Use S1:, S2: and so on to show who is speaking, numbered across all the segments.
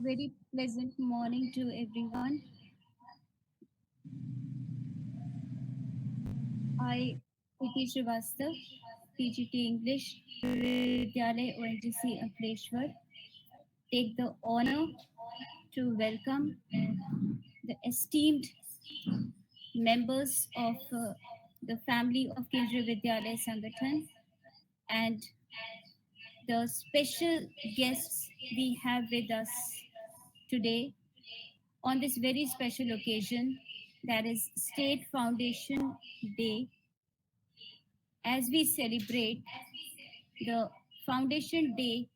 S1: Very pleasant morning to everyone. I, P.T. Srivastav, PGT English, Vidyalaya ONGC Ankleshwar, take the honor to welcome the esteemed members of the family of Kendriya Vidyalaya Sangathan and the special guests we have with us today on this very special occasion, that is State Foundation Day, as we celebrate the Foundation Day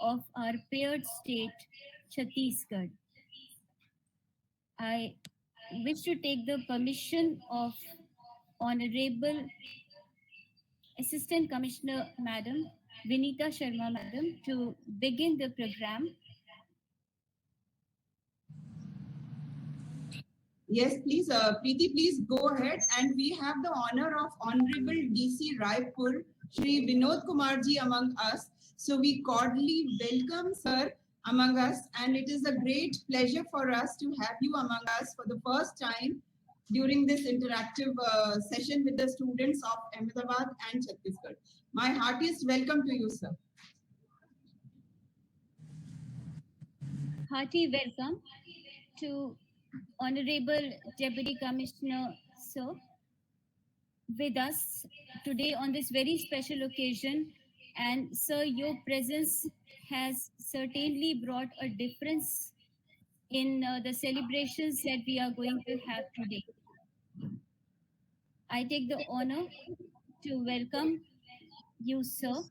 S1: of our paired state, Chhattisgarh. I wish to take the permission of Honorable Assistant Commissioner Madam Vinita Sharma Madam to begin the program.
S2: Yes, please, Preeti, please go ahead. And we have the honor of Honorable DC Raipur, Shri Vinod Kumarji among us. So we cordially welcome Sir among us. And it is a great pleasure for us to have you among us for the first time during this interactive session with the students of Ahmedabad and Chhattisgarh. My heartiest welcome to you, sir.
S1: Hearty welcome to Honorable Deputy Commissioner, sir, with us today on this very special occasion. And, sir, your presence has certainly brought a difference in the celebrations that we are going to have today. I take the honor to welcome you, sir.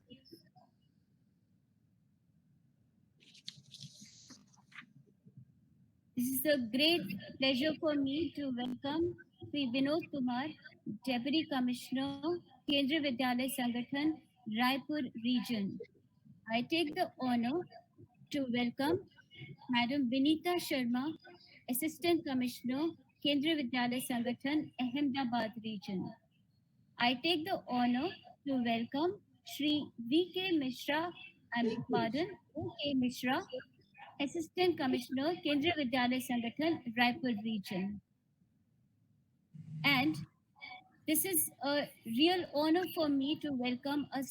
S1: This is a great pleasure for me to welcome Sri Vinod Kumar, Deputy Commissioner, Kendriya Vidyalaya Sangathan, Raipur Region. I take the honor to welcome Madam Vinita Sharma, Assistant Commissioner, Kendriya Vidyalaya Sangathan, Ahmedabad Region. I take the honor to welcome Shri V. Mishra, O.K. Mishra, Assistant Commissioner, Kendriya Vidyalaya Sangathan, Raipur Region. And this is a real honor for me to welcome a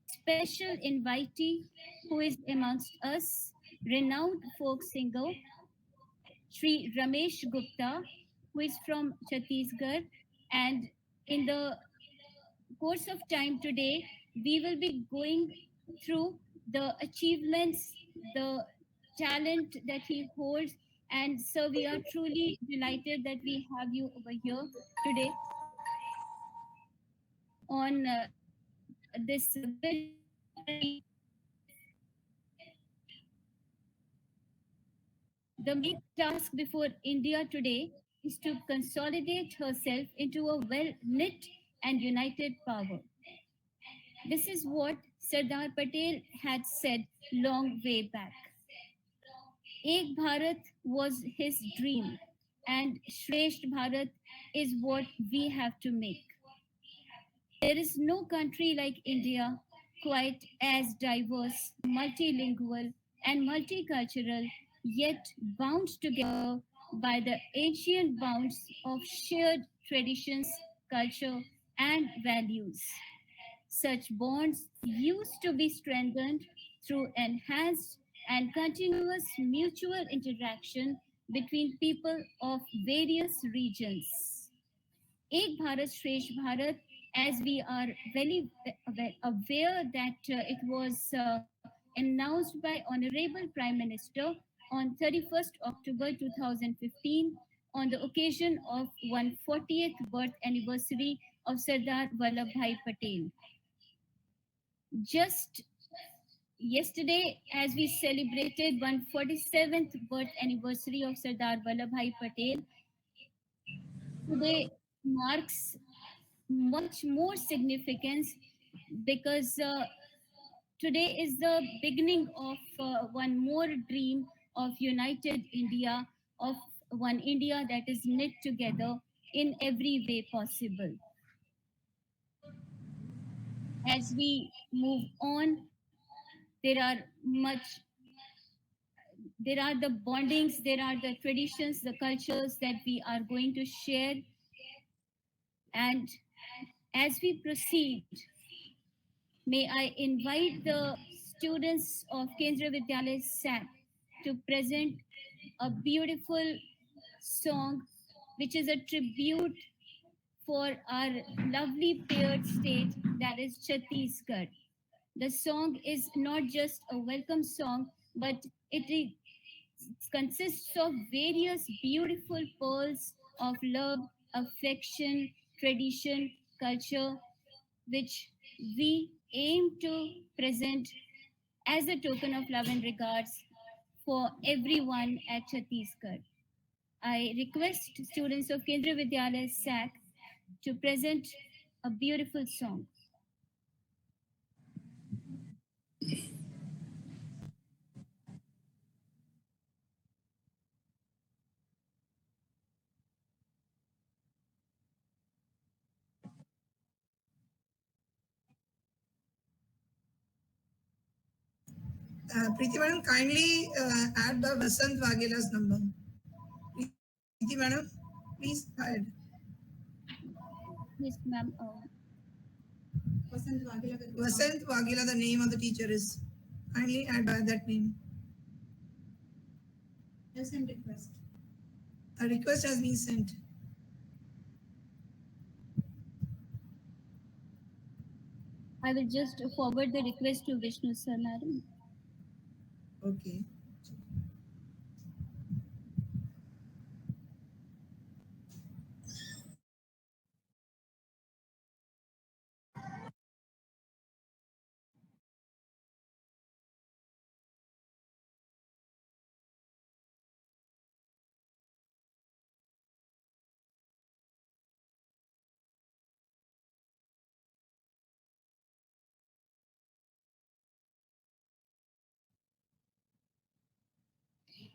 S1: special invitee who is amongst us, renowned folk singer, Sri Ramesh Gupta, who is from Chhattisgarh. And in the course of time today, we will be going through the achievements, the talent that he holds. And so we are truly delighted that we have you over here today on this very the main task before India today is to consolidate herself into a well knit and united power. This is what Sardar Patel had said long way back. Ek Bharat was his dream, and Shresht Bharat is what we have to make. There is no country like India quite as diverse, multilingual, and multicultural, yet bound together by the ancient bonds of shared traditions, culture, and values. Such bonds used to be strengthened through enhanced and continuous mutual interaction between people of various regions. Ek Bharat Shresh Bharat, as we are very aware that it was announced by Honorable Prime Minister on 31st October 2015 on the occasion of 140th birth anniversary of Sardar Vallabhbhai Patel. Just yesterday, as we celebrated 147th birth anniversary of Sardar Vallabhbhai Patel, today marks much more significance because today is the beginning of one more dream of united India, of one India that is knit together in every way possible. As we move on, there are There are the bondings, there are the traditions, the cultures that we are going to share. And as we proceed, may I invite the students of Kendra Vidyalaya SAP to present a beautiful song, which is a tribute for our lovely paired state, that is Chhattisgarh. The song is not just a welcome song, but it consists of various beautiful pearls of love, affection, tradition, culture, which we aim to present as a token of love and regards for everyone at Chhattisgarh. I request students of Kendra Vidyalaya SAC to present a beautiful song.
S3: Preeti madam, kindly add the Vasant Vagela's number. Preeti madam, please add.
S1: Yes, ma'am.
S3: Vasant Vagela, the name of the teacher is. Kindly add that name.
S4: Send request.
S3: A request has been sent.
S1: I will just forward the request to Vishnu sir, madam.
S3: Okay.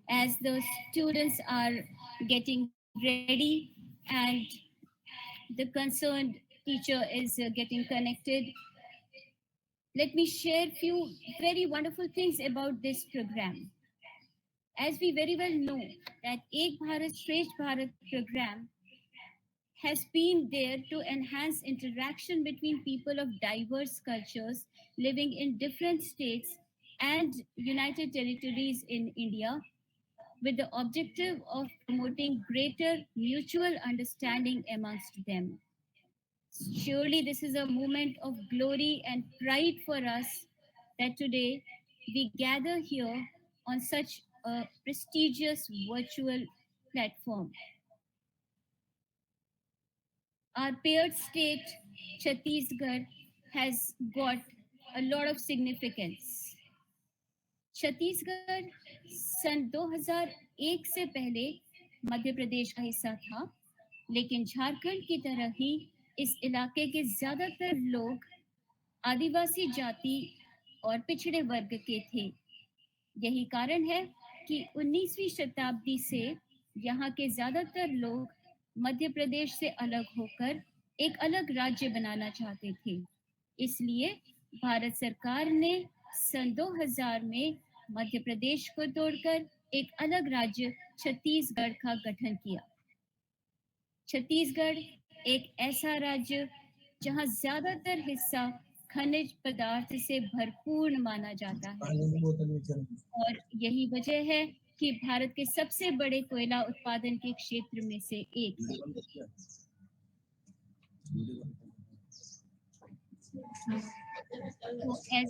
S1: As the students are getting ready and the concerned teacher is getting connected, let me share few very wonderful things about this program. As we very well know that Ek Bharat Shresth Bharat program has been there to enhance interaction between people of diverse cultures living in different states and united territories in India, with the objective of promoting greater mutual understanding amongst them. Surely, this is a moment of glory and pride for us that today we gather here on such a prestigious virtual platform. Our paired state, Chhattisgarh, has got a lot of significance. Chhattisgarh सन 2001 से पहले मध्य प्रदेश का हिस्सा था, लेकिन झारखंड की तरह ही इस इलाके के ज्यादातर लोग आदिवासी जाति और पिछड़े वर्ग के थे। यही कारण है कि 19वीं शताब्दी से यहाँ के ज्यादातर लोग मध्य प्रदेश से अलग होकर एक अलग राज्य बनाना चाहते थे। इसलिए भारत सरकार ने सन 2000 में मध्य प्रदेश को तोड़कर एक अलग राज्य छत्तीसगढ़ का गठन किया। छत्तीसगढ़ एक ऐसा राज्य जहां ज्यादातर हिस्सा खनिज पदार्थ से भरपूर माना जाता है, और यही वजह है कि भारत के सबसे बड़े कोयला उत्पादन के क्षेत्र में से एक है। So as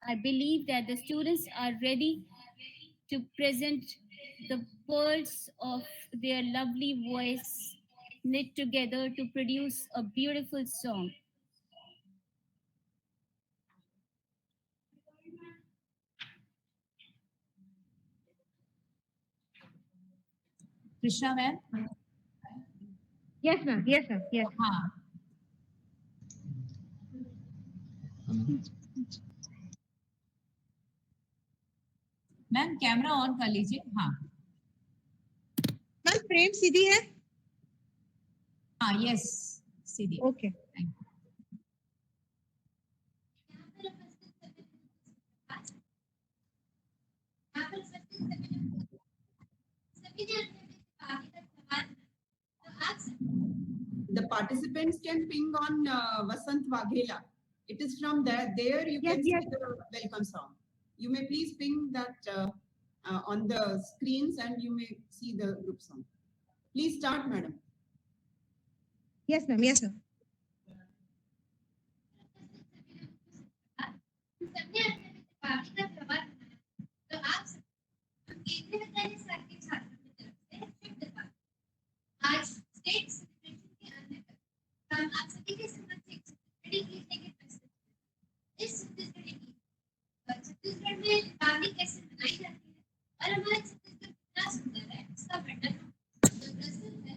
S1: I believe that the students are ready to present the pearls of their lovely voice knit together to produce a beautiful song.
S4: Krishna ma'am?
S5: Yes, ma'am. Yes, ma'am. Yes.
S4: हाँ. Ma'am camera on कर लीजिए। हाँ
S5: ma'am frame सीधी है?
S4: हाँ yes Sidhi.
S5: Okay.
S4: Ma'am
S2: The participants can ping on Vasant Waghela. It is from there you
S5: Yes,
S2: can
S5: yes.
S2: see the welcome song. You may please ping that on the screens and you may see the group song. Please start, madam.
S5: Yes, ma'am. Yes, ma'am.
S1: तो आप केंद्रीय विद्यालय स्तर के छात्रों की तरफ से शुभ दिवस। आज स्टेट सेलिब्रेशन के अंतर्गत हम आप सभी के समक्ष एक छत्तीसगढ़ी गीत लेकर प्रस्तुत हैं। इस छत्तीसगढ़ी गीत छत्तीसगढ़ में दीपावली कैसे मनाई जाती है और हमारा छत्तीसगढ़ कितना सुंदर है इसका वर्णन तो प्रस्तुत है।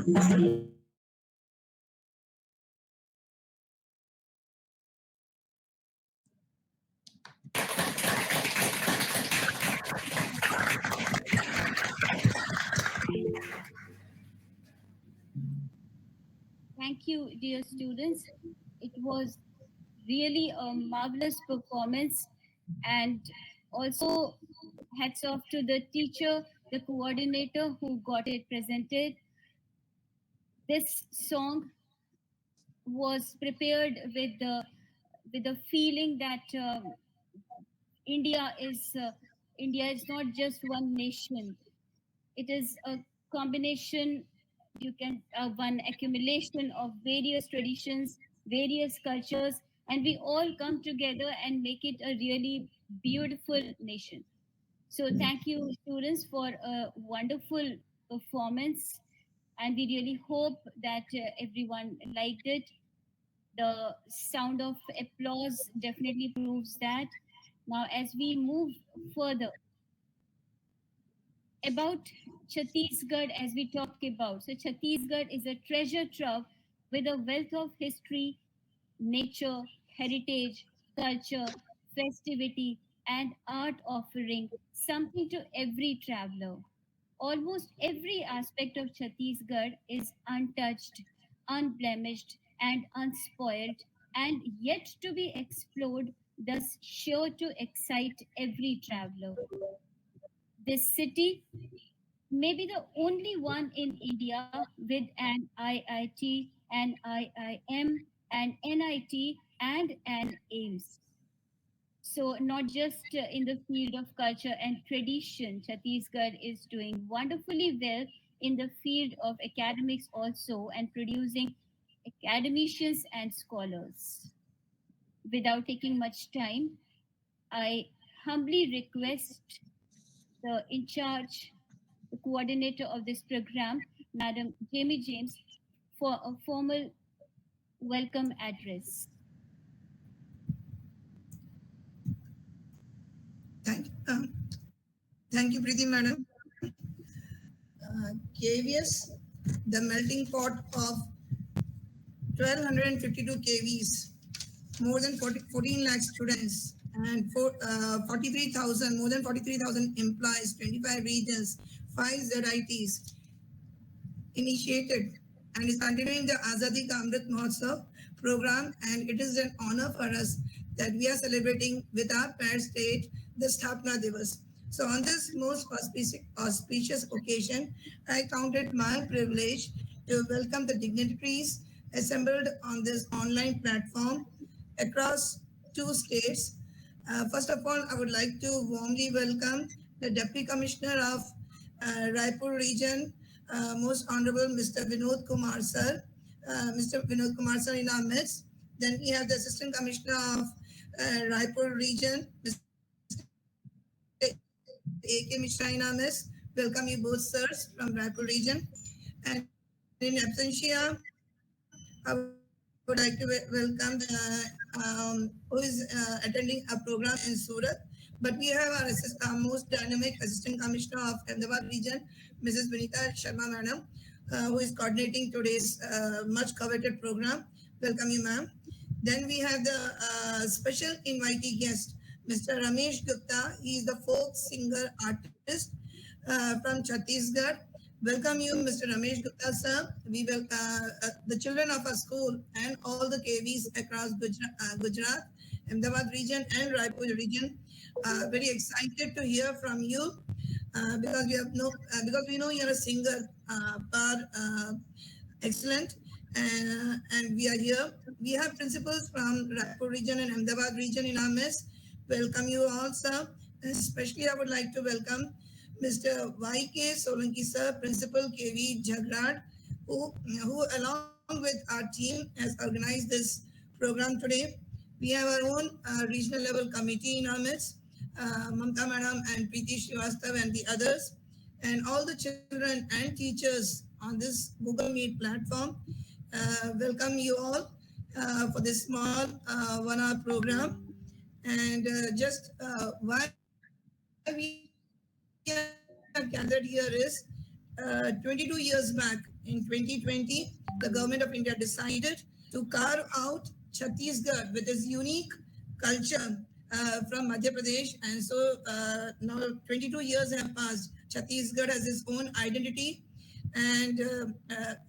S1: Thank you, dear students. It was really a marvelous performance, and also hats off to the teacher, the coordinator who got it presented. This song was prepared with the feeling that India is India is not just one nation. It is a combination. You can one accumulation of various traditions, various cultures, and we all come together and make it a really beautiful nation. So thank you, students, for a wonderful performance, and we really hope that everyone liked it. The sound of applause definitely proves that. Now, as we move further about Chhattisgarh, as we talk about, so Chhattisgarh is a treasure trove with a wealth of history, nature, heritage, culture, festivity, and art offering something to every traveler. Almost every aspect of Chhattisgarh is untouched, unblemished, and unspoiled, and yet to be explored, thus sure to excite every traveler. This city may be the only one in India with an IIT, an IIM, an NIT, and an AIMS. So, not just in the field of culture and tradition, Chhattisgarh is doing wonderfully well in the field of academics also and producing academicians and scholars. Without taking much time, I humbly request the in charge, the coordinator of this program, Madam Jamie James, for a formal welcome address.
S3: Thank, thank you, Preeti Madam. KVS, the melting pot of 1252 KVs, more than 14 lakh students, and 43,000, more than 43,000 employees, 25 regions, 5 ZITs, initiated and is continuing the Azadi Ka Amrit Mahotsav program, and it is an honor for us that we are celebrating with our parent state the Sthapna Divas. So on this most auspicious occasion, I count it my privilege to welcome the dignitaries assembled on this online platform across 2 states. First of all, I would like to warmly welcome the Deputy Commissioner of Raipur region, Most Honorable Mr. Vinod Kumar sir, Mr. Vinod Kumar sir in our midst. Then we have the Assistant Commissioner of Raipur region, Mr. A.K. Mishra in our midst. Welcome you both sirs from Raipur region. And in absentia, I would like to welcome who is attending a program in Surat. But we have our most dynamic Assistant Commissioner of Ahmedabad region, Mrs. Vinita Sharma madam, who is coordinating today's much coveted program. Welcome you, ma'am. Then we have the special invitee guest, Mr. Ramesh Gupta. He is the folk singer artist from Chhattisgarh. Welcome you, Mr. Ramesh Gupta, sir. We will, the children of our school and all the KVs across Gujarat, Ahmedabad region, and Raipur region are very excited to hear from you because we know you're a singer, excellent, and we are here. We have principals from Raipur region and Ahmedabad region in our midst. Welcome you all, sir. Especially, I would like to welcome Mr. Y.K. Solanki, sir, Principal KV Jhagrad, who along with our team has organized this program today. We have our own regional level committee in our midst, Mamta Madam and Preeti Srivastav and the others, and all the children and teachers on this Google Meet platform. Welcome you all for this small 1 hour program. And just why we have gathered here is 22 years back, In 2020, the government of India decided to carve out Chhattisgarh with its unique culture from Madhya Pradesh. And so now 22 years have passed. Chhattisgarh has its own identity. And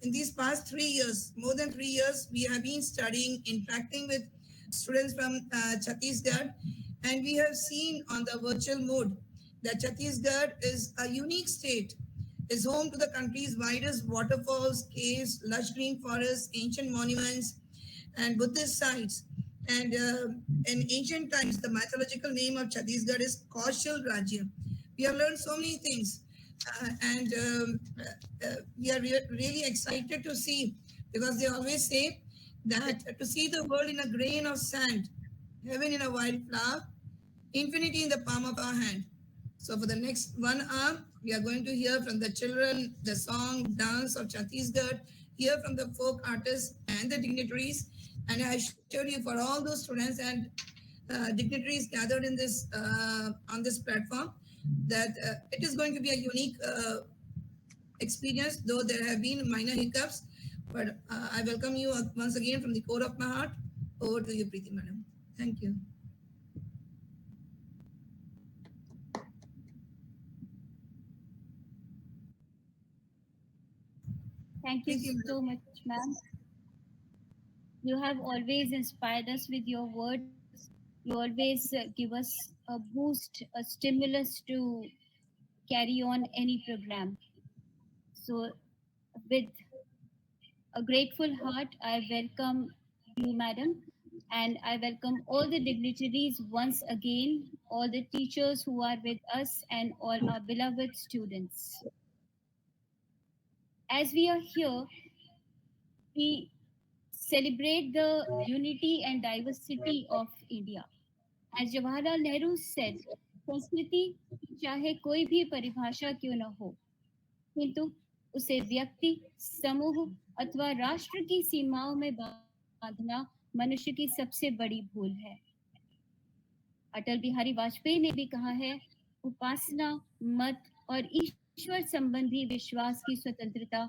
S3: in these past 3 years, more than 3 years, we have been studying, interacting with students from Chhattisgarh. And we have seen on the virtual mode that Chhattisgarh is a unique state, is home to the country's widest waterfalls, caves, lush green forests, ancient monuments, and Buddhist sites. And in ancient times, the mythological name of Chhattisgarh is Kaushal Rajya. We have learned so many things, and we are really excited to see, because they always say that to see the world in a grain of sand, heaven in a wildflower, infinity in the palm of our hand. So for the next 1 hour, we are going to hear from the children, the song, dance of Chhattisgarh, hear from the folk artists and the dignitaries. And I assure you, for all those students and dignitaries gathered in this on this platform, that it is going to be a unique experience, though there have been minor hiccups. But I welcome you once again from the core of my heart. Over to you, Preeti Madam. Thank you.
S1: Thank you so much, ma'am. You have always inspired us with your words. You always give us a boost, a stimulus to carry on any program. So, with a grateful heart, I welcome you, madam, and I welcome all the dignitaries once again, all the teachers who are with us, and all our beloved students. As we are here, we celebrate the unity and diversity of India. As Jawaharlal Nehru said, संस्कृति चाहे कोई भी परिभाषा क्यों न हो, किंतु उसे व्यक्ति, समूह अथवा राष्ट्र की सीमाओं में बांधना मनुष्य की सबसे बड़ी भूल है। अटल बिहारी वाजपेयी ने भी कहा है, उपासना, मत और ईश्वर संबंधी विश्वास की स्वतंत्रता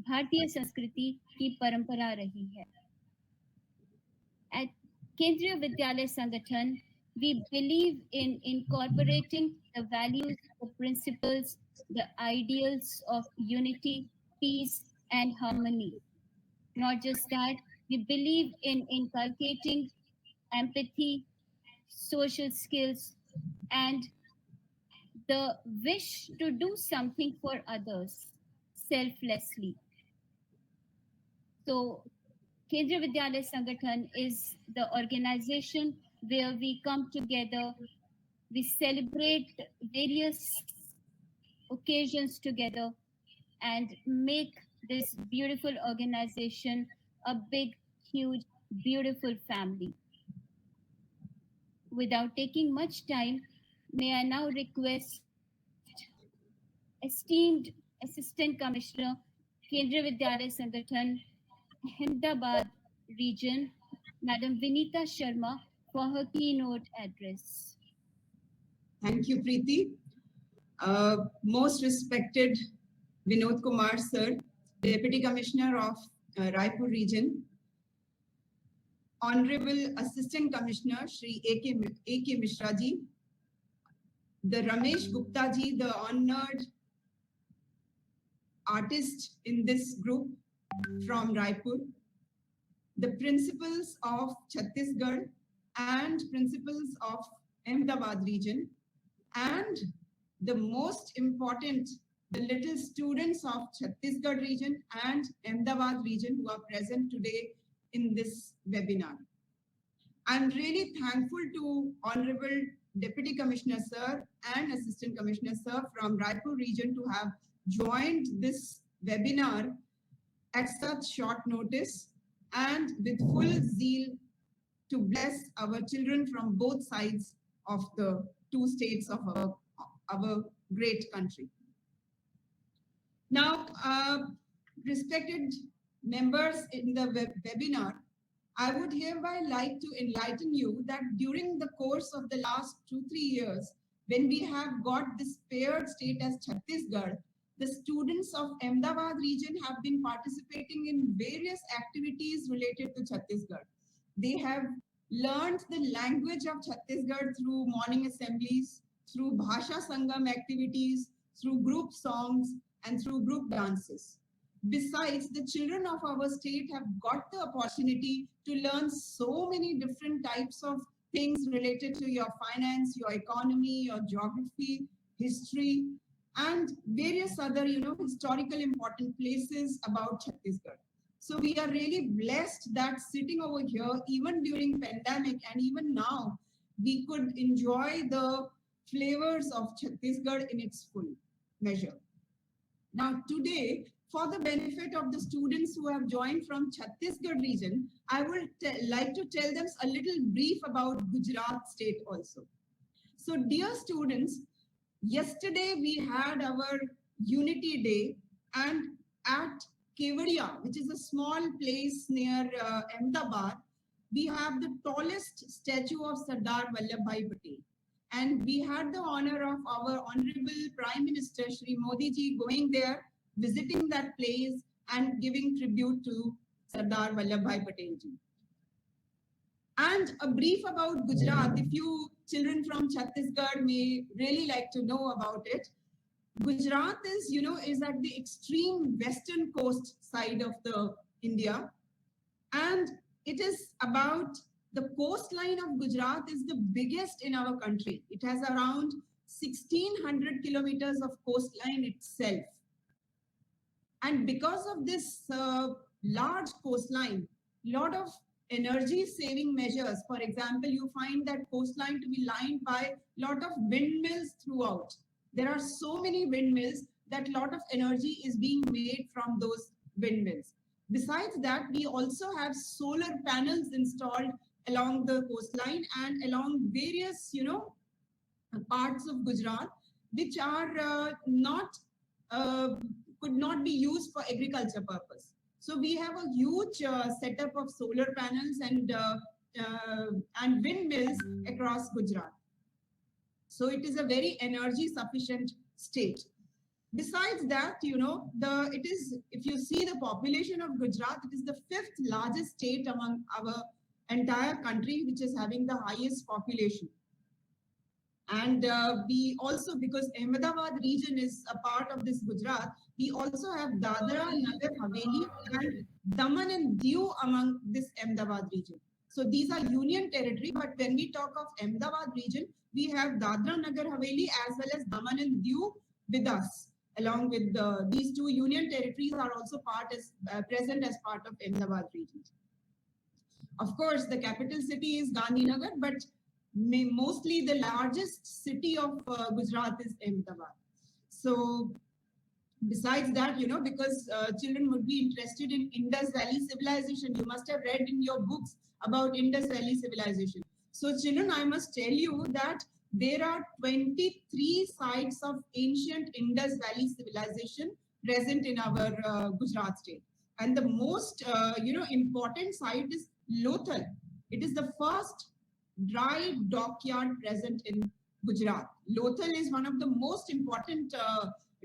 S1: भारतीय संस्कृति की परंपरा रही है। At Kendriya Vidyalaya Sangathan, we believe in incorporating the values, the principles, the ideals of unity, peace, and harmony. Not just that, we believe in inculcating empathy, social skills, and the wish to do something for others selflessly. So, Kendriya Vidyalaya Sangathan is the organization where we come together, we celebrate various occasions together, and make this beautiful organization a big, huge, beautiful family. Without taking much time, may I now request esteemed Assistant Commissioner, Kendriya Vidyalaya Sangathan, Ahmedabad region, Madam Vinita Sharma, for her keynote address.
S2: Thank you, Preeti. Most respected Vinod Kumar, sir, Deputy Commissioner of Raipur region, Honorable Assistant Commissioner, Shri A.K. Mishra ji, the Ramesh Gupta ji, the honored artist in this group from Raipur, the principals of Chhattisgarh and principals of Ahmedabad region, and the most important, the little students of Chhattisgarh region and Ahmedabad region who are present today in this webinar. I'm really thankful to Honorable Deputy Commissioner Sir and Assistant Commissioner Sir from Raipur region to have joined this webinar at such short notice and with full zeal to bless our children from both sides of the two states of our great country. Now, respected members in the webinar, I would hereby like to enlighten you that during the course of the last 2-3 years, when we have got this paired state as Chhattisgarh, The students of Ahmedabad region have been participating in various activities related to Chhattisgarh. They have learned the language of Chhattisgarh through morning assemblies, through Bhasha Sangam activities, through group songs, and through group dances. Besides, the children of our state have got the opportunity to learn so many different types of things related to your finance, your economy, your geography, history, and various other, historical important places about Chhattisgarh. So we are really blessed that sitting over here, even during pandemic and even now, we could enjoy the flavors of Chhattisgarh in its full measure. Now today, for the benefit of the students who have joined from Chhattisgarh region, I would like to tell them a little brief about Gujarat state also. So dear students, yesterday we had our Unity Day, and at Kevadia, which is a small place near Ahmedabad, we have the tallest statue of Sardar Vallabhbhai Patel. And we had the honor of our Honorable Prime Minister Shri Modi ji going there, visiting that place and giving tribute to Sardar Vallabhbhai Patel ji. And a brief about Gujarat, if you children from Chhattisgarh may really like to know about it. Gujarat is, is at the extreme western coast side of the India. And it is about, the coastline of Gujarat is the biggest in our country. It has around 1600 kilometers of coastline itself. And because of this large coastline, lot of energy saving measures. For example, you find that coastline to be lined by lot of windmills throughout. There are so many windmills that lot of energy is being made from those windmills. Besides that, we also have solar panels installed along the coastline and along various, parts of Gujarat, which are could not be used for agriculture purpose. So we have a huge setup of solar panels and windmills across Gujarat. So it is a very energy sufficient state. Besides that, if you see the population of Gujarat, it is the 5th largest state among our entire country, which is having the highest population. And we also, because Ahmedabad region is a part of this Gujarat, we also have Dadra, Nagar Haveli, and Daman and Diu among this Ahmedabad region. So these are union territory, but when we talk of Ahmedabad region, we have Dadra, Nagar Haveli as well as Daman and Diu with us. Along with these two union territories are also present as part of Ahmedabad region. Of course, the capital city is Gandhinagar, but mostly the largest city of Gujarat is Ahmedabad. So besides that, because children would be interested in Indus Valley civilization, you must have read in your books about Indus Valley civilization. So children, I must tell you that there are 23 sites of ancient Indus Valley civilization present in our Gujarat state. And the most, important site is Lothal. It is the first dry dockyard present in Gujarat. Lothal is one of the most important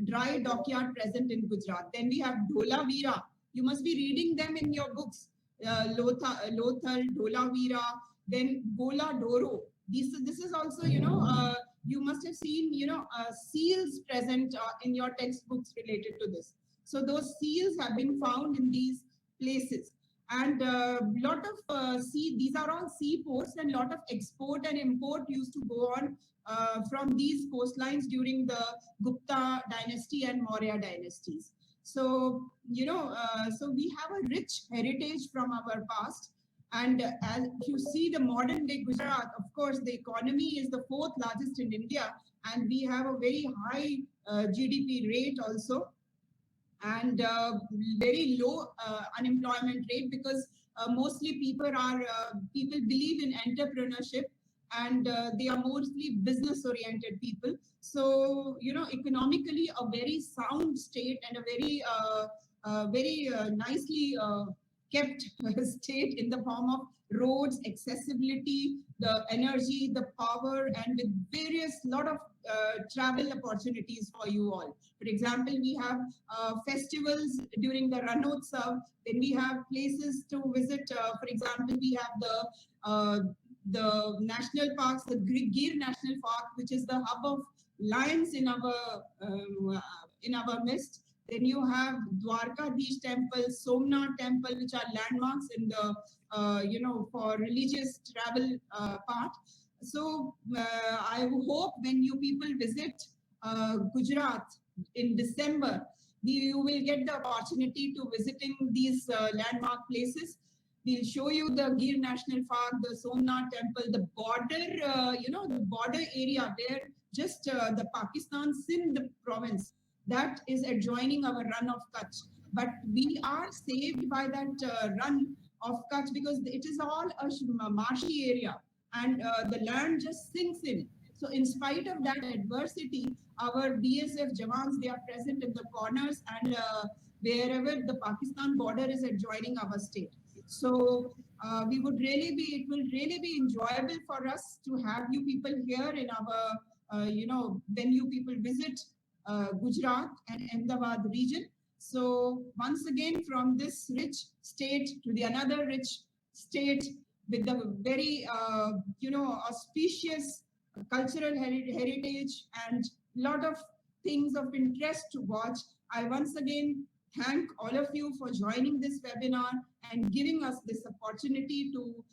S2: dry dockyard present in Gujarat. Then we have Dholavira. You must be reading them in your books. Lothal, Dholavira, then Gola Doro. This is also, you must have seen, seals present in your textbooks related to this. So those seals have been found in these places. And lot of these are all seaports, and lot of export and import used to go on from these coastlines during the Gupta dynasty and Maurya dynasties. So, so we have a rich heritage from our past. And as you see the modern day Gujarat, of course, the economy is the 4th largest in India, and we have a very high GDP rate also, and very low unemployment rate, because mostly people believe in entrepreneurship, and they are mostly business oriented people. So, economically a very sound state and a very nicely kept state in the form of roads, accessibility, the energy, the power, and with various lot of travel opportunities for you all. For example, we have festivals during the Ranotsav. Then we have places to visit. For example, we have the national parks, the Gir National Park, which is the hub of lions in our midst. Then you have Dwarkadish Temple, Somnath Temple, which are landmarks in the for religious travel part. So I hope when you people visit Gujarat in December, you will get the opportunity to visiting these landmark places. We'll show you the Gir National Park, the Somnath Temple, the border, the border area where just the Pakistan Sindh province that is adjoining our run of Kutch. But we are saved by that run of Kutch because it is all a marshy area and the land just sinks in. So in spite of that adversity, our BSF Jawans, they are present in the corners and wherever the Pakistan border is adjoining our state. So it will really be enjoyable for us to have you people here in our, when you people visit Gujarat and Ahmedabad region. So once again, from this rich state to the another rich state with the very, auspicious cultural heritage and lot of things of interest to watch, I once again thank all of you for joining this webinar and giving us this opportunity to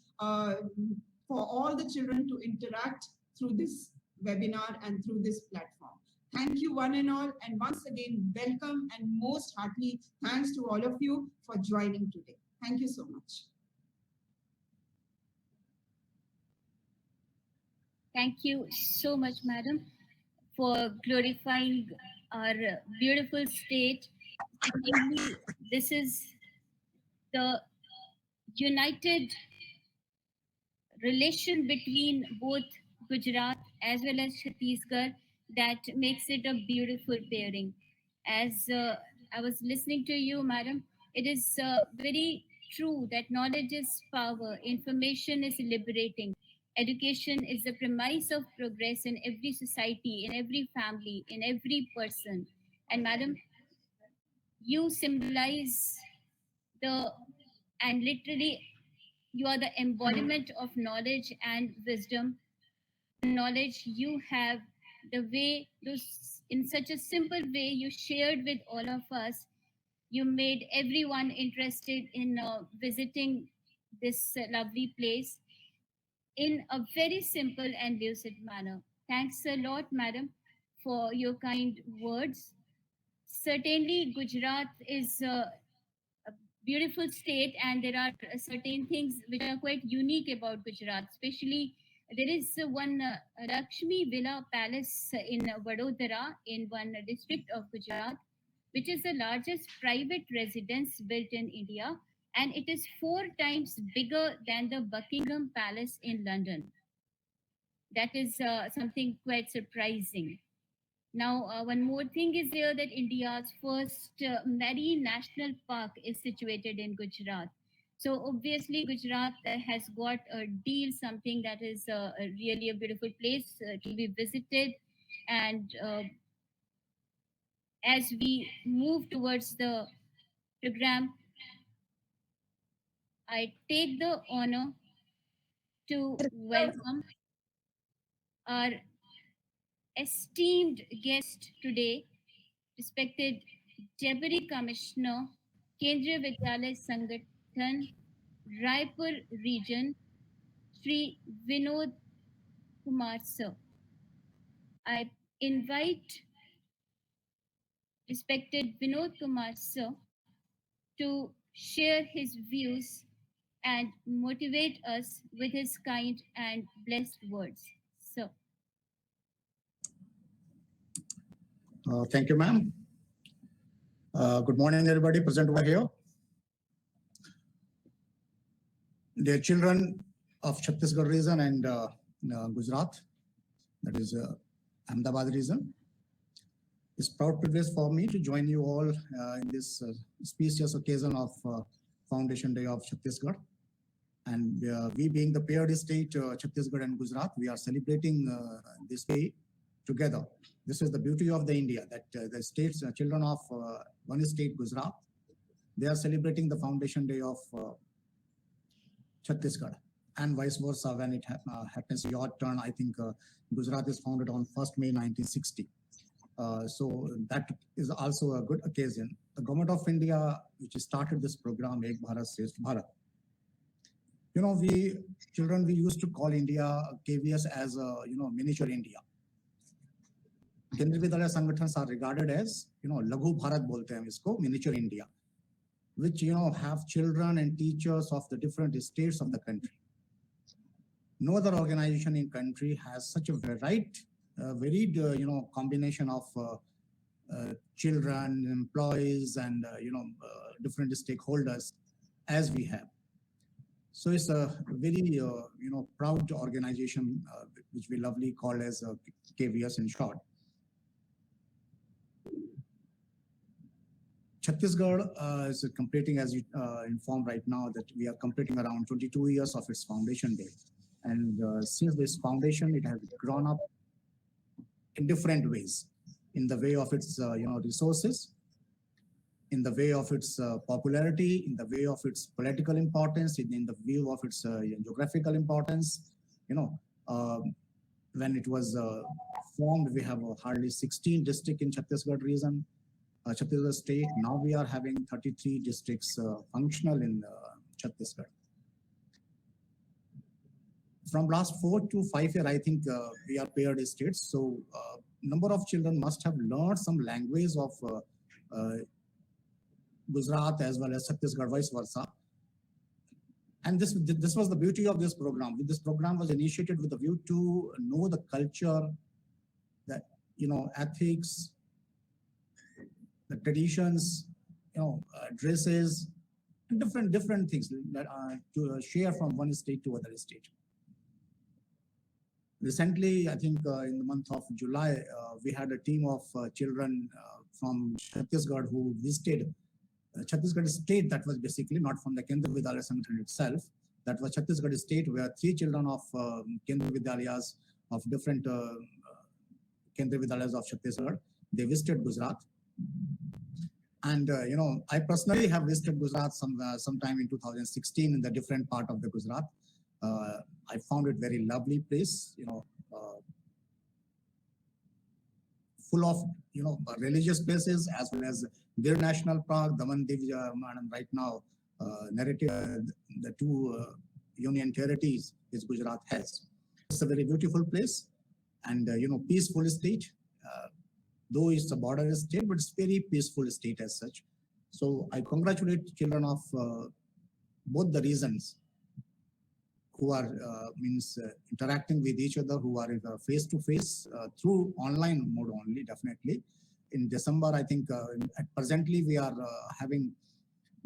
S2: for all the children to interact through this webinar and through this platform. Thank you one and all, and once again welcome and most heartily thanks to all of you for joining today. Thank you so much.
S1: Thank you so much, madam, for glorifying our beautiful state. This is the united relation between both Gujarat as well as Chhattisgarh that makes it a beautiful pairing. As I was listening to you, madam, it is very true that knowledge is power, information is liberating. Education is the premise of progress in every society, in every family, in every person. And madam, you symbolize the, and literally you are the embodiment of knowledge and wisdom. Knowledge you have, the way those, in such a simple way you shared with all of us, you made everyone interested in visiting this lovely place in a very simple and lucid manner. Thanks a lot, madam, for your kind words. Certainly, Gujarat is a beautiful state, and there are certain things which are quite unique about Gujarat. Especially, there is one Lakshmi Villa Palace in Vadodara, in one district of Gujarat, which is the largest private residence built in India, and it is 4 times bigger than the Buckingham Palace in London. That is something quite surprising. Now, one more thing is there, that India's first marine national park is situated in Gujarat. So obviously Gujarat has got a deal, something that is really a beautiful place to be visited. And as we move towards the program, I take the honor to welcome our esteemed guest today, respected Deputy Commissioner, Kendriya Vidyalaya Sangathan, Raipur region, Shri Vinod Kumar sir. I invite respected Vinod Kumar sir to share his views and motivate us with his kind and blessed words. Sir.
S6: Thank you, ma'am. Good morning, everybody present over here. Dear children of Chhattisgarh region and Gujarat, that is Ahmedabad region. It's proud privilege for me to join you all in this specious occasion of Foundation Day of Chhattisgarh. And we being the paired state, Chhattisgarh and Gujarat, we are celebrating this day together. This is the beauty of the India, that the states, children of one state, Gujarat, they are celebrating the foundation day of Chhattisgarh, and vice versa. When it happens your turn, I think Gujarat is founded on 1st May 1960. So that is also a good occasion. The government of India, which started this program, Ek Bharat Shresth Bharat. You know, we used to call India KVS as a miniature India. Kendriya Vidyalaya Sangatans are regarded as Laghu Bharat bolte hain isko, miniature India, which have children and teachers of the different states of the country. No other organization in country has such a varied combination of children, employees, and different stakeholders as we have. So it's a very proud organization, which we lovely call as KVS in short. Chhattisgarh is completing, as you informed right now, that we are completing around 22 years of its foundation day. And since this foundation, it has grown up in different ways, in the way of its resources, in the way of its popularity, in the way of its political importance, in the view of its geographical importance. When it was formed, we have hardly 16 districts in Chhattisgarh region, Chhattisgarh State. Now we are having 33 districts functional in Chhattisgarh. From last 4 to 5 years, I think we are paired states. So number of children must have learned some language of Gujarat as well as Chhattisgarh, vice versa. And this was the beauty of this program. This program was initiated with a view to know the culture, the ethics, the traditions, dresses, and different things that are to share from one state to other state. Recently, I think in the month of July, we had a team of children from Chhattisgarh who visited Chhattisgarh State. That was basically not from the Kendriya Vidyalaya Sangathan itself. That was Chhattisgarh State, where 3 children of Kendriya Vidyalayas of different Kendriya Vidyalayas of Chhattisgarh, they visited Gujarat. And I personally have visited Gujarat sometime in 2016 in the different part of the Gujarat. I found it very lovely place, full of religious places, as well as Gir National Park, Daman Div, and right now narrative the 2 union territories which Gujarat has. It's a very beautiful place, and peaceful state. Though it's a border state, but it's very peaceful state as such. So I congratulate children of both the regions who are interacting with each other, who are face to face through online mode only, definitely. In December, I think presently we are having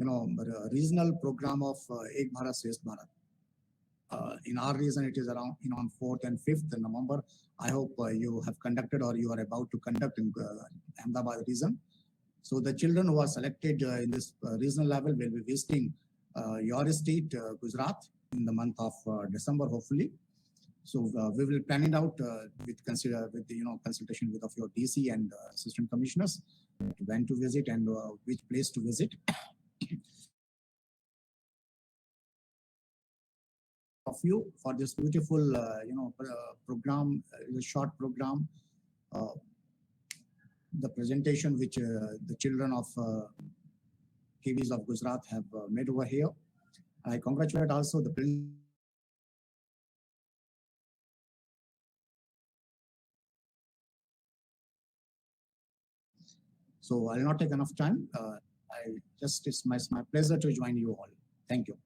S6: a regional program of Ek Bharat Shresth Bharat. In our region, it is around on 4th and 5th November. I hope you have conducted or you are about to conduct in Ahmedabad region. So the children who are selected in this regional level will be visiting your state, Gujarat, in the month of December, hopefully. So we will plan it out with consultation with of your DC and assistant commissioners, when to visit and which place to visit. Of you for this beautiful program, the short program, the presentation which the children of KVs of Gujarat have made over here. I congratulate also the principal. So I'll not take enough time. It's my pleasure to join you all. Thank you.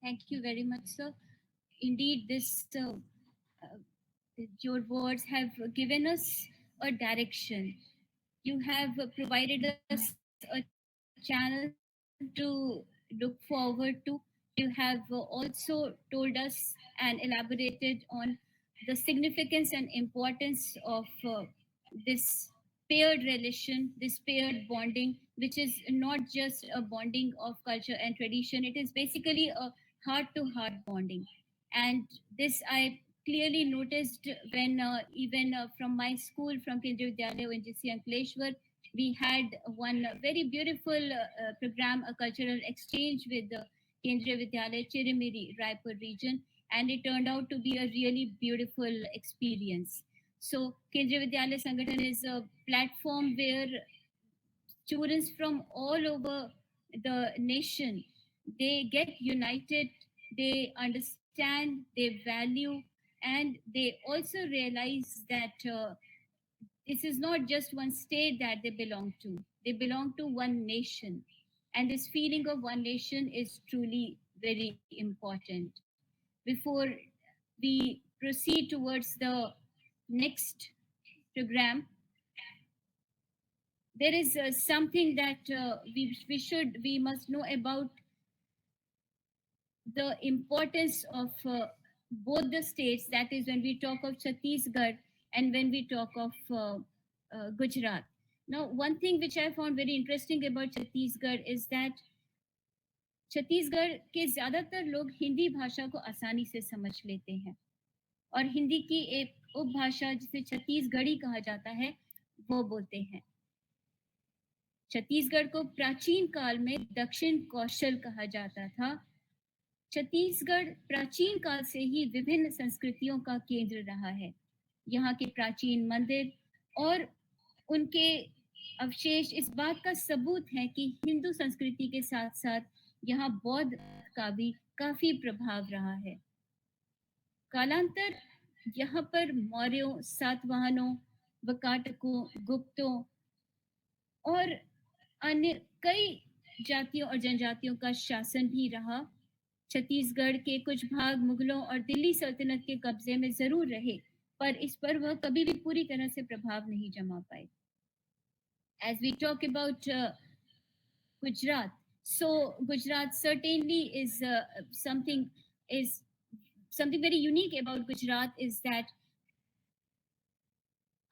S1: Thank you very much, sir. Indeed, your words have given us a direction. You have provided us a channel to look forward to. You have also told us and elaborated on the significance and importance of this paired relation, this paired bonding, which is not just a bonding of culture and tradition. It is basically a heart-to-heart bonding. And this I clearly noticed when even from my school, from Kendriya Vidyalaya ONGC Ankleshwar, we had one very beautiful program, a cultural exchange with the Kendriya Vidyalaya Chirimiri, Raipur region, and it turned out to be a really beautiful experience. So Kendriya Vidyalaya Sangathan is a platform where students from all over the nation, they get united, they understand, they value, and they also realize that this is not just one state that they belong to. They belong to one nation. And this feeling of one nation is truly very important. Before we proceed towards the next program, there is something that we must know about the importance of both the states. That is when we talk of Chhattisgarh and when we talk of Gujarat. Now, one thing which I found very interesting about Chhattisgarh is that Chhattisgarh के ज़्यादातर लोग हिंदी भाषा को आसानी से समझ लेते हैं और हिंदी की एक उपभाषा जिसे छत्तीसगढ़ी कहा जाता है वो बोलते हैं। छत्तीसगढ़ को प्राचीन काल में दक्षिण कौशल कहा जाता था। छत्तीसगढ़ प्राचीन काल से ही विभिन्न संस्कृतियों का केंद्र रहा है। यहाँ के प्राचीन मंदिर और उनके अवशेष इस बात का सबूत है कि हिंदू संस्कृति के साथ साथ यहाँ बौद्ध का भी काफी प्रभाव रहा है। कालांतर यहाँ पर मौर्यों, सातवाहनों, वकाटकों, गुप्तों और अन्य कई जातियों और जनजातियों का शासन भी रहा। छत्तीसगढ़ के कुछ भाग मुगलों और दिल्ली सल्तनत के कब्जे में जरूर रहे, पर इस पर वह कभी भी पूरी तरह से प्रभाव नहीं जमा पाए। As we talk about Gujarat, so Gujarat certainly is something very unique about Gujarat is that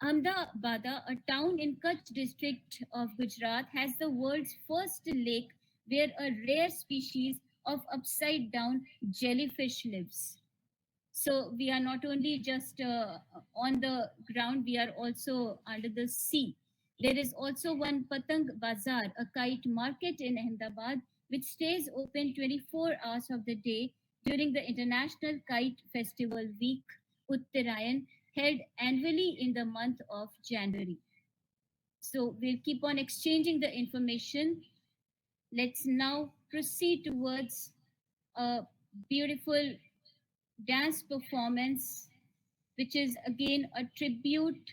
S1: Ahmedabad, a town in Kutch district of Gujarat, has the world's first lake where a rare species of upside down jellyfish lives. So we are not only just on the ground, we are also under the sea. There is also one Patang Bazaar, a kite market in Ahmedabad, which stays open 24 hours of the day during the International Kite Festival Week, Uttarayan, held annually in the month of January. So we'll keep on exchanging the information. Let's now proceed towards a beautiful dance performance, which is again a tribute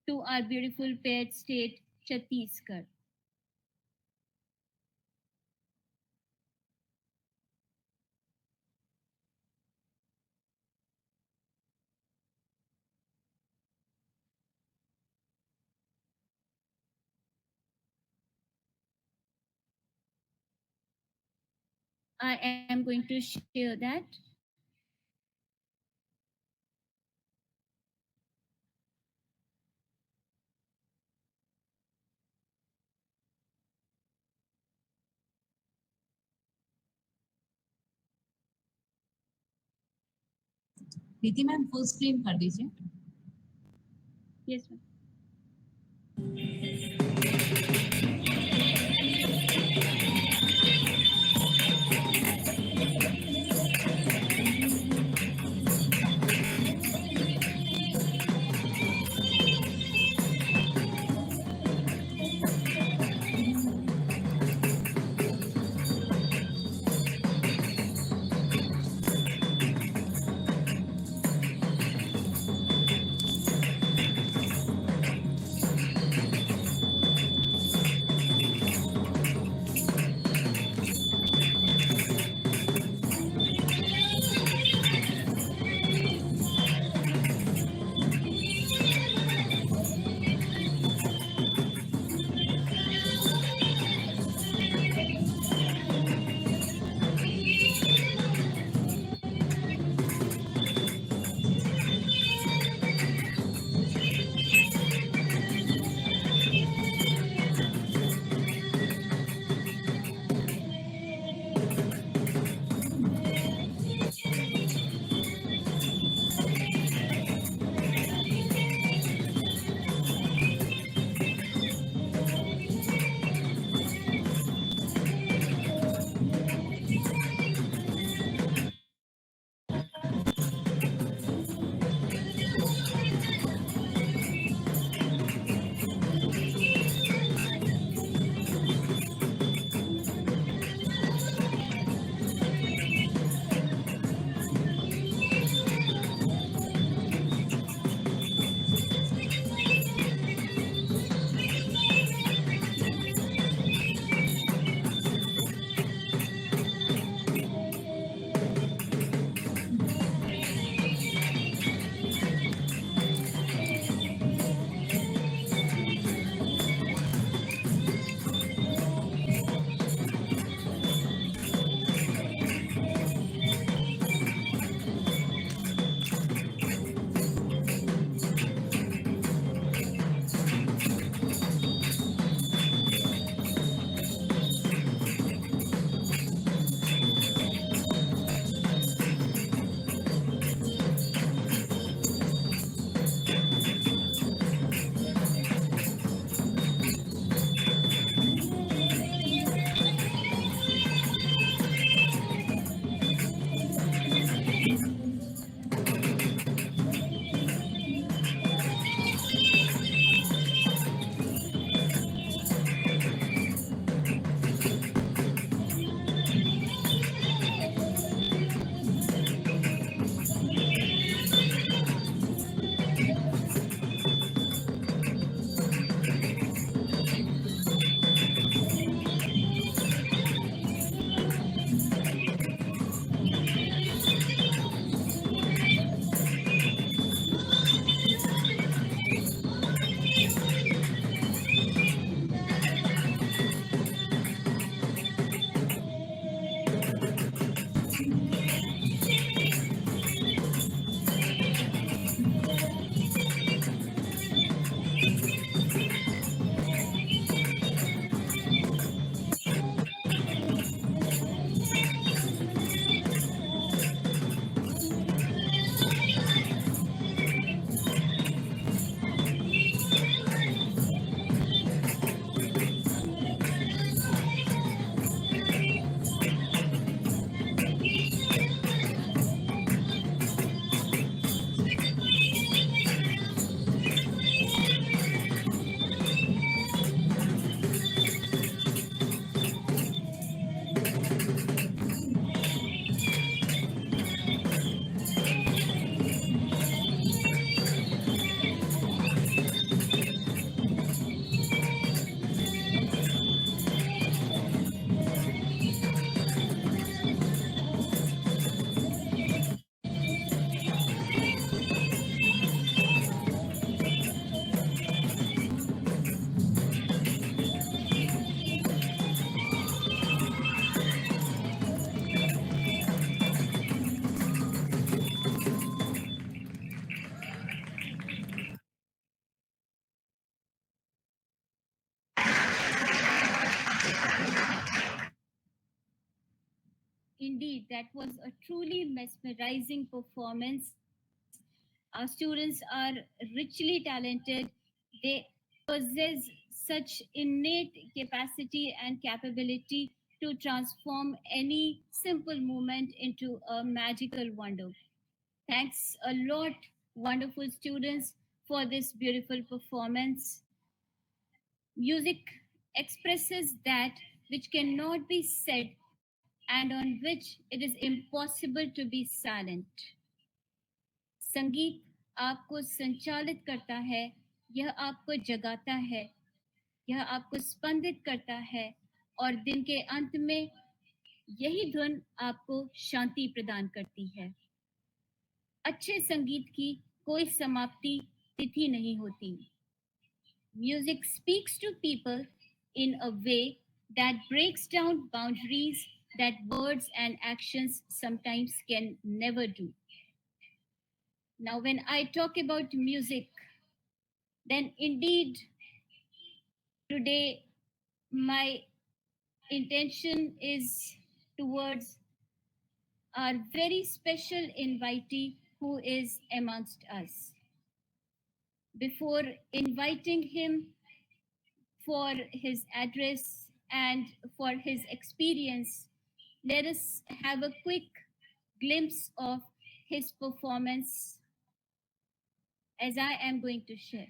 S1: to our beautiful paired state, Chhattisgarh. I am going to share that.
S4: Preeti ma'am full screen कर दीजिए।
S1: Yes, ma'am. Indeed, that was a truly mesmerizing performance. Our students are richly talented. They possess such innate capacity and capability to transform any simple moment into a magical wonder. Thanks a lot, wonderful students, for this beautiful performance. Music expresses that which cannot be said and on which it is impossible to be silent. संगीत आपको संचालित करता है, यह आपको जगाता है, यह आपको स्पंदित करता है और दिन के अंत में यही धुन आपको शांति प्रदान करती है। अच्छे संगीत की कोई समाप्ति तिथि नहीं होती। Music speaks to people in a way that breaks down boundaries that words and actions sometimes can never do. Now, when I talk about music, then indeed today my intention is towards our very special invitee who is amongst us. Before inviting him for his address and for his experience, let us have a quick glimpse of his performance as I am going to share.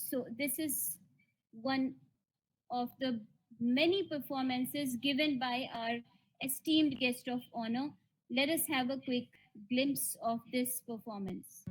S1: So, this is one of the many performances given by our esteemed guest of honor. Let us have a quick glimpse of this performance.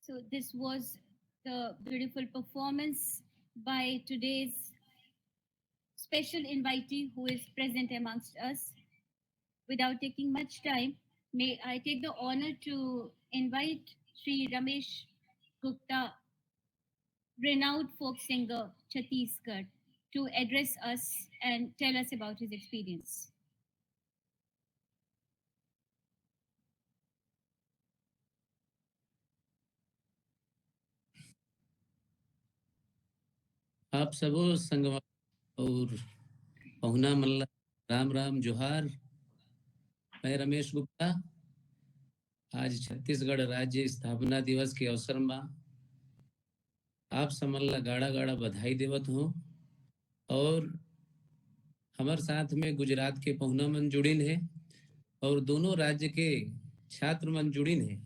S1: So this was the beautiful performance by today's special invitee who is present amongst us. Without taking much time, may I take the honor to invite Sri Ramesh Gupta, renowned folk singer Chhattisgarh, to address us and tell us about his experience.
S7: आप सबो संगवा और पहुना मल्ला राम राम जोहार। मैं रमेश गुप्ता आज छत्तीसगढ़ राज्य स्थापना दिवस के अवसर में आप समल्ला गाड़ा गाड़ा बधाई देवत हूँ। और हमारे साथ में गुजरात के पहुना मन जुड़िन है और दोनों राज्य के छात्र मन जुड़िन है।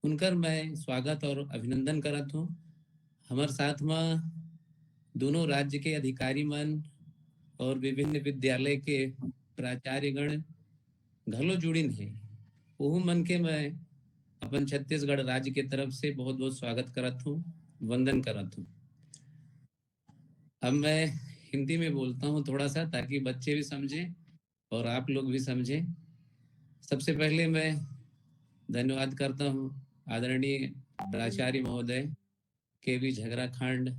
S7: उनकर मैं स्वागत और अभिनंदन करत हूँ। हमारे साथ में दोनों राज्य के अधिकारी मन और विभिन्न विद्यालय के प्राचार्यगण घलो जुड़िन है। ओहू मन के मैं अपन छत्तीसगढ़ राज्य के तरफ से बहुत बहुत स्वागत करत हूँ, वंदन करत हूँ। अब मैं हिंदी में बोलता हूँ थोड़ा सा, ताकि बच्चे भी समझें और आप लोग भी समझें। सबसे पहले मैं धन्यवाद करता हूँ आदरणीय प्राचार्य महोदय केवी झगराखंड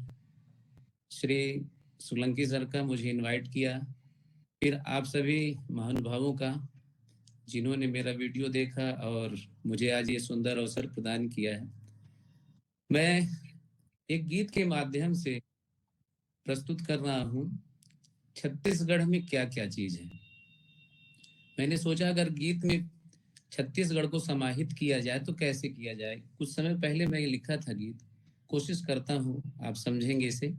S7: श्री सोलंकी सर का मुझे इनवाइट किया, फिर आप सभी महानुभावों का जिन्होंने मेरा वीडियो देखा और मुझे आज ये सुंदर अवसर प्रदान किया है। मैं एक गीत के माध्यम से प्रस्तुत कर रहा हूँ छत्तीसगढ़ में क्या क्या चीज है। मैंने सोचा अगर गीत में छत्तीसगढ़ को समाहित किया जाए तो कैसे किया जाए। कुछ समय पहले मैं लिखा था गीत, कोशिश करता हूँ आप समझेंगे इसे।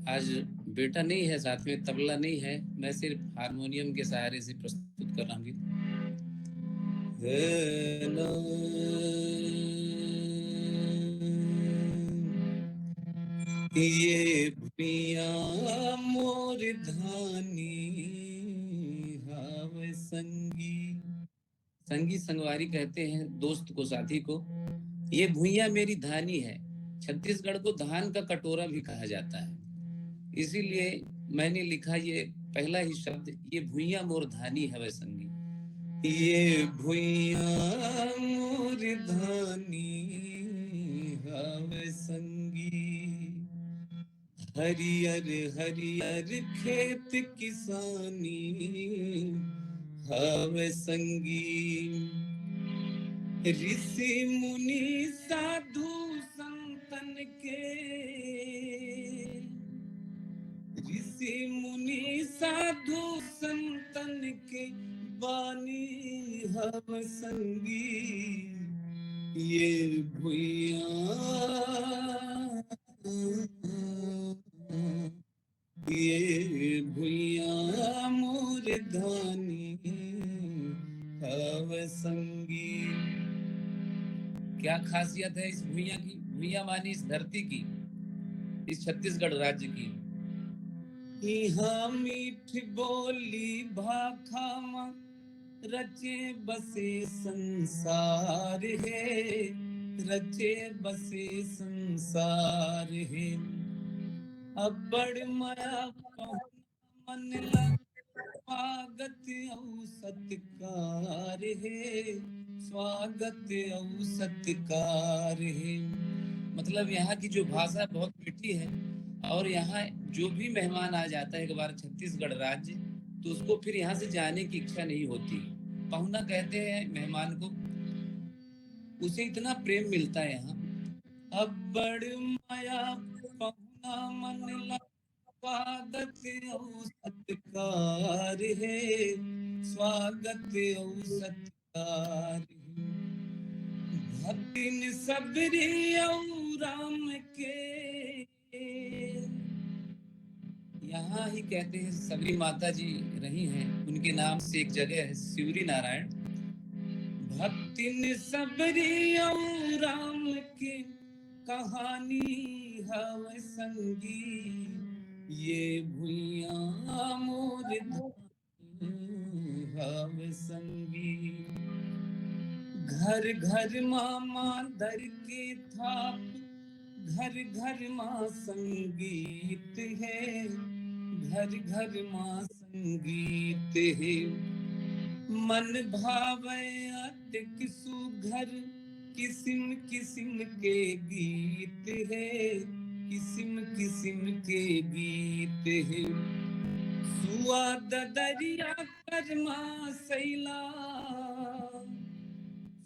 S7: आज बेटा नहीं है साथ में, तबला नहीं है, मैं सिर्फ हारमोनियम के सहारे से प्रस्तुत कर रहा हूँ। ये भुइया मोर धानी हावे संगी, संगी संगवारी कहते हैं दोस्त को, साथी को। ये भुइया मेरी धानी है। छत्तीसगढ़ को धान का कटोरा भी कहा जाता है, इसीलिए मैंने लिखा ये पहला ही शब्द, ये भुइया मोर धानी है वह संगी। ये भुइया मोर धानी हवे संगी, हरियर हरियर खेत किसानी हवे संगी। ऋषि मुनि साधु संतन के, ऋषि मुनि साधु संतन के बानी हम संगी। ये भुइया ये भुइया मोर धानी हव संगी। क्या खासियत है इस भुइया की? भुइया मानी इस धरती की, इस छत्तीसगढ़ राज्य की। यहाँ मीठ बोली भाखा रचे बसे संसार है, रचे बसे संसार है। अब बड़ माया मन लग स्वागत औ सत्कार है, स्वागत औ सत्कार है। मतलब यहाँ की जो भाषा बहुत मीठी है और यहाँ जो भी मेहमान आ जाता है एक बार छत्तीसगढ़ राज्य, तो उसको फिर यहाँ से जाने की इच्छा नहीं होती। पहुना कहते हैं मेहमान को, उसे इतना प्रेम मिलता है यहाँ। अब बड़ माया पहुना मन लग स्वागत औ सत्कार है, स्वागत औ सत्कार है। भक्तिन सबरी औ राम के, यहाँ ही कहते हैं सबरी माता जी रही हैं, उनके नाम से एक जगह है शिवरी नारायण। भक्तिन सबरी औ राम के कहानी हव संगी, ये भुइयां मोर हव संगी घर घर मामा दर के थाप घर घर माँ संगीत है घर घर माँ संगीत है मन भावे अतिक सुघर किस्म किस्म के गीत है किस्म किस्म के गीत है सुआद दरिया करमा सैला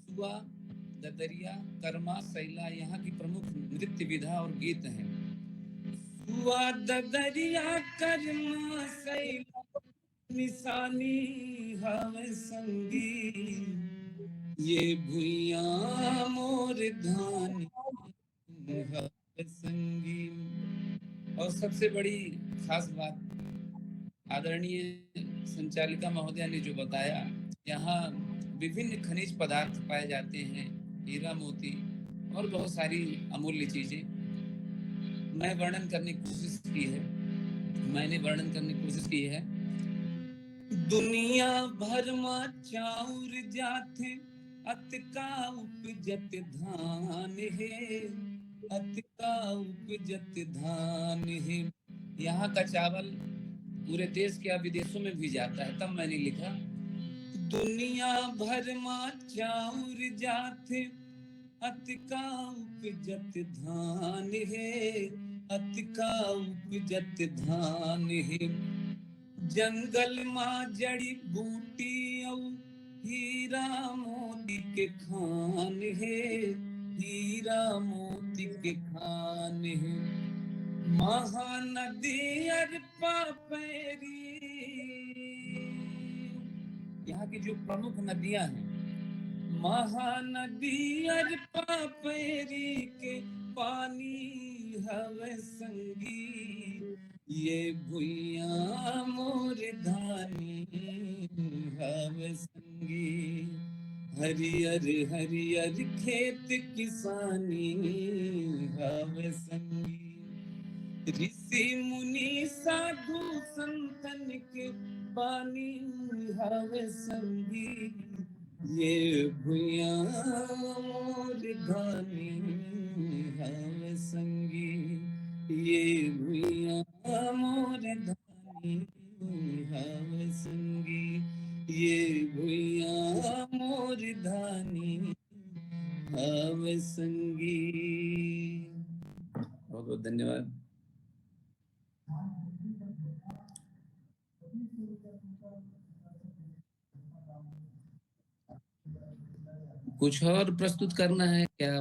S7: सुआ ददरिया कर्मा सैला यहाँ की प्रमुख नृत्य विधा और गीत हैं सुआ ददरिया कर्मा सैला निशानी हव संगी ये भुइयां मोर धानी हव संगी और सबसे बड़ी खास बात आदरणीय संचालिका महोदया ने जो बताया यहाँ विभिन्न खनिज पदार्थ पाए जाते हैं हीरा मोती और बहुत सारी अमूल्य चीजें मैंने वर्णन करने की कोशिश की है दुनिया भर में चाउर जाते अतका उपजत धान है अतका उपजत धान है यहाँ का चावल पूरे देश के विदेशों में भी जाता है तब मैंने लिखा दुनिया भर में चाउर जाते अतका उपजत धान है अतका उपजत धान है जंगल में जड़ी बूटी और हीरा मोती के खान है हीरा मोती के खान है महानदी अरपा पैरी यहाँ की जो प्रमुख नदियां हैं महानदी अरपा पैरी के पानी हवे संगी ये भुइयां मोर धानी हवे संगी हरियर हरियर खेत किसानी हवे संगी ऋषि मुनि साधु संतन के बानी हवे संगी ये भुइयां मोर धानी हवे संगी ये भुइयां मोर धानी हवे संगी ये भुइयां मोर धानी हवे संगी बहुत बहुत धन्यवाद कुछ और प्रस्तुत करना है क्या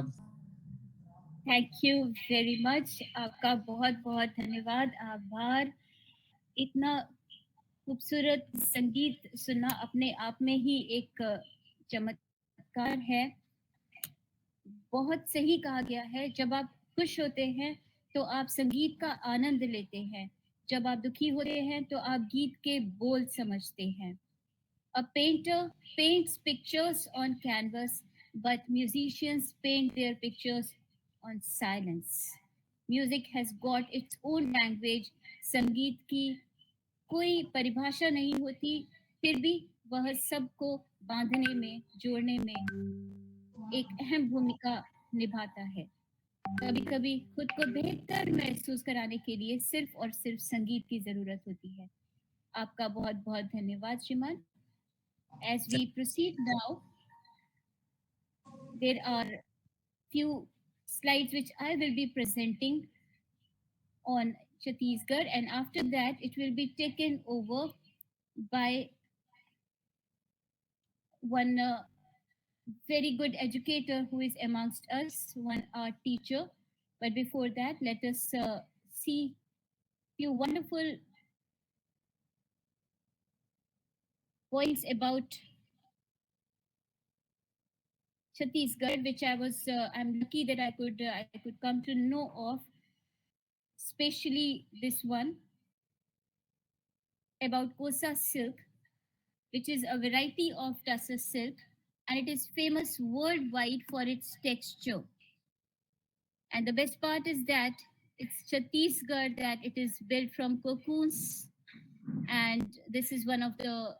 S1: थैंक यू वेरी मच आपका बहुत बहुत धन्यवाद आभार इतना खूबसूरत संगीत सुनना अपने आप में ही एक चमत्कार है बहुत सही कहा गया है जब आप खुश होते हैं तो आप संगीत का आनंद लेते हैं जब आप दुखी होते हैं तो आप गीत के बोल समझते हैं A painter paints pictures on canvas, but musicians paint their pictures on silence. Music has got its own language. संगीत की कोई परिभाषा नहीं होती, फिर भी वह सबको बांधने में, जोड़ने में एक अहम भूमिका निभाता है। कभी-कभी खुद को बेहतर महसूस कराने के लिए सिर्फ और सिर्फ संगीत की जरूरत होती है। आपका बहुत-बहुत धन्यवाद श्रीमान। As we proceed now, there are few slides which I will be presenting on Chhattisgarh, and after that it will be taken over by one very good educator who is amongst us, one art teacher. But before that, let us see few wonderful points about Chhattisgarh, which I'm lucky that I could come to know of, especially this one about Kosa silk, which is a variety of tussar silk, and it is famous worldwide for its texture. And the best part is that it's Chhattisgarh that it is built from cocoons, and this is one of the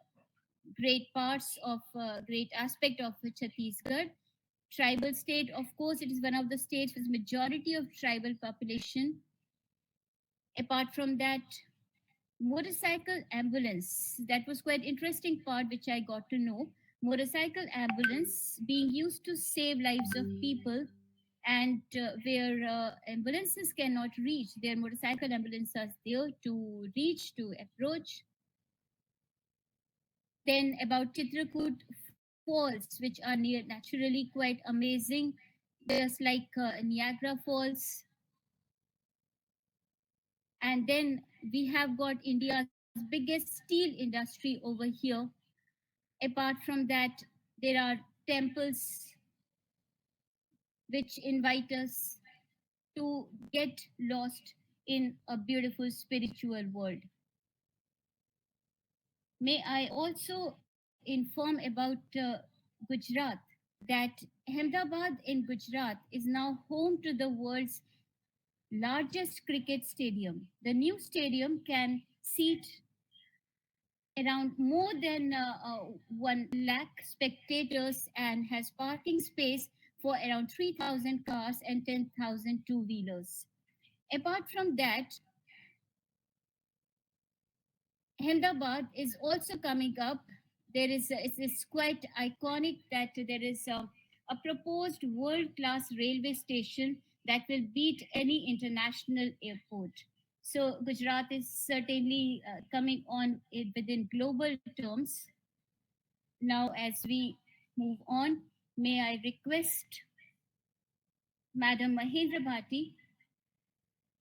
S1: great parts of great aspect of Chhattisgarh. Tribal state, of course, it is one of the states with majority of tribal population. Apart from that, motorcycle ambulance, that was quite interesting part which I got to know. Motorcycle ambulance being used to save lives of people, and where ambulances cannot reach, their motorcycle ambulance are there to reach, to approach. Then about Chitrakoot falls, which are near naturally quite amazing, just like Niagara Falls. And then we have got India's biggest steel industry over here. Apart from that, there are temples which invite us to get lost in a beautiful spiritual world. May I also inform about Gujarat, that Ahmedabad in Gujarat is now home to the world's largest cricket stadium. The new stadium can seat around more than 1 lakh spectators and has parking space for around 3,000 cars and 10,000 two wheelers. Apart from that, Ahmedabad is also coming up. It's quite iconic that there is a proposed world class railway station that will beat any international airport. So Gujarat is certainly coming on it within global terms. Now, as we move on, may I request Madam Mahendra Bhati,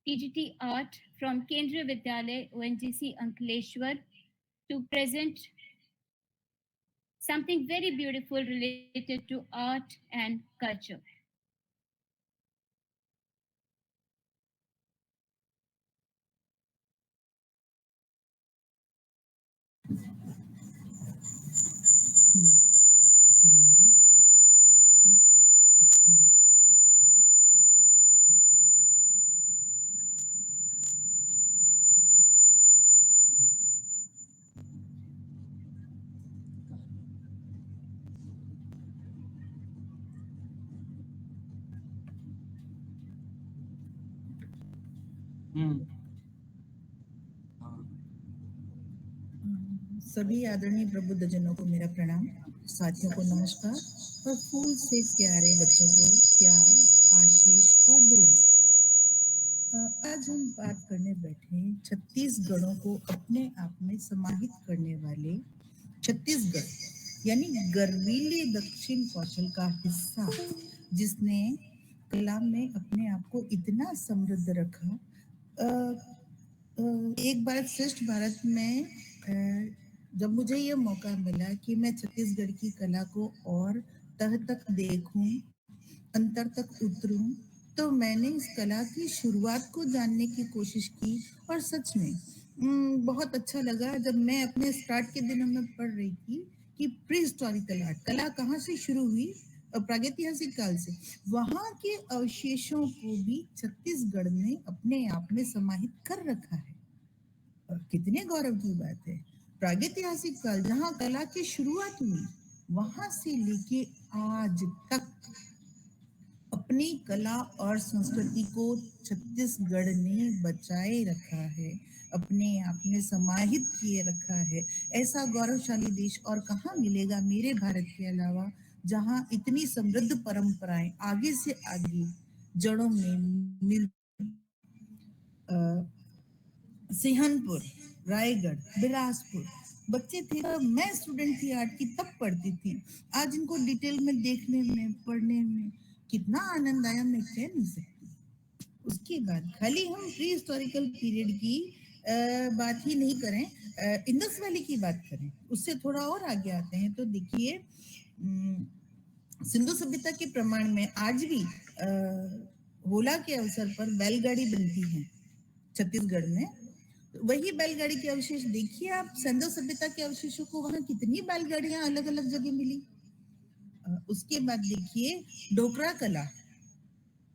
S1: TGT Art from Kendriya Vidyalaya ONGC Ankleshwar, to present something very beautiful related to art and culture.
S8: सभी आदरणीय प्रबुद्धजनों को मेरा प्रणाम, साथियों को नमस्कार और फूल से प्यारे बच्चों को प्यार, आशीष और दुलार। आज हम बात करने बैठे हैं छत्तीसगढ़ों को अपने आप में समाहित करने वाले छत्तीसगढ़ यानी गर्वीले दक्षिण कौशल का हिस्सा, जिसने कला में अपने आप को इतना समृद्ध रखा। एक भारत श्रेष्ठ भारत में जब मुझे ये मौका मिला कि मैं छत्तीसगढ़ की कला को और तह तक देखूं, अंतर तक उतरूं, तो मैंने इस कला की शुरुआत को जानने की कोशिश की और सच में बहुत अच्छा लगा जब मैं अपने स्टार्ट के दिनों में पढ़ रही थी कि प्री हिस्टोरिकल आर्ट कला कहाँ से शुरू हुई, प्रागैतिहासिक काल से। वहाँ के अवशेषों को भी छत्तीसगढ़ ने अपने आप में समाहित कर रखा है और कितने गौरव की बात है। प्रागैतिहासिक काल जहाँ कला की शुरुआत हुई, वहां से लेके आज तक अपनी कला और संस्कृति को छत्तीसगढ़ ने बचाए रखा है, अपने आप में समाहित किए रखा है। ऐसा गौरवशाली देश और कहाँ मिलेगा मेरे भारत के अलावा, जहाँ इतनी समृद्ध परंपराएं आगे से आगे जड़ों में मिल। सिंहनपुर, रायगढ़, बिलासपुर, बच्चे थे तब मैं स्टूडेंट थी आर्ट की, तब पढ़ती थी। आज इनको डिटेल में देखने में, पढ़ने में कितना आनंद आया, मैं कह नहीं सकती। उसके बाद खाली हम प्री हिस्टोरिकल पीरियड की बात ही नहीं करें, इंडस वैली की बात करें, उससे थोड़ा और आगे आते हैं तो देखिए सिंधु सभ्यता के प्रमाण में आज भी होला के अवसर पर बैलगाड़ी बनती है छत्तीसगढ़ में। वही बैलगाड़ी के अवशेष देखिए आप, सिंधु सभ्यता के अवशेषों को वहां कितनी बैलगाड़ियां अलग अलग जगह मिली। उसके बाद देखिए डोकरा कला,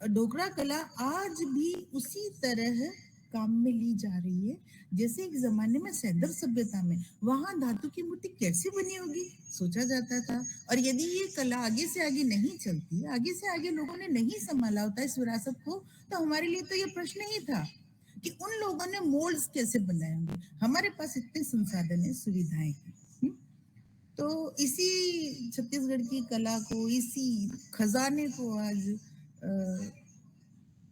S8: ढोकरा कला आज भी उसी तरह काम में ली जा रही है जैसे एक जमाने में सैंदर सभ्यता में वहां धातु की मूर्ति कैसे बनी होगी सोचा जाता था। और यदि ये कला आगे से आगे नहीं चलती, आगे से आगे लोगों ने नहीं संभाला होता इस विरासत को, तो हमारे लिए तो ये प्रश्न ही था कि उन लोगों ने मोल्ड्स कैसे बनाए होंगे। हमारे पास इतने संसाधन है, सुविधाएं हैं। तो इसी छत्तीसगढ़ की कला को, इसी खजाने को आज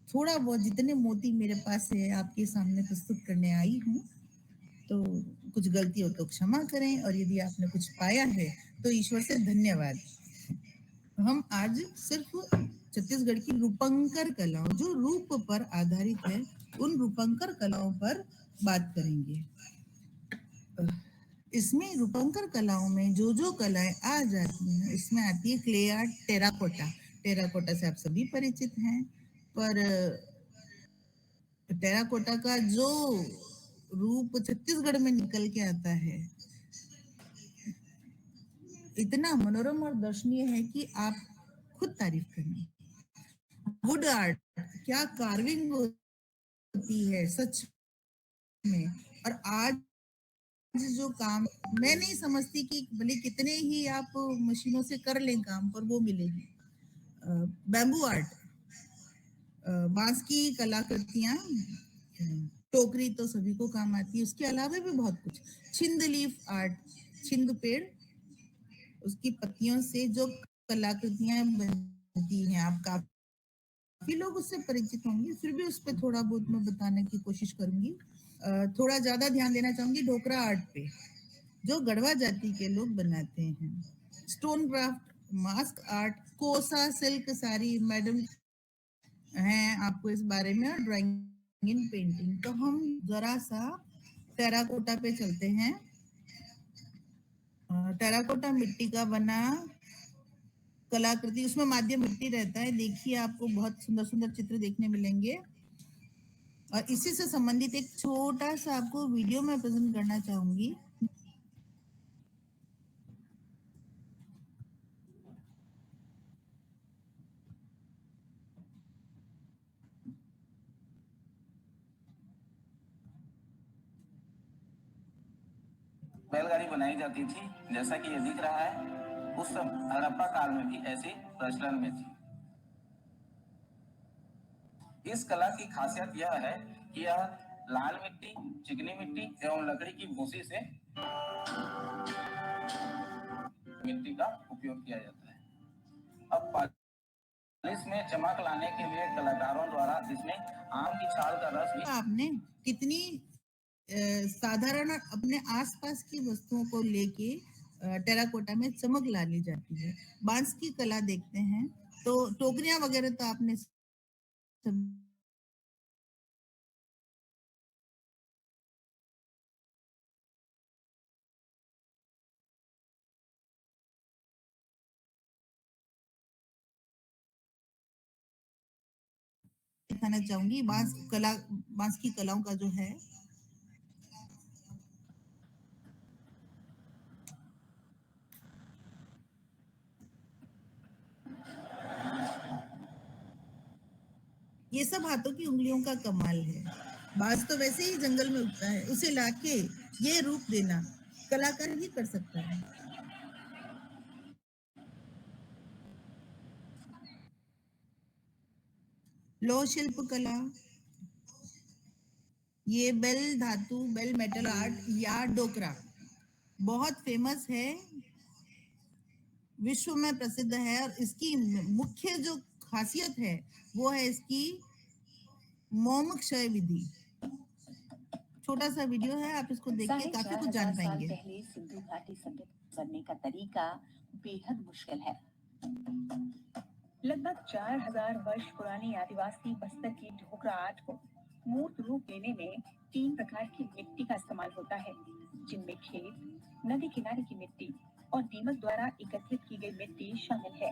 S8: थोड़ा बहुत जितने मोती मेरे पास है आपके सामने प्रस्तुत करने आई हूँ। तो कुछ गलती हो तो क्षमा करें, और यदि आपने कुछ पाया है तो ईश्वर से धन्यवाद। हम आज सिर्फ छत्तीसगढ़ की रूपंकर कलाओं, जो रूप पर आधारित है, उन रूपंकर कलाओं पर बात करेंगे। इसमें रूपंकर कलाओं में जो कलाएं आ जाती हैं, इसमें आती है क्ले आर्ट, टेराकोटा। टेराकोटा से आप सभी परिचित हैं, पर टेराकोटा का जो रूप छत्तीसगढ़ में निकल के आता है, इतना मनोरम और दर्शनीय है कि आप खुद तारीफ करें। वुड आर्ट, क्या कार्विंग होती है सच में। और आज जो काम, मैं नहीं समझती कि भले कितने ही आप मशीनों से कर लें काम, पर वो मिलेगी। बैम्बू आर्ट, बांस की कलाकृतियां, टोकरी तो सभी को काम आती है, उसके अलावा भी बहुत कुछ। छिंद लीफ आर्ट, छिंद पेड़, उसकी पत्तियों से जो कलाकृतियां बनती हैं, आप काफी लोग उससे परिचित होंगे, फिर भी उस पर थोड़ा बहुत मैं बताने की कोशिश करूंगी। थोड़ा ज्यादा ध्यान देना चाहूंगी ढोकरा आर्ट पे, जो गढ़वा जाति के लोग बनाते हैं। स्टोन क्राफ्ट, मास्क आर्ट, कोसा सिल्क साड़ी, मैडम हैं आपको इस बारे में, और ड्राइंग इन पेंटिंग। तो हम जरा सा टेराकोटा पे चलते हैं। टेराकोटा मिट्टी का बना कलाकृति, उसमें माध्यम मिट्टी रहता है। देखिए आपको बहुत सुंदर सुंदर चित्र देखने मिलेंगे। और इसी से संबंधित एक छोटा सा आपको वीडियो मैं प्रेजेंट करना चाहूंगी।
S9: बैलगाड़ी बनाई जाती थी, जैसा कि ये दिख रहा है। उस समय हड़प्पा काल में भी ऐसी प्रचलन में थी। इस कला की खासियत यह है कि यह लाल मिट्टी, चिकनी मिट्टी एवं लकड़ी की भूसी से मिट्टी का उपयोग किया जाता है। अब पालिश में चमक लाने के लिए कलाकारों द्वारा इसमें आम की छाल का रस भी।
S8: आपने कितनी साधारण अपने आसपास की वस्तुओं को लेके टेराकोटा में चमक ला ली जाती है। बांस की कला देखते हैं तो टोकरियां वगैरह तो आपने दिखाना चाहूंगी। बांस की कलाओं का जो है, ये सब हाथों की उंगलियों का कमाल है। बांस तो वैसे ही जंगल में उगता है, उसे लाके ये रूप देना कलाकार ही कर सकता है। लौह शिल्प कला, ये बेल धातु, बेल मेटल आर्ट या डोकरा बहुत फेमस है, विश्व में प्रसिद्ध है। और इसकी मुख्य जो खासियत है वो है इसकी मोम क्षय विधि। छोटा सा वीडियो है, आप इसको देख के काफी कुछ जान पाएंगे।
S10: पहले सिंधु घाटी सभ्यता करने का तरीका बेहद मुश्किल है। लगभग 4000 वर्ष पुरानी आदिवासी बस्तर की ढोकरा आर्ट को मूर्त रूप देने में 3 प्रकार की मिट्टी का इस्तेमाल होता है, जिनमें खेत, नदी किनारे की मिट्टी और दीमक द्वारा एकत्रित की गई मिट्टी शामिल है।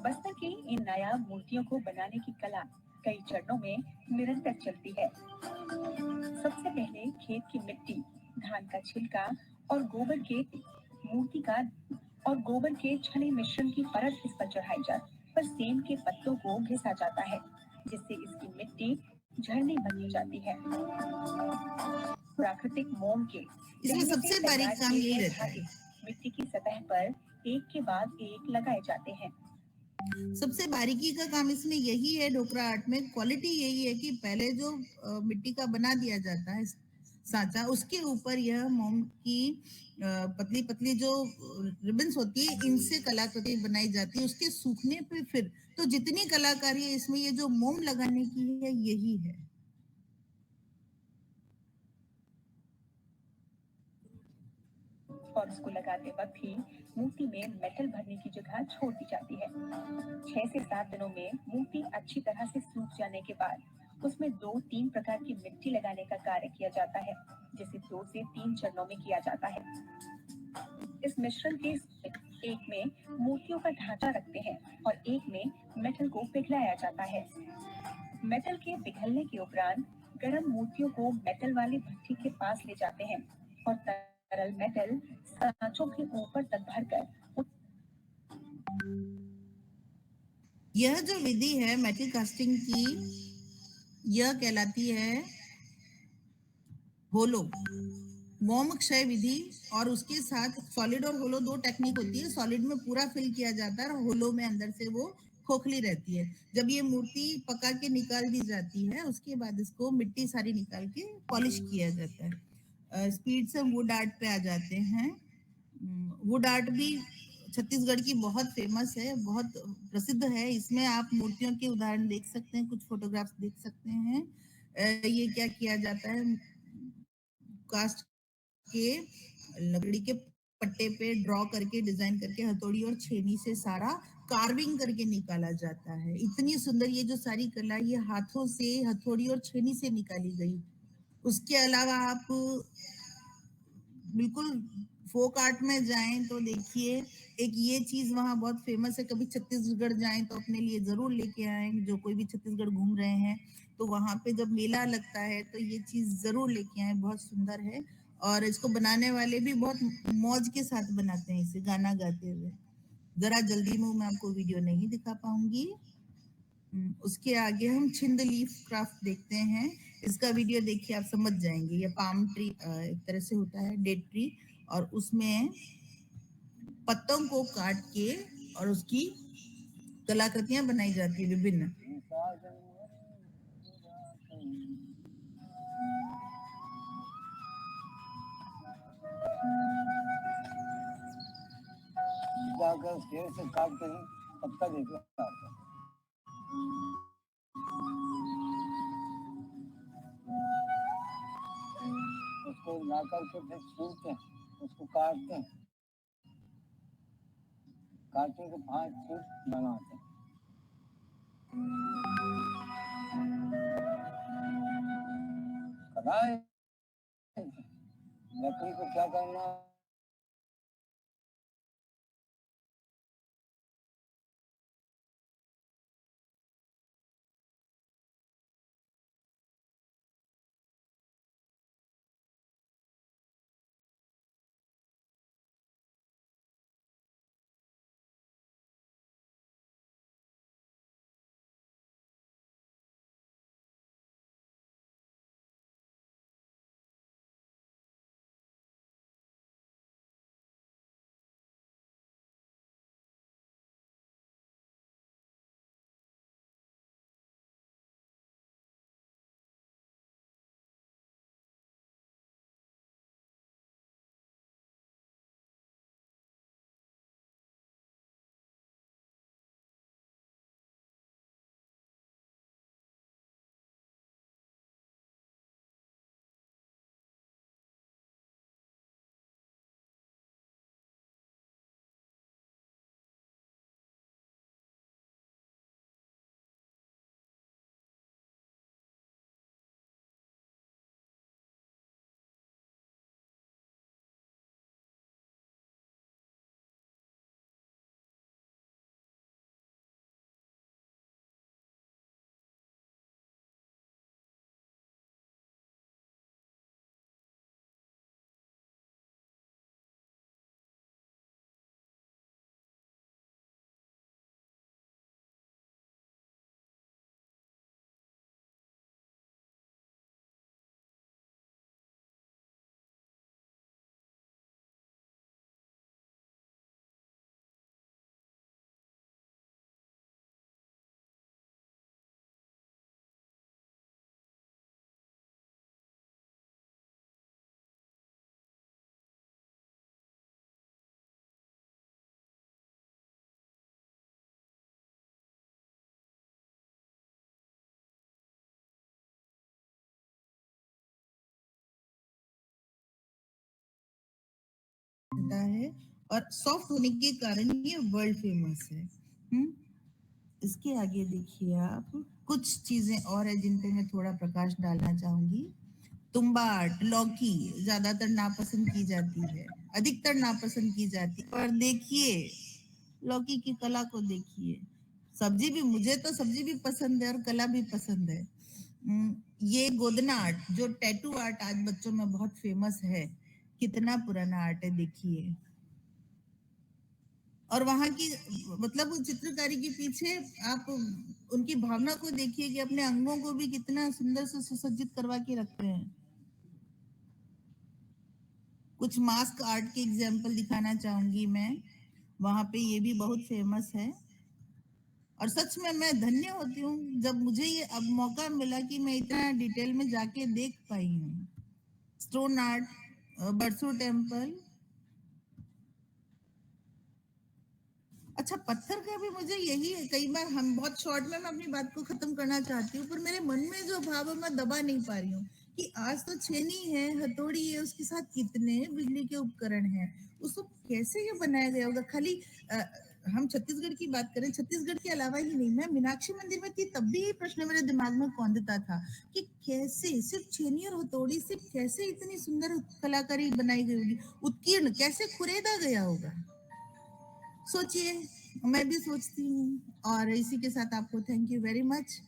S10: बस्तर की इन नायाब मूर्तियों को बनाने की कला कई चरणों में निरंतर चलती है। सबसे पहले खेत की मिट्टी, धान का छिलका और गोबर के छने मिश्रण की परत इस पर चढ़ाई जाती है। पर सेम के पत्तों को घिसा जाता है, जिससे इसकी मिट्टी झरने बनती जाती है। प्राकृतिक मोम के
S8: इसमें सबसे बारीक काम यही रहता है।
S10: मिट्टी की सतह पर एक के बाद एक लगाए जाते हैं।
S8: सबसे बारीकी का काम इसमें यही है, ढोकरा आर्ट में क्वालिटी यही है कि पहले जो मिट्टी का बना दिया जाता है सांचा, उसके ऊपर यह मोम की पतली पतली जो रिबन्स होती है, इनसे कलाकृति बनाई जाती है। उसके सूखने पे फिर तो जितनी कलाकारी है इसमें, ये जो मोम लगाने की है यही है।
S10: और उसको लगाते वक्त ही मूर्ति में मेटल भरने की जगह छोड़ दी जाती है। 6 से 7 दिनों में मूर्ति अच्छी तरह से सूख जाने के बाद उसमें 2-3 प्रकार की मिट्टी लगाने का कार्य किया जाता है, जिसे 2 से 3 चरणों में किया जाता है। इस मिश्रण के एक में मूर्तियों का ढांचा रखते हैं और एक में मेटल को पिघलाया जाता है। मेटल के पिघलने के उपरांत गर्म मूर्तियों को मेटल वाली भट्टी के पास ले जाते हैं और तरल मेटल सांचों के ऊपर तक भरकर।
S8: यह जो विधि है मेटल कास्टिंग की, यह कहलाती है होलो मोम क्षय विधि। और उसके साथ सॉलिड और होलो दो टेक्निक होती है। सॉलिड में पूरा फिल किया जाता है और होलो में अंदर से वो खोखली रहती है। जब ये मूर्ति पका के निकाल दी जाती है, उसके बाद इसको मिट्टी सारी निकाल के पॉलिश किया जाता है। स्पीड से वुड आर्ट पे आ जाते हैं। वुड आर्ट भी छत्तीसगढ़ की बहुत फेमस है, बहुत प्रसिद्ध है। इसमें आप मूर्तियों के उदाहरण देख सकते हैं, कुछ फोटोग्राफ्स देख सकते हैं। ये क्या किया जाता है, कास्ट के लकड़ी के पट्टे पे ड्रॉ करके, डिजाइन करके हथौड़ी और छेनी से सारा कार्विंग करके निकाला जाता है। इतनी सुंदर ये जो सारी कला, ये हाथों से, हथौड़ी और छेनी से निकाली गई। उसके अलावा आप बिल्कुल फोक आर्ट में जाएं तो देखिए, एक ये चीज वहाँ बहुत फेमस है। कभी छत्तीसगढ़ जाएं तो अपने लिए जरूर लेके आएं। जो कोई भी छत्तीसगढ़ घूम रहे हैं तो वहाँ पे जब मेला लगता है तो ये चीज जरूर लेके आएं, बहुत सुंदर है। और इसको बनाने वाले भी बहुत मौज के साथ बनाते हैं, इसे गाना गाते हुए। जरा जल्दी में मैं आपको वीडियो नहीं दिखा पाऊंगी। उसके आगे हम छिंद लीफ क्राफ्ट देखते हैं। इसका वीडियो देखिए, आप समझ जाएंगे। ये पाम ट्री एक तरह से होता है, डेड ट्री, और उसमें पत्तों को काट के और उसकी कलाकृतियां बनाई जाती है विभिन्न।
S11: जाकर घेर से काट के पत्ता देखो, उसको ला करके फिर छीलते हैं, उसको काटते हैं, काटने के 5 फीट बनाते हैं। कला है, लकड़ी को क्या करना
S8: होता है और सॉफ्ट होने के कारण ये वर्ल्ड फेमस है। इसके आगे देखिए आप, कुछ चीजें और है जिन पे मैं थोड़ा प्रकाश डालना चाहूंगी। तुम्बाट, लौकी ज्यादातर नापसंद की जाती है, अधिकतर नापसंद की जाती है, पर देखिए लौकी की कला को देखिए। सब्जी भी, मुझे तो सब्जी भी पसंद है और कला भी पसंद है। ये गोदना आर्ट जो टैटू आर्ट आज बच्चों में बहुत फेमस है, कितना पुराना आर्ट है देखिए। और वहां की मतलब वो चित्रकारी के पीछे आप उनकी भावना को देखिए कि अपने अंगों को भी कितना सुंदर से सुसज्जित करवा के रखते हैं। कुछ मास्क आर्ट के एग्जाम्पल दिखाना चाहूंगी मैं, वहां पे ये भी बहुत फेमस है। और सच में मैं धन्य होती हूँ जब मुझे ये अब मौका मिला कि मैं इतना डिटेल में जाके देख पाई हूँ। Stone art, Barsoor temple. अच्छा, पत्थर का भी मुझे यही है, कई बार हम बहुत शॉर्ट में मैं अपनी बात को खत्म करना चाहती हूँ, पर मेरे मन में जो भाव है मैं दबा नहीं पा रही हूँ कि आज तो छेनी है, हथौड़ी है, उसके साथ कितने बिजली के उपकरण हैं, उसको कैसे ये बनाया गया होगा। खाली हम छत्तीसगढ़ की बात करें, छत्तीसगढ़ के अलावा ही नहीं, मैं मीनाक्षी मंदिर में थी तब भी ये प्रश्न मेरे दिमाग में कौंधता था कि कैसे सिर्फ छेनी और हथौड़ी से कैसे इतनी सुंदर कलाकारी बनाई गई होगी, उत्कीर्ण कैसे खुरेदा गया होगा। सोचिए, मैं भी सोचती हूँ। और इसी के साथ आपको थैंक यू वेरी मच।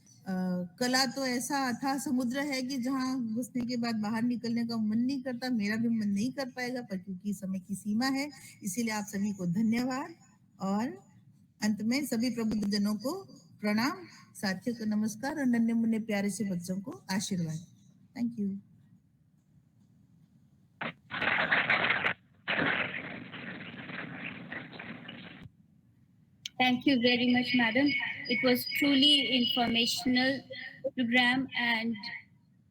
S8: कला तो ऐसा अथाह समुद्र है कि जहाँ घुसने के बाद बाहर निकलने का मन नहीं करता। मेरा भी मन नहीं कर पाएगा, पर क्योंकि समय की सीमा है, इसीलिए आप सभी को धन्यवाद। और अंत में सभी प्रबुद्ध जनों को प्रणाम, साथियों को नमस्कार और नन्हे मुन्ने प्यारे से बच्चों को आशीर्वाद। Thank you.
S1: Thank you very much, madam. It was truly informational program, and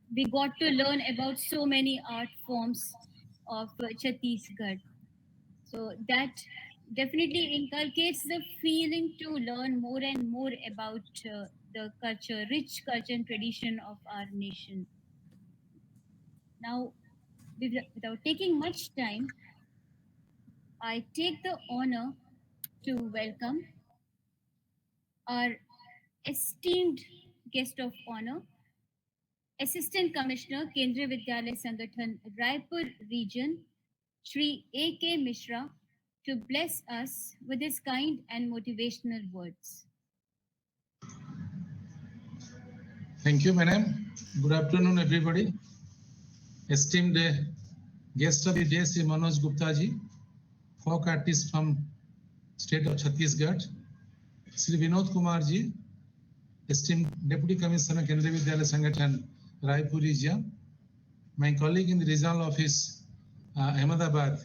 S1: we got to learn about so many art forms of Chhattisgarh. So that definitely inculcates the feeling to learn more and more about the culture, rich culture and tradition of our nation. Now, without taking much time, I take the honor to welcome our esteemed guest of honor, Assistant Commissioner, Kendriya Vidyalaya Sangathan, Raipur Region, Shri A.K. Mishra, to bless us with his kind and motivational words.
S12: Thank you, madam. Good afternoon, everybody. Esteemed guest of the day, Sri Manoj Gupta ji, folk artist from state of Chhattisgarh. Sri Vinod Kumar ji, esteemed Deputy Commissioner, Kendriya Vidyalaya Sangathan, Raipur region. My colleague in the regional office, Ahmedabad,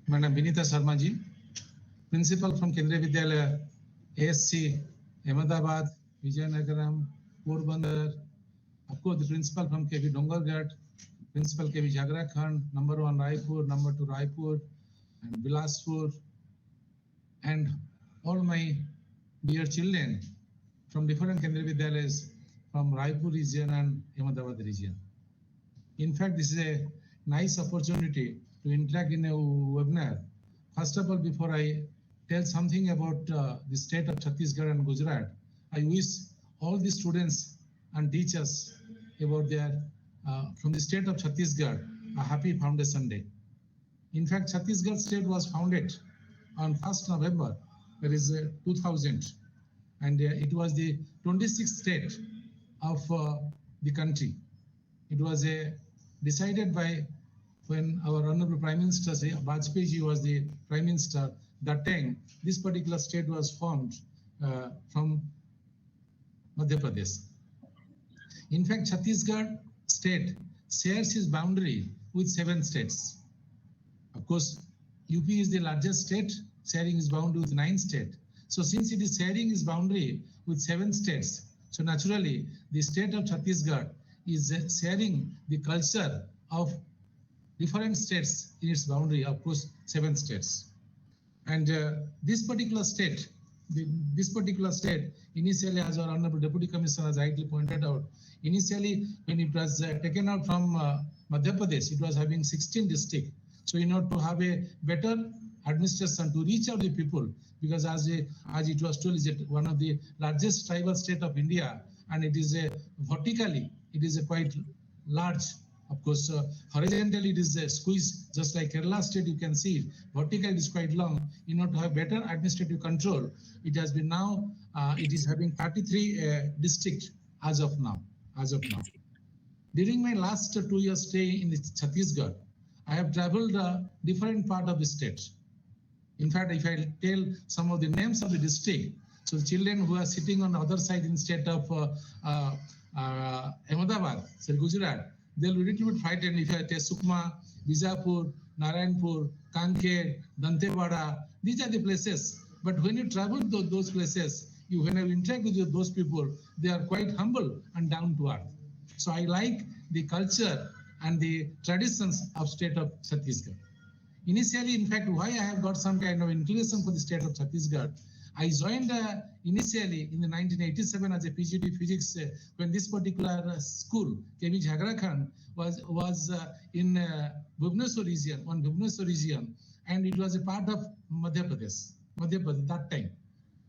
S12: Madam Vinita Sharma ji, Principal from Kendriya Vidyalaya, ASC, Ahmedabad, Vijayanagaram, Porbandar, of course the Principal from KV Dongargarh, Principal KV Jhagrakhand, number 1 Raipur, number 2 Raipur, and Bilaspur, and all my dear children from different Kendriya Vidyalayas from Raipur region and Ahmedabad region. In fact, this is a nice opportunity to interact in a webinar. First of all, before I tell something about the state of Chhattisgarh and Gujarat, I wish all the students and teachers about their from the state of Chhattisgarh a happy Foundation Day. In fact, Chhattisgarh State was founded on 1st November, that is 2000, and it was the 26th state of the country. It was decided by when our Honorable Prime Minister Vajpayee ji was the Prime Minister. That time, this particular state was formed from Madhya Pradesh. In fact, Chhattisgarh State shares its boundary with 7 states. Of course, UP is the largest state, sharing its boundary with 9 states. So since it is sharing its boundary with 7 states, so naturally the state of Chhattisgarh is sharing the culture of different states in its boundary, of course 7 states. And this particular state initially, as our Honorable Deputy Commissioner has rightly pointed out, initially when it was taken out from Madhya Pradesh, it was having 16 districts. So in order to have a better administration to reach out the people, because as it was told, is one of the largest tribal state of India, and it is a vertically, it is a quite large. Of course, horizontally it is a squeeze, just like Kerala state, you can see it. Vertically it is quite long. In order to have better administrative control, it has been now, it is having 33 districts as of now. During my last 2 years stay in Chhattisgarh, I have traveled different part of the state. In fact, if I tell some of the names of the district, so the children who are sitting on the other side instead of Ahmedabad, so Gujarat, they'll be a little bit frightened if I tell Sukma, Bijapur, Narayanpur, Kanker, Dantewada. These are the places. But when you travel to those places, when you interact with those people, they are quite humble and down to earth. So I like the culture and the traditions of state of Chhattisgarh. Initially, in fact, why I have got some kind of inclination for the state of Chhattisgarh, I joined initially in the 1987 as a PGD physics when this particular school, Kvs Ahmedabad, was in Bhubaneswar region, and it was a part of Madhya Pradesh that time.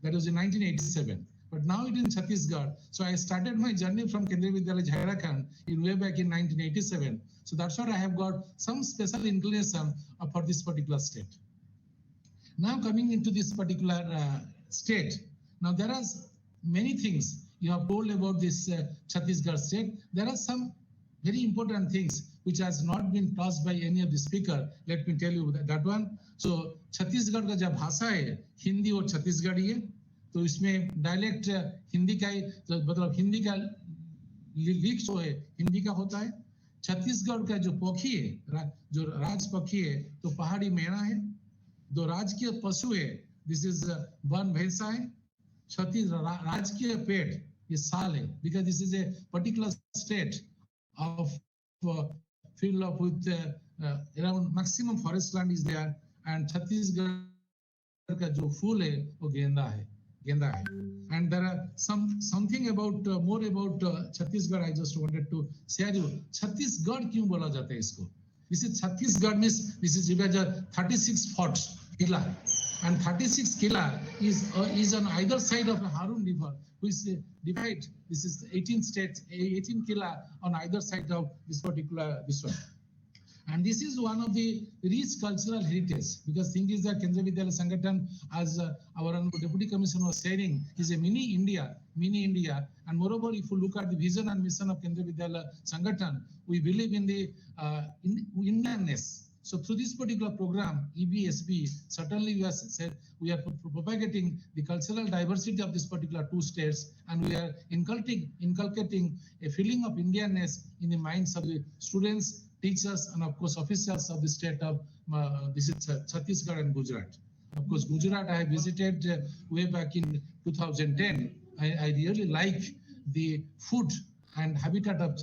S12: That was in 1987. But now it is in Chhattisgarh. So I started my journey from Kendriya Vidyalaya Jharkhand in way back in 1987. So that's what I have got some special inclination for this particular state. Now coming into this particular state, now there are many things you have told about this Chhattisgarh state. There are some very important things which has not been touched by any of the speaker. Let me tell you that one. So Chhattisgarh का जो भाषा है हिंदी और छत्तीसगढ़ी है, तो इसमें dialect Hindi का मतलब हिंदी का लिख जो है हिंदी का होता है। छत्तीसगढ़ का जो पक्षी है, जो राज पक्षी है, तो पहाड़ी मेढ़ा है। दो राजकीय पशु है, दिस इज वन भैंसा है। छत्तीसगढ़ राजकीय पेड़ ये साल है, because this is a particular state of filled up with around maximum forest land is there, and Chhattisgarh का जो फूल है वो गेंदा है। And there are something about more about Chhattisgarh. I just wanted to share you. Chhattisgarh क्यों बोला जाता है इसको? This is Chhattisgarh means this is 36 forts killa, and 36 killa is on either side of the Harun River, which divide. This is 18 states, 18 killa on either side of this particular this one. And this is one of the rich cultural heritage, because thing is that Kendriya Vidyalaya Sangathan, as our Deputy Commissioner was saying, is a mini India. And moreover, if you look at the vision and mission of Kendriya Vidyalaya Sangathan, we believe in the Indianness. So through this particular program, EBSB, certainly we have said we are propagating the cultural diversity of this particular two states, and we are inculcating a feeling of Indianness in the minds of the students, teachers, and of course officials of the state of this is Chhattisgarh and Gujarat. Of course, Gujarat I visited way back in 2010. I really like the food and habitat of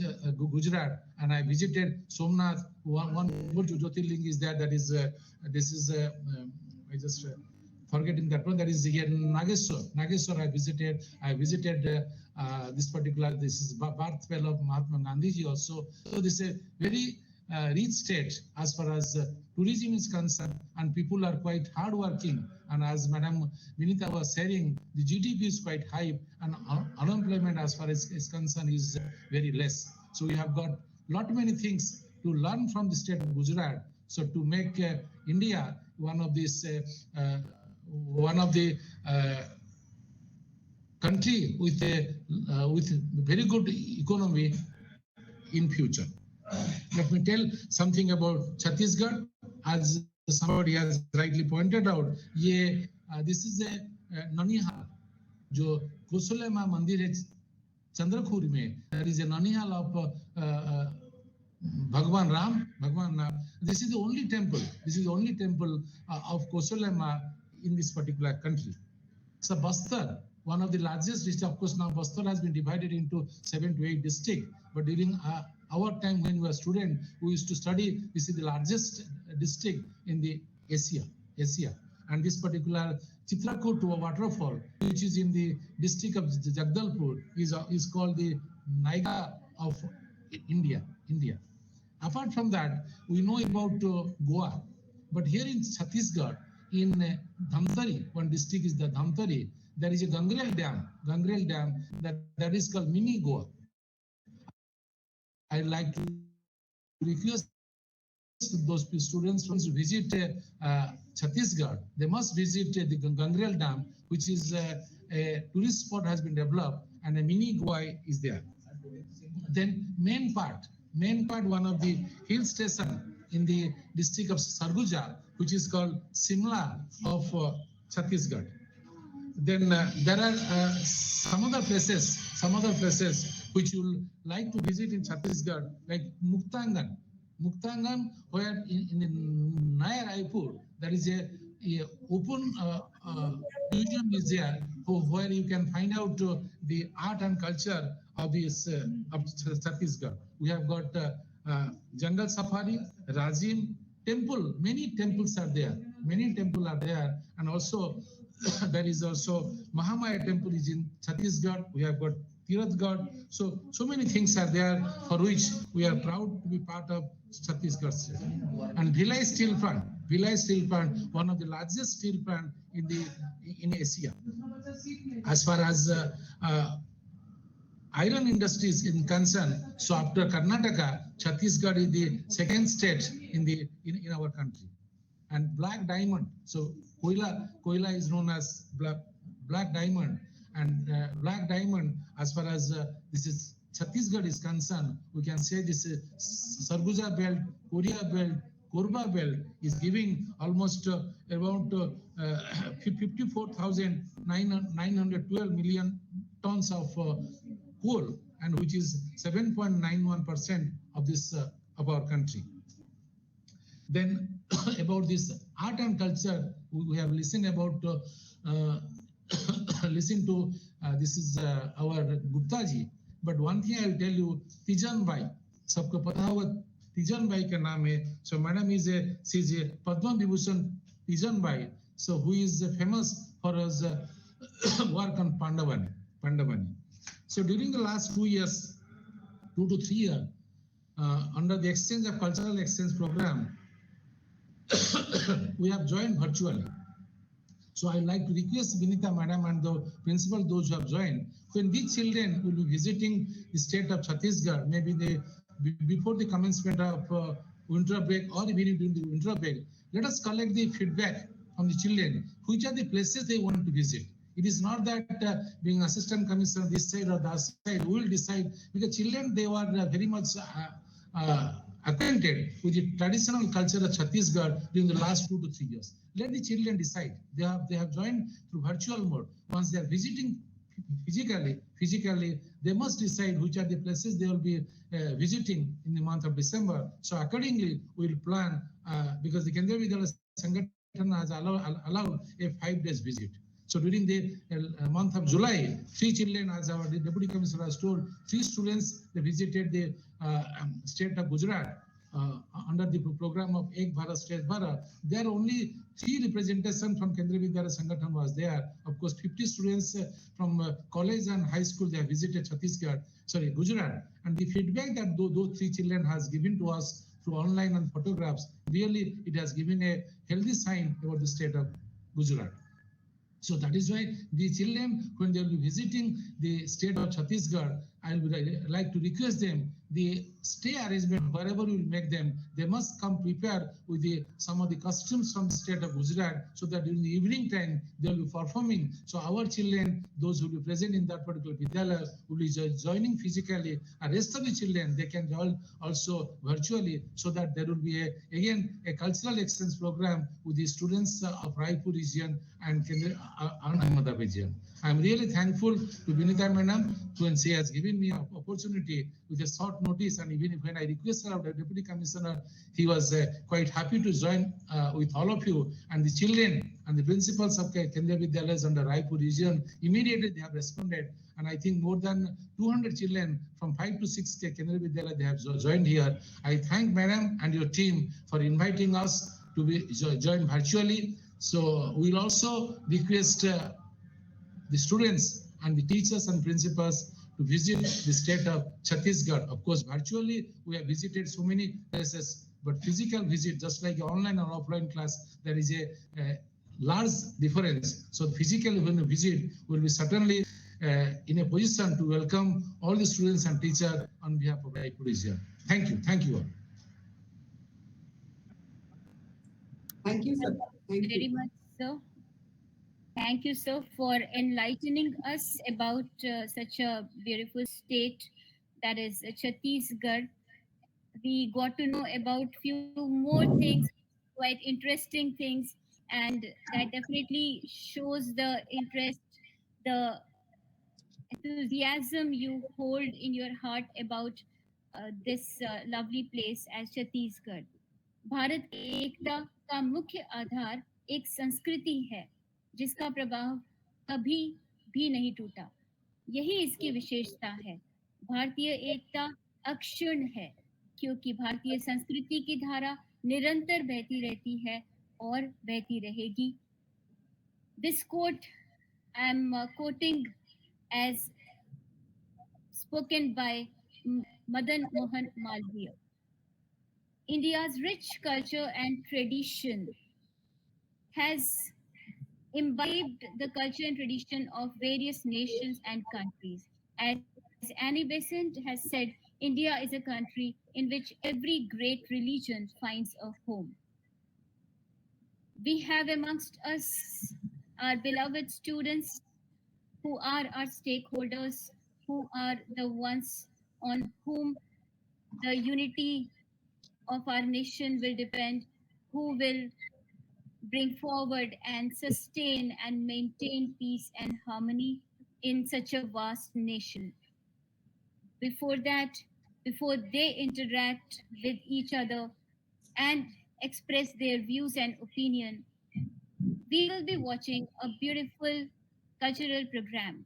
S12: Gujarat, and I visited Somnath. One more Jyotirling is there. That is this is I just forgetting that one. That is here in Nageshwar. Nageshwar I visited this particular. This is birthplace of Mahatma Gandhiji also. So this is a very rich state as far as tourism is concerned, and people are quite hardworking. And as Madam Vinita was saying, the GDP is quite high, and unemployment as far as is concerned is very less. So we have got many things to learn from the state of Gujarat. So to make India one of the country with very good economy in future. Let me tell something about Chhattisgarh. As somebody has rightly pointed out, this is a Nanihal, जो कुशले माँ मंदिर है चंद्रखूर में. There is a Nanihal of Bhagwan Ram. This is the only temple. This is the only temple of Kosalema in this particular country. So Bastar, one of the largest districts. Of course, now Bastar has been divided into 7 to 8 districts. But during our time when we were student, we used to study. This is the largest district in the Asia. And this particular Chitrakoot waterfall, which is in the district of Jagdalpur, is called the Naiga of India. Apart from that, we know about Goa, but here in Chhattisgarh, in Dhamtari, one district is the Dhamtari, there is a Gangrel Dam, that is called mini Goa. I like to request those students to visit Chhattisgarh. They must visit the Gangrel Dam, which is a tourist spot has been developed, and a mini Goa is there. Then main part, one of the hill station in the district of Sarguja, which is called Simla of Chhattisgarh. Then there are some other places which you will like to visit in Chhattisgarh, like Muktangan, where in Naya Raipur, there is a open museum is there, where you can find out the art and culture of this of Chhattisgarh. We have got jungle safari, Rajim temple. Many temples are there. And also there is also Mahamaya temple is in Chhattisgarh. We have got Tirathgarh. So many things are there for which we are proud to be part of Chhattisgarh State. And Bhilai Steel Plant, one of the largest steel plant in Asia. As far as iron industry is concerned, so after Karnataka, Chhattisgarh is the second state in our country. And black diamond, so Koila is known as black diamond, and black diamond, as far as this is Chhattisgarh is concerned, we can say this is Sarguja belt, Korea belt, Korba belt is giving almost around 54,912 million tons of coal, and which is 7.91% of this of our country. Then about this art and culture, we have listened about this is our Guptaji. But one thing I will tell you, Tijan Bai, sabko pata hoga Tijan Bai ka naam hai. So madam is she's a Padma Vibhushan Tijan Bai, so who is famous for his work on Pandavani. So during the last 2 years, 2 to 3 years, under the exchange of cultural exchange program, we have joined virtually. So I like to request Vinita madam and the principal, those who have joined, when these children will be visiting the state of Chhattisgarh, maybe before the commencement of winter break or even during the winter break, let us collect the feedback from the children. Which are the places they want to visit? It is not that being assistant commissioner this side or that side, we will decide, because children, they were very much acquainted with the traditional culture of Chhattisgarh during the last 2 to 3 years. Let the children decide. They have joined through virtual mode. Once they are visiting physically, they must decide which are the places they will be visiting in the month of December. So accordingly, we will plan, because the Kendriya Vidyalaya Sangathan has allowed a 5 days visit. So during the month of July, 3 children, as our Deputy Commissioner has told, 3 students, they visited the state of Gujarat under the program of Ek Bharat Shreshth Bharat. There are only 3 representation from Kendriya Vidyalaya Sangathan was there. Of course, 50 students from college and high school, they have visited Gujarat. And the feedback that those 3 children has given to us through online and photographs, really it has given a healthy sign about the state of Gujarat. So that is why the children, when they will be visiting the state of Chhattisgarh, I would like to request them, the stay arrangement, wherever you will make them, they must come prepared with some of the costumes from the state of Gujarat, so that during the evening time, they will be performing. So our children, those who will be present in that particular Vidyalaya, will be joining physically. And rest of the children, they can join also virtually, so that there will be again a cultural exchange program with the students of Raipur region and Ahmedabad region. I am really thankful to Vinita madam when she has given me an opportunity with a short notice, and even when I requested our Deputy Commissioner, he was quite happy to join with all of you, and the children and the principals of Kendriya Vidyalayas under Raipur region. Immediately they have responded, and I think more than 200 children from 5 to 6 Kendriya Vidyalaya, they have joined here. I thank madam and your team for inviting us to be joined virtually. So we will also request the students and the teachers and principals to visit the state of Chhattisgarh. Of course, virtually we have visited so many places, but physical visit, just like online or offline class, there is a large difference. So physically when we visit, we'll be certainly in a position to welcome all the students and teachers on behalf of Raipur region. Thank you. Thank you all.
S2: Thank you, sir. Thank
S1: Very
S2: you.
S1: much, sir. Thank you, sir, for enlightening us about such a beautiful state that is Chhattisgarh. We got to know about few more things, quite interesting things, and that definitely shows the interest, the enthusiasm you hold in your heart about this lovely place as Chhattisgarh. Bharat की एकता का मुख्य आधार एक संस्कृति है जिसका प्रभाव कभी भी नहीं टूटा। यही इसकी विशेषता है। भारतीय एकता अक्षुण्ण है क्योंकि भारतीय संस्कृति की धारा निरंतर बहती रहती है और बहती रहेगी। This quote I am quoting as spoken by Madan Mohan Malviya. India's rich culture and tradition has imbibed the culture and tradition of various nations and countries. As Annie Besant has said, India is a country in which every great religion finds a home. We have amongst us our beloved students who are our stakeholders, who are the ones on whom the unity of our nation will depend, who will bring forward and sustain and maintain peace and harmony in such a vast nation. Before that, before they interact with each other and express their views and opinion, we will be watching a beautiful cultural program.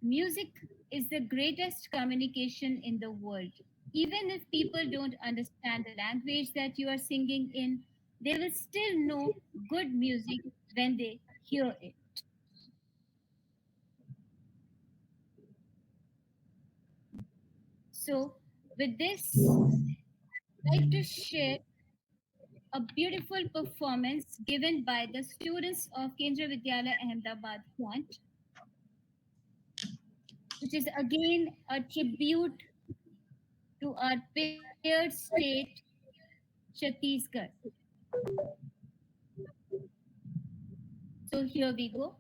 S1: Music is the greatest communication in the world. Even if people don't understand the language that you are singing in, they will still know good music when they hear it. So, with this, I'd like to share a beautiful performance given by the students of Kendra Vidyalaya Ahmedabad plant, which is again a tribute to our paired state, Chhattisgarh. So here we go.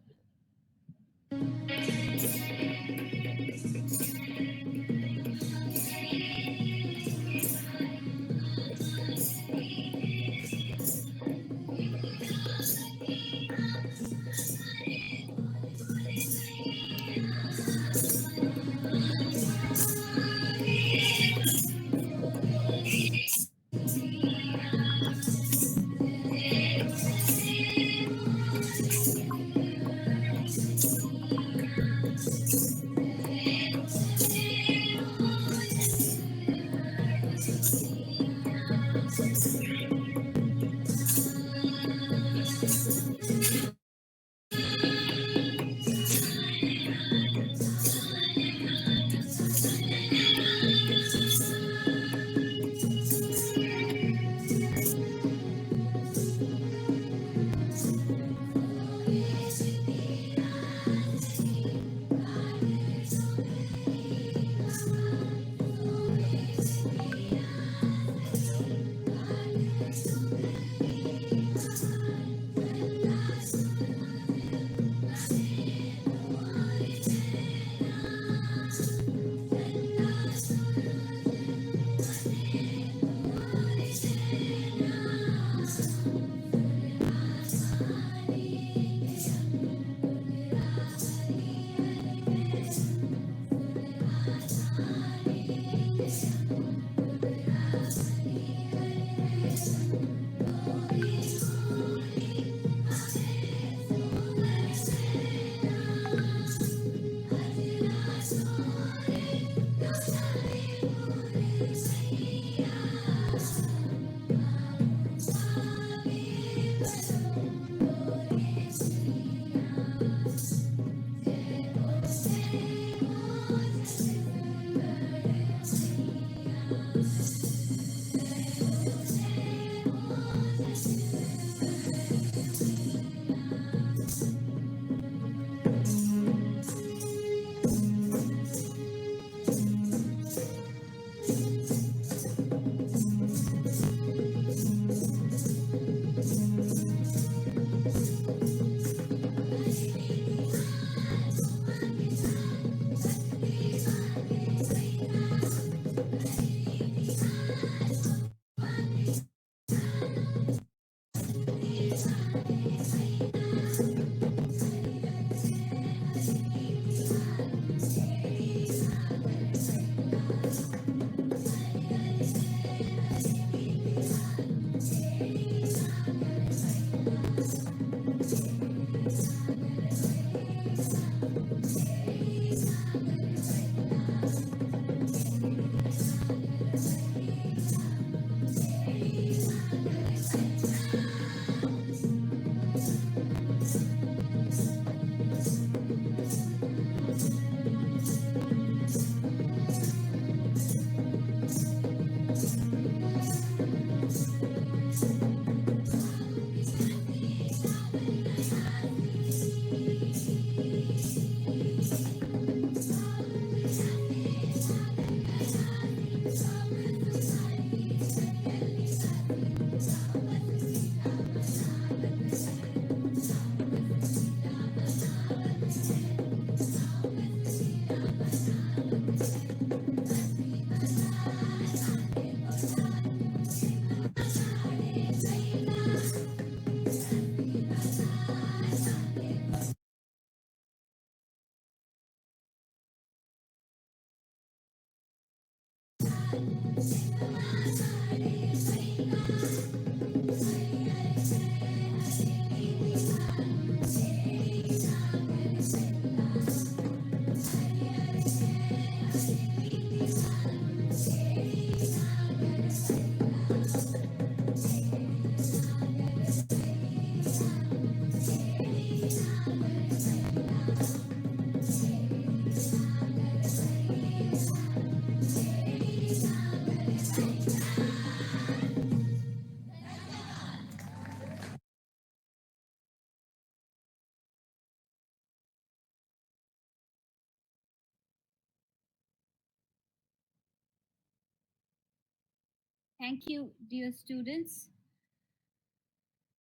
S1: Thank you, dear students.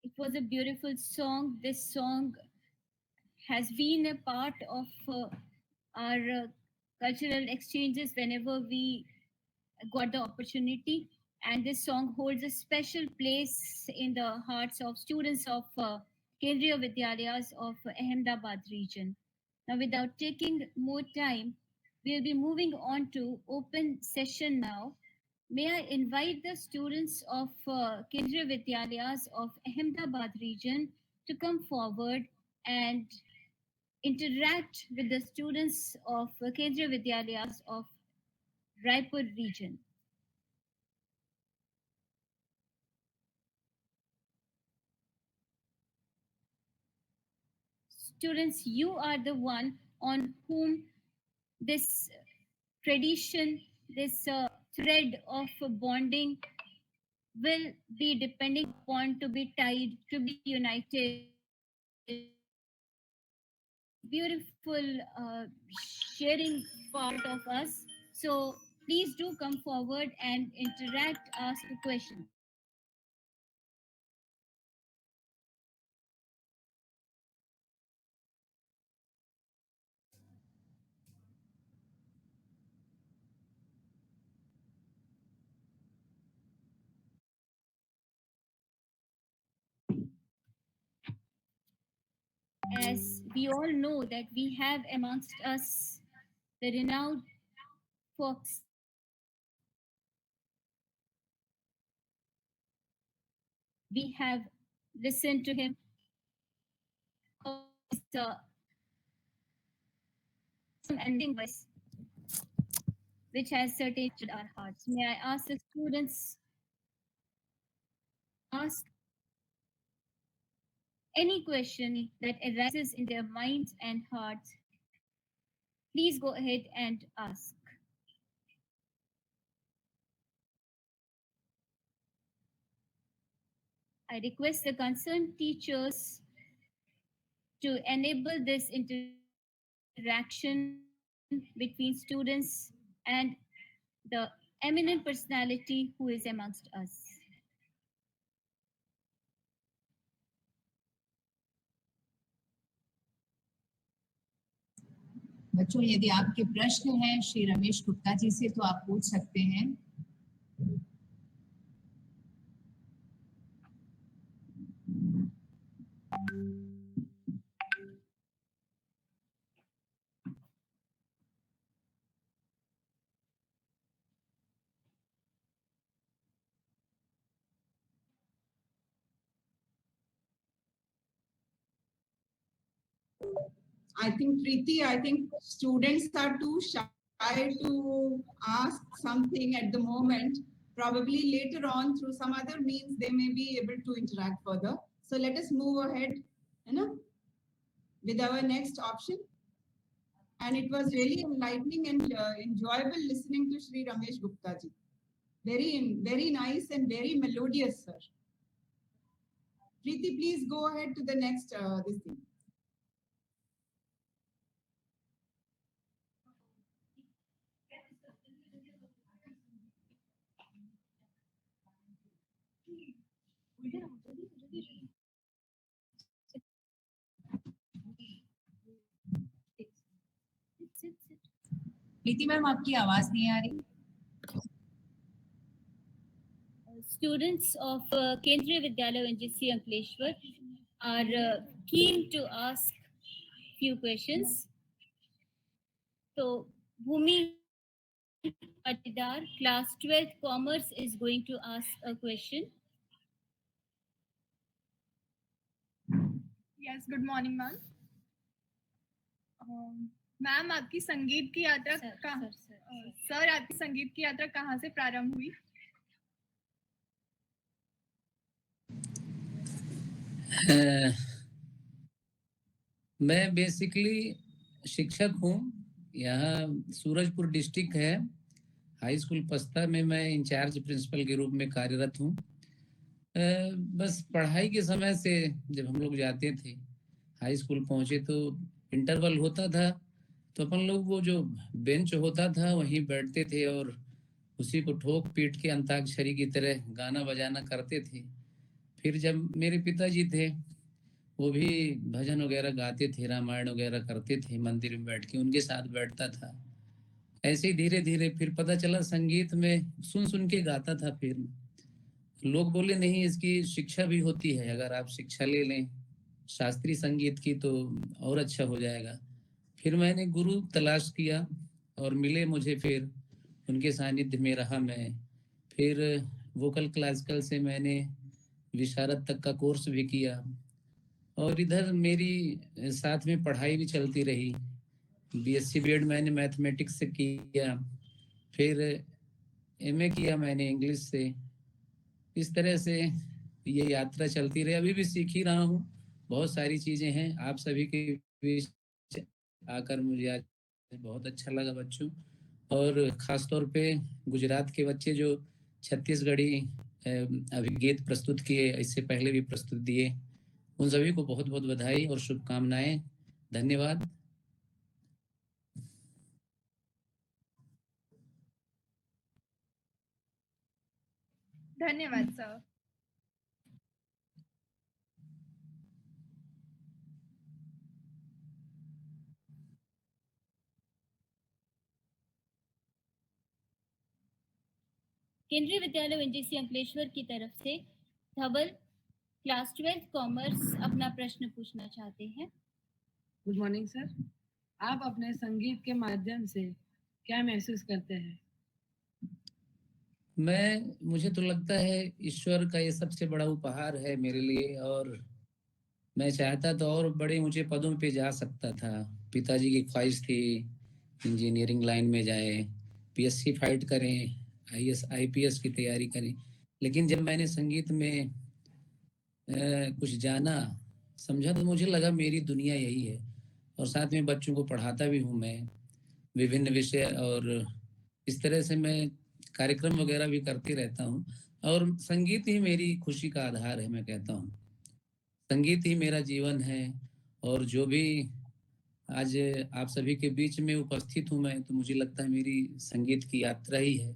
S1: It was a beautiful song. This song has been a part of our cultural exchanges whenever we got the opportunity. And this song holds a special place in the hearts of students of Kendriya Vidyalayas of Ahmedabad region. Now, without taking more time, we'll be moving on to open session now. May I invite the students of Kendriya Vidyalayas of Ahmedabad region to come forward and interact with the students of Kendriya Vidyalayas of Raipur region. Students, you are the one on whom this tradition, this thread of bonding will be depending upon to be tied, to be united. Beautiful sharing part of us. So please do come forward and interact, ask a question. As we all know that we have amongst us the renowned fox. We have listened to him. Some ending voice, which has certainly touched our hearts. May I ask the students, ask any question that arises in their minds and hearts. Please go ahead and ask. I request the concerned teachers to enable this interaction between students and the eminent personality who is amongst us.
S4: बच्चों, यदि आपके प्रश्न हैं श्री रमेश गुप्ता जी से तो आप पूछ सकते हैं।
S2: I think, Preeti, I think students are too shy to ask something at the moment. Probably later on, through some other means, they may be able to interact further. So let us move ahead, with our next option. And it was really enlightening and enjoyable listening to Shri Ramesh Gupta ji. Very nice and very melodious, sir. Preeti, please go ahead to the next this thing.
S4: Preeti ma'am, आपकी आवाज नहीं आ रही।
S1: Students of Kendriya Vidyalaya ONGC Ankleshwar are keen to ask few questions. So, Bhumi Patidar, class 12th commerce, is going to ask a question.
S13: Yes, good morning, ma'am. Ma'am, आपकी संगीत की यात्रा कहाँ sir आपकी संगीत की यात्रा कहाँ से प्रारंभ हुई?
S7: मैं बेसिकली शिक्षक हूँ। यहाँ सूरजपुर डिस्ट्रिक्ट है, हाई स्कूल पस्ता में मैं इंचार्ज प्रिंसिपल के रूप में कार्यरत हूँ। बस पढ़ाई के समय से जब हम लोग जाते थे, हाई स्कूल पहुँचे तो इंटरवल होता था, तो अपन लोग वो जो बेंच होता था वहीं बैठते थे और उसी को ठोक पीट के अंताक्षरी की तरह गाना बजाना करते थे। फिर जब मेरे पिताजी थे, वो भी भजन वगैरह गाते थे, रामायण वगैरह करते थे, मंदिर में बैठ के उनके साथ बैठता था। ऐसे ही धीरे धीरे फिर पता चला संगीत में सुन सुन के गाता था। फिर लोग बोले नहीं, इसकी शिक्षा भी होती है, अगर आप शिक्षा ले लें शास्त्रीय संगीत की तो और अच्छा हो जाएगा। फिर मैंने गुरु तलाश किया और मिले मुझे, फिर उनके सानिध्य में रहा मैं। फिर वोकल क्लासिकल से मैंने विशारद तक का कोर्स भी किया और इधर मेरी साथ में पढ़ाई भी चलती रही। बीएससी बीएड मैंने मैथमेटिक्स से किया, फिर एमए किया मैंने इंग्लिश से। इस तरह से ये यात्रा चलती रही, अभी भी सीख ही रहा हूँ। बहुत सारी चीजें हैं। आप सभी के बीच आकर मुझे आज बहुत अच्छा लगा बच्चों, और खास तौर पे गुजरात के बच्चे जो छत्तीसगढ़ी अभी गीत प्रस्तुत किए, इससे पहले भी प्रस्तुत दिए, उन सभी को बहुत बहुत बधाई और शुभकामनाएं। धन्यवाद।
S13: धन्यवाद सर।
S1: केंद्रीय विद्यालय ओएनजीसी अंकलेश्वर की तरफ से धवल क्लास 12 कॉमर्स अपना प्रश्न पूछना चाहते हैं।
S14: गुड मॉर्निंग सर, आप अपने संगीत के माध्यम से क्या महसूस करते हैं?
S7: मुझे तो लगता है ईश्वर का ये सबसे बड़ा उपहार है मेरे लिए, और मैं चाहता तो और बड़े ऊंचे पदों पे जा सकता था। पिताजी की ख्वाहिश थी इंजीनियरिंग लाइन में जाए, पीएससी फाइट करें, आईएएस आईपीएस की तैयारी करें, लेकिन जब मैंने संगीत में कुछ जाना समझा तो मुझे लगा मेरी दुनिया यही है। और साथ में बच्चों को पढ़ाता भी हूँ मैं विभिन्न विषय, और इस तरह से मैं कार्यक्रम वगैरह भी करते रहता हूँ, और संगीत ही मेरी खुशी का आधार है। मैं कहता हूँ संगीत ही मेरा जीवन है, और जो भी आज आप सभी के बीच में उपस्थित हूँ मैं, तो मुझे लगता है मेरी संगीत की यात्रा ही है।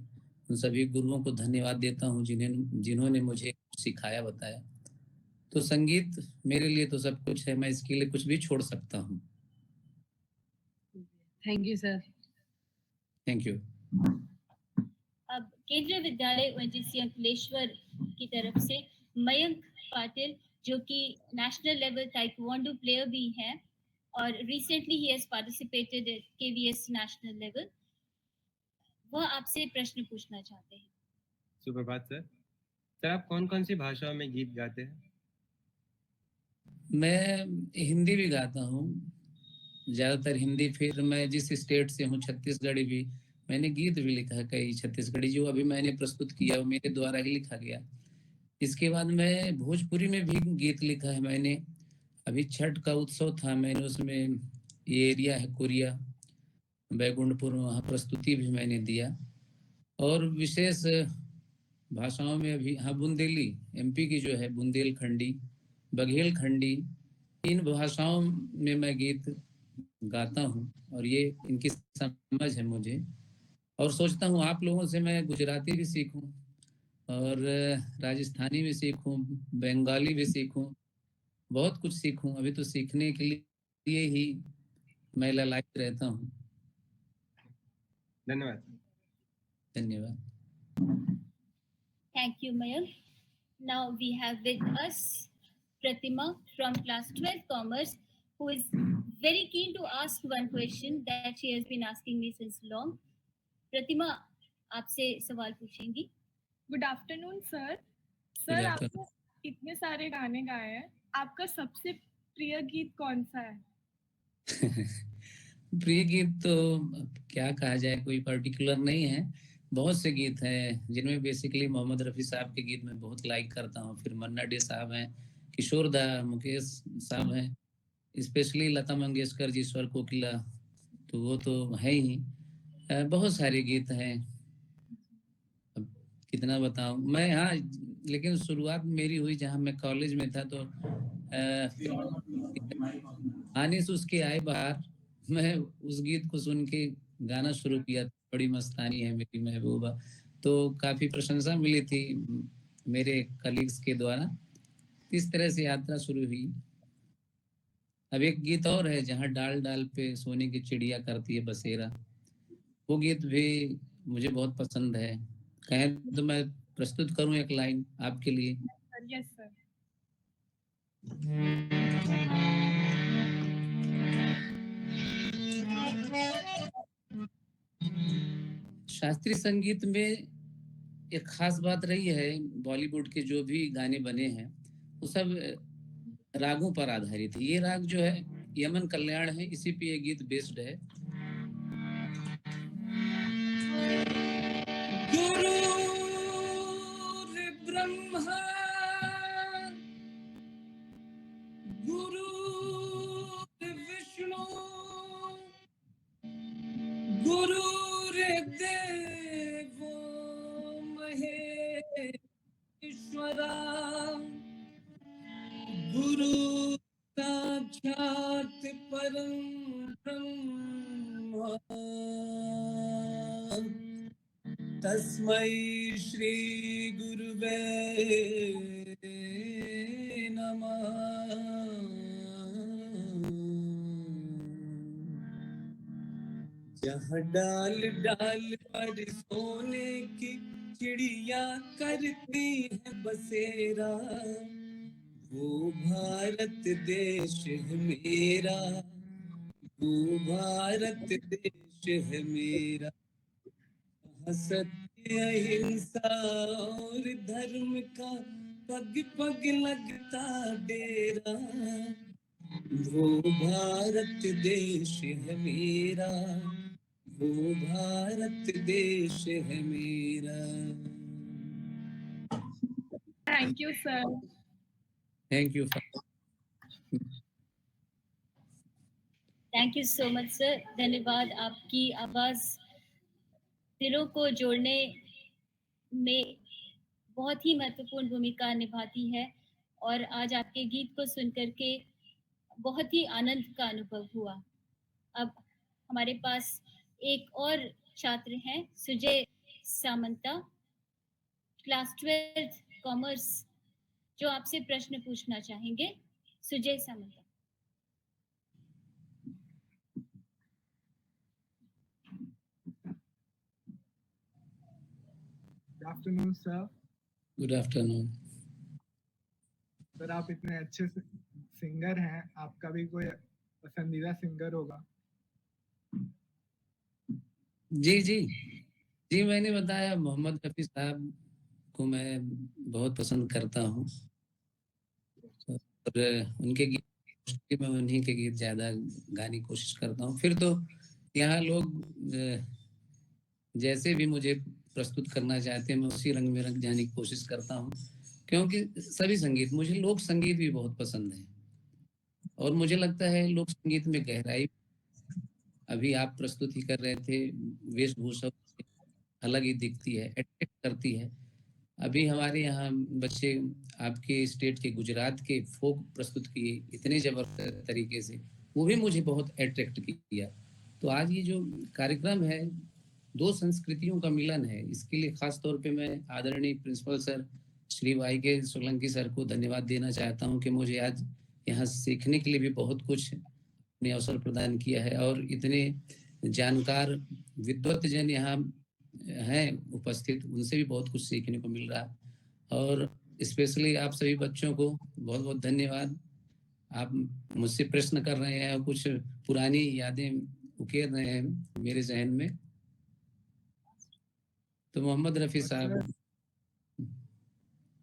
S7: उन सभी गुरुओं को धन्यवाद देता हूँ जिन्होंने मुझे सिखाया, बताया। तो संगीत मेरे लिए तो सब कुछ है, मैं इसके लिए कुछ भी छोड़ सकता हूँ।
S14: Thank you sir.
S7: Thank you.
S1: अब केंद्रीय विद्यालय ओएनजीसी अंकलेश्वर की तरफ से मयंक पाटिल, जो कि नेशनल लेवल ताइक्वांडो प्लेयर भी हैं और रिसेंटली ही has participated at KVS national level, वह आपसे प्रश्न पूछना चाहते हैं।
S15: सुप्रभात सर। सर, आप कौन कौन सी भाषाओं में गीत गाते हैं?
S7: मैं हिंदी भी गाता हूँ, ज़्यादातर हिंदी। फिर मैं जिस स्टेट से हूँ, छत्तीसगढ़ी भी, मैंने गीत भी लिखा है कई छत्तीसगढ़ी, जो अभी मैंने प्रस्तुत किया वो मेरे द्वारा ही लिखा गया। इसके बाद मैं भोजपुरी में भी गीत लिखा है मैंने। अभी छठ का उत्सव था, मैंने उसमें ये एरिया है कोरिया बैकुंठपुर, वहाँ प्रस्तुति भी मैंने दिया। और विशेष भाषाओं में अभी हाँ, बुंदेली एमपी की जो है, बुंदेलखंडी, बघेलखंडी, इन भाषाओं में मैं गीत गाता हूँ, और ये इनकी समझ है मुझे। और सोचता हूँ आप लोगों से मैं गुजराती भी सीखूं, और राजस्थानी भी सीखूं, बंगाली भी सीखूं, बहुत कुछ सीखूं। अभी तो सीखने के लिए ही मैं ललायत रहता हूँ।
S15: धन्यवाद।
S7: धन्यवाद।
S1: Thank you, Mayank. Now we have with us Pratima from class 12 commerce, who is very keen to ask one question that she has been asking me since long. Pratima, आपसे सवाल पूछेंगी।
S13: Good afternoon sir. सर, आपने इतने सारे गाने गाए हैं, आपका सबसे प्रिय गीत कौन सा है?
S7: प्रिय गीत तो क्या कहा जाए, कोई पर्टिकुलर नहीं है। बहुत से गीत हैं जिनमें बेसिकली मोहम्मद रफ़ी साहब के गीत मैं बहुत लाइक करता हूँ। फिर मन्ना डे साहब हैं, किशोर दा, मुकेश साहब हैं, स्पेशली लता मंगेशकर जी, स्वर कोकिला, तो वो तो है ही। बहुत सारे गीत हैं, अब कितना बताऊं मैं। हाँ, लेकिन शुरुआत मेरी हुई जहाँ मैं कॉलेज में था, तो आने से उसके आए बाहर, मैं उस गीत को सुन के गाना शुरू किया। बड़ी मस्तानी है मेरी महबूबा, तो काफी प्रशंसा मिली थी मेरे कलीग्स के द्वारा। इस तरह से यात्रा शुरू हुई। अब एक गीत और है, जहाँ डाल डाल पे सोने की चिड़िया करती है बसेरा, वो गीत भी मुझे बहुत पसंद है। कहें तो मैं प्रस्तुत करूं एक लाइन आपके लिए।
S13: Yes sir.
S7: शास्त्रीय संगीत में एक खास बात रही है, बॉलीवुड के जो भी गाने बने हैं वो सब रागों पर आधारित है। ये राग जो है यमन कल्याण है, इसी पे ये गीत बेस्ड है। गुरु ब्रह्मा गुरु विष्णु गुरुर्देवो महेश्वरा गुरु साक्षात् परं ब्रह्म तस्मै श्री गुरुवे नमः। जहाँ डाल डाल पर सोने की चिड़िया करती है बसेरा, वो भारत देश है मेरा, वो भारत देश है मेरा। सत्य अहिंसा और धर्म का पग पग लगता डेरा, वो भारत देश है मेरा, वो भारत देश है मेरा।
S13: Thank you sir.
S7: Thank you.
S1: Thank you so much sir. धन्यवाद। आपकी आवाज़ दिलों को जोड़ने में बहुत ही महत्वपूर्ण भूमिका निभाती है, और आज आपके गीत को सुनकर के बहुत ही आनंद का अनुभव हुआ। अब हमारे पास एक और छात्र हैं, सुजय सामंता, क्लास 12 कॉमर्स, जो आपसे प्रश्न पूछना चाहेंगे। Sujay Samanta.
S16: Good afternoon sir.
S7: Good afternoon
S16: sir, आप इतने अच्छे सिंगर हैं, आपका भी कोई पसंदीदा सिंगर होगा?
S7: जी जी जी, मैंने बताया मोहम्मद रफी साहब को मैं बहुत पसंद करता हूँ, और उनके गीत, मैं उन्हीं के गीत ज्यादा गाने की कोशिश करता हूँ। फिर तो यहाँ लोग जैसे भी मुझे प्रस्तुत करना चाहते हैं, मैं उसी रंग में रंग जाने की कोशिश करता हूँ, क्योंकि सभी संगीत, मुझे लोक संगीत भी बहुत पसंद है, और मुझे लगता है लोक संगीत में गहराई, अभी आप प्रस्तुति कर रहे थे, वेशभूषा अलग ही दिखती है, अट्रैक्ट करती है। अभी हमारे यहाँ बच्चे आपके स्टेट के, गुजरात के फोक प्रस्तुत किए इतने जबरदस्त तरीके से, वो भी मुझे बहुत अट्रैक्ट किया। तो आज ये जो कार्यक्रम है, दो संस्कृतियों का मिलन है, इसके लिए खास तौर पे मैं आदरणीय प्रिंसिपल सर श्री वाई के सोलंकी सर को धन्यवाद देना चाहता हूँ कि मुझे आज यहाँ सीखने के लिए भी बहुत कुछ ने अवसर प्रदान किया है, और इतने जानकार विद्वत जन यहाँ हैं उपस्थित, उनसे भी बहुत कुछ सीखने को मिल रहा। और स्पेशली आप सभी बच्चों को बहुत बहुत धन्यवाद। आप मुझसे प्रश्न कर रहे हैं और कुछ पुरानी यादें उकेर रहे हैं मेरे जहन में। तो मोहम्मद रफी साहब।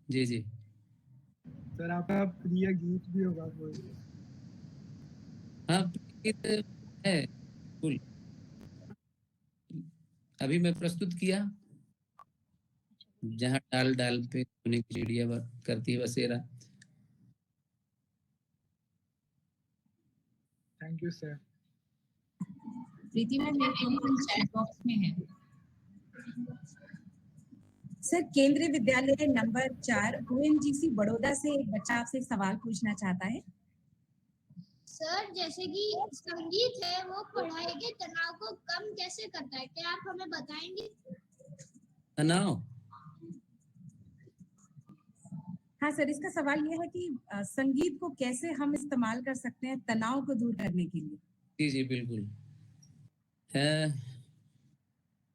S7: जी जी
S16: सर, आपका प्रिय गीत भी होगा कोई?
S7: हाँ, गीत है बिल्कुल, अभी मैं प्रस्तुत किया, जहाँ डाल डाल पे सोने की चिड़िया करती है बसेरा।
S16: Thank you sir.
S4: Preeti ma'am, मेरे क्वेश्चन चैट बॉक्स में है।
S17: सर, केंद्रीय विद्यालय नंबर 4 ONGC बड़ौदा से एक बच्चा आपसे सवाल पूछना चाहता है।
S18: सर, जैसे कि संगीत है वो पढ़ाई के तनाव को कम कैसे करता है, क्या आप हमें बताएंगे?
S7: तनाव।
S17: हाँ सर, इसका सवाल ये है कि संगीत को कैसे हम इस्तेमाल कर सकते हैं तनाव को दूर करने के लिए।
S7: जी जी बिल्कुल।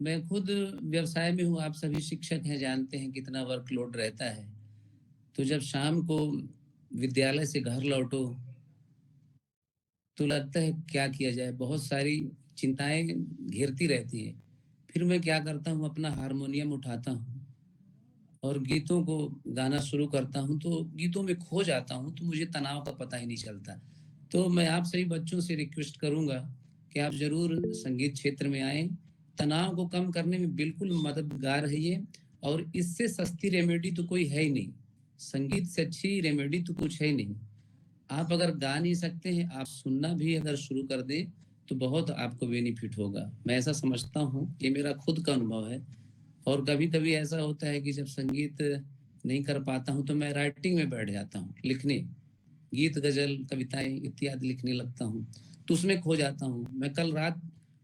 S7: मैं खुद व्यवसाय में हूँ, आप सभी शिक्षक हैं, जानते हैं कितना वर्कलोड रहता है। तो जब शाम को विद्यालय से घर लौटो तो लगता है क्या किया जाए, बहुत सारी चिंताएं घेरती रहती हैं। फिर मैं क्या करता हूँ, अपना हारमोनियम उठाता हूँ और गीतों को गाना शुरू करता हूँ, तो गीतों में खो जाता हूँ, तो मुझे तनाव का पता ही नहीं चलता। तो मैं आप सभी बच्चों से रिक्वेस्ट करूंगा कि आप जरूर संगीत क्षेत्र में आएं, तनाव को कम करने में बिल्कुल मददगार है ये, और इससे सस्ती रेमेडी तो कोई है ही नहीं, संगीत से अच्छी रेमेडी तो कुछ है ही नहीं। आप अगर गा नहीं सकते हैं, आप सुनना भी अगर शुरू कर दें तो बहुत आपको बेनिफिट होगा। मैं ऐसा समझता हूँ, ये मेरा खुद का अनुभव है। और कभी कभी ऐसा होता है कि जब संगीत नहीं कर पाता हूँ तो मैं राइटिंग में बैठ जाता हूँ, लिखने, गीत, गजल, कविताएं इत्यादि लिखने लगता हूँ, तो उसमें खो जाता हूँ। मैं कल रात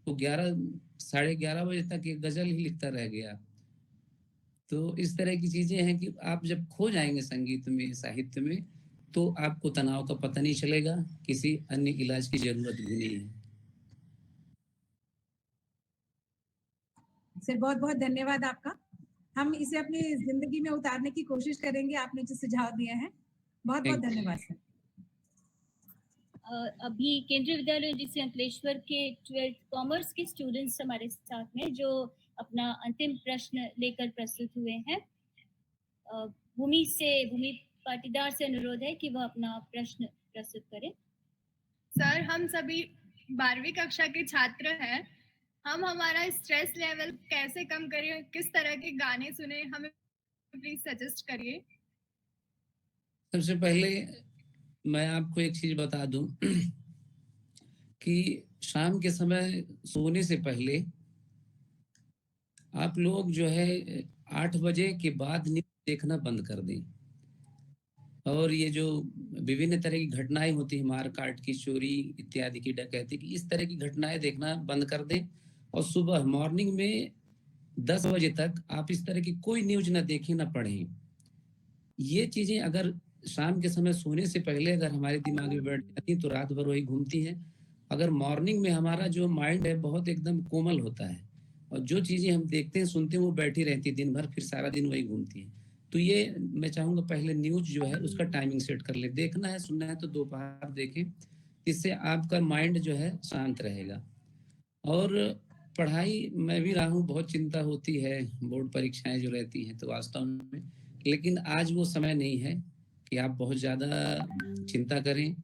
S7: को 11-11:30 बजे तक एक गजल ही लिखता रह गया। तो इस तरह की चीजें हैं कि आप जब खो जाएंगे संगीत में, साहित्य में, तो आपको तनाव का पता नहीं चलेगा, किसी अन्य इलाज की जरूरत भी नहीं है।
S17: सर बहुत बहुत धन्यवाद आपका, हम इसे अपनी जिंदगी में उतारने की कोशिश करेंगे, आपने जो सुझाव दिए हैं। बहुत बहुत धन्यवाद सर।
S1: अभी केंद्रीय विद्यालय जिसे अंकलेश्वर के 12th कॉमर्स के स्टूडेंट्स हमारे साथ में जो अपना अंतिम प्रश्न लेकर प्रस्तुत हुए हैं। भूमि पाटीदार से अनुरोध है कि वह अपना प्रश्न प्रस्तुत करें।
S13: सर, हम सभी 12वीं कक्षा के छात्र हैं, हम हमारा स्ट्रेस लेवल कैसे कम करें, किस तरह के गाने सुने, हमें प्लीज सजेस्ट करिए।
S7: सबसे पहले मैं आपको एक चीज बता दूं कि शाम के समय सोने से पहले आप लोग जो है 8 बजे के बाद न्यूज देखना बंद कर दें। और ये जो विभिन्न तरह की घटनाएं होती है, मारकाट की, चोरी इत्यादि की, डकैती की, इस तरह की घटनाएं देखना बंद कर दें। और सुबह मॉर्निंग में 10 बजे तक आप इस तरह की कोई न्यूज ना देखें, ना पढ़ें। ये चीजें अगर शाम के समय सोने से पहले अगर हमारे दिमाग में बैठ जाती तो रात भर वही घूमती हैं। अगर मॉर्निंग में हमारा जो माइंड है बहुत एकदम कोमल होता है, और जो चीजें हम देखते हैं सुनते हैं वो बैठी रहती है दिन भर, फिर सारा दिन वही घूमती है। तो ये मैं चाहूंगा पहले न्यूज जो है उसका टाइमिंग सेट कर ले, देखना है सुनना है तो दोपहर देखें, इससे आपका माइंड जो है शांत रहेगा। और पढ़ाई मैं भी रहा हूँ, बहुत चिंता होती है, बोर्ड परीक्षाएं जो रहती हैं तो वास्तव में, लेकिन आज वो समय नहीं है कि आप बहुत ज़्यादा चिंता करें।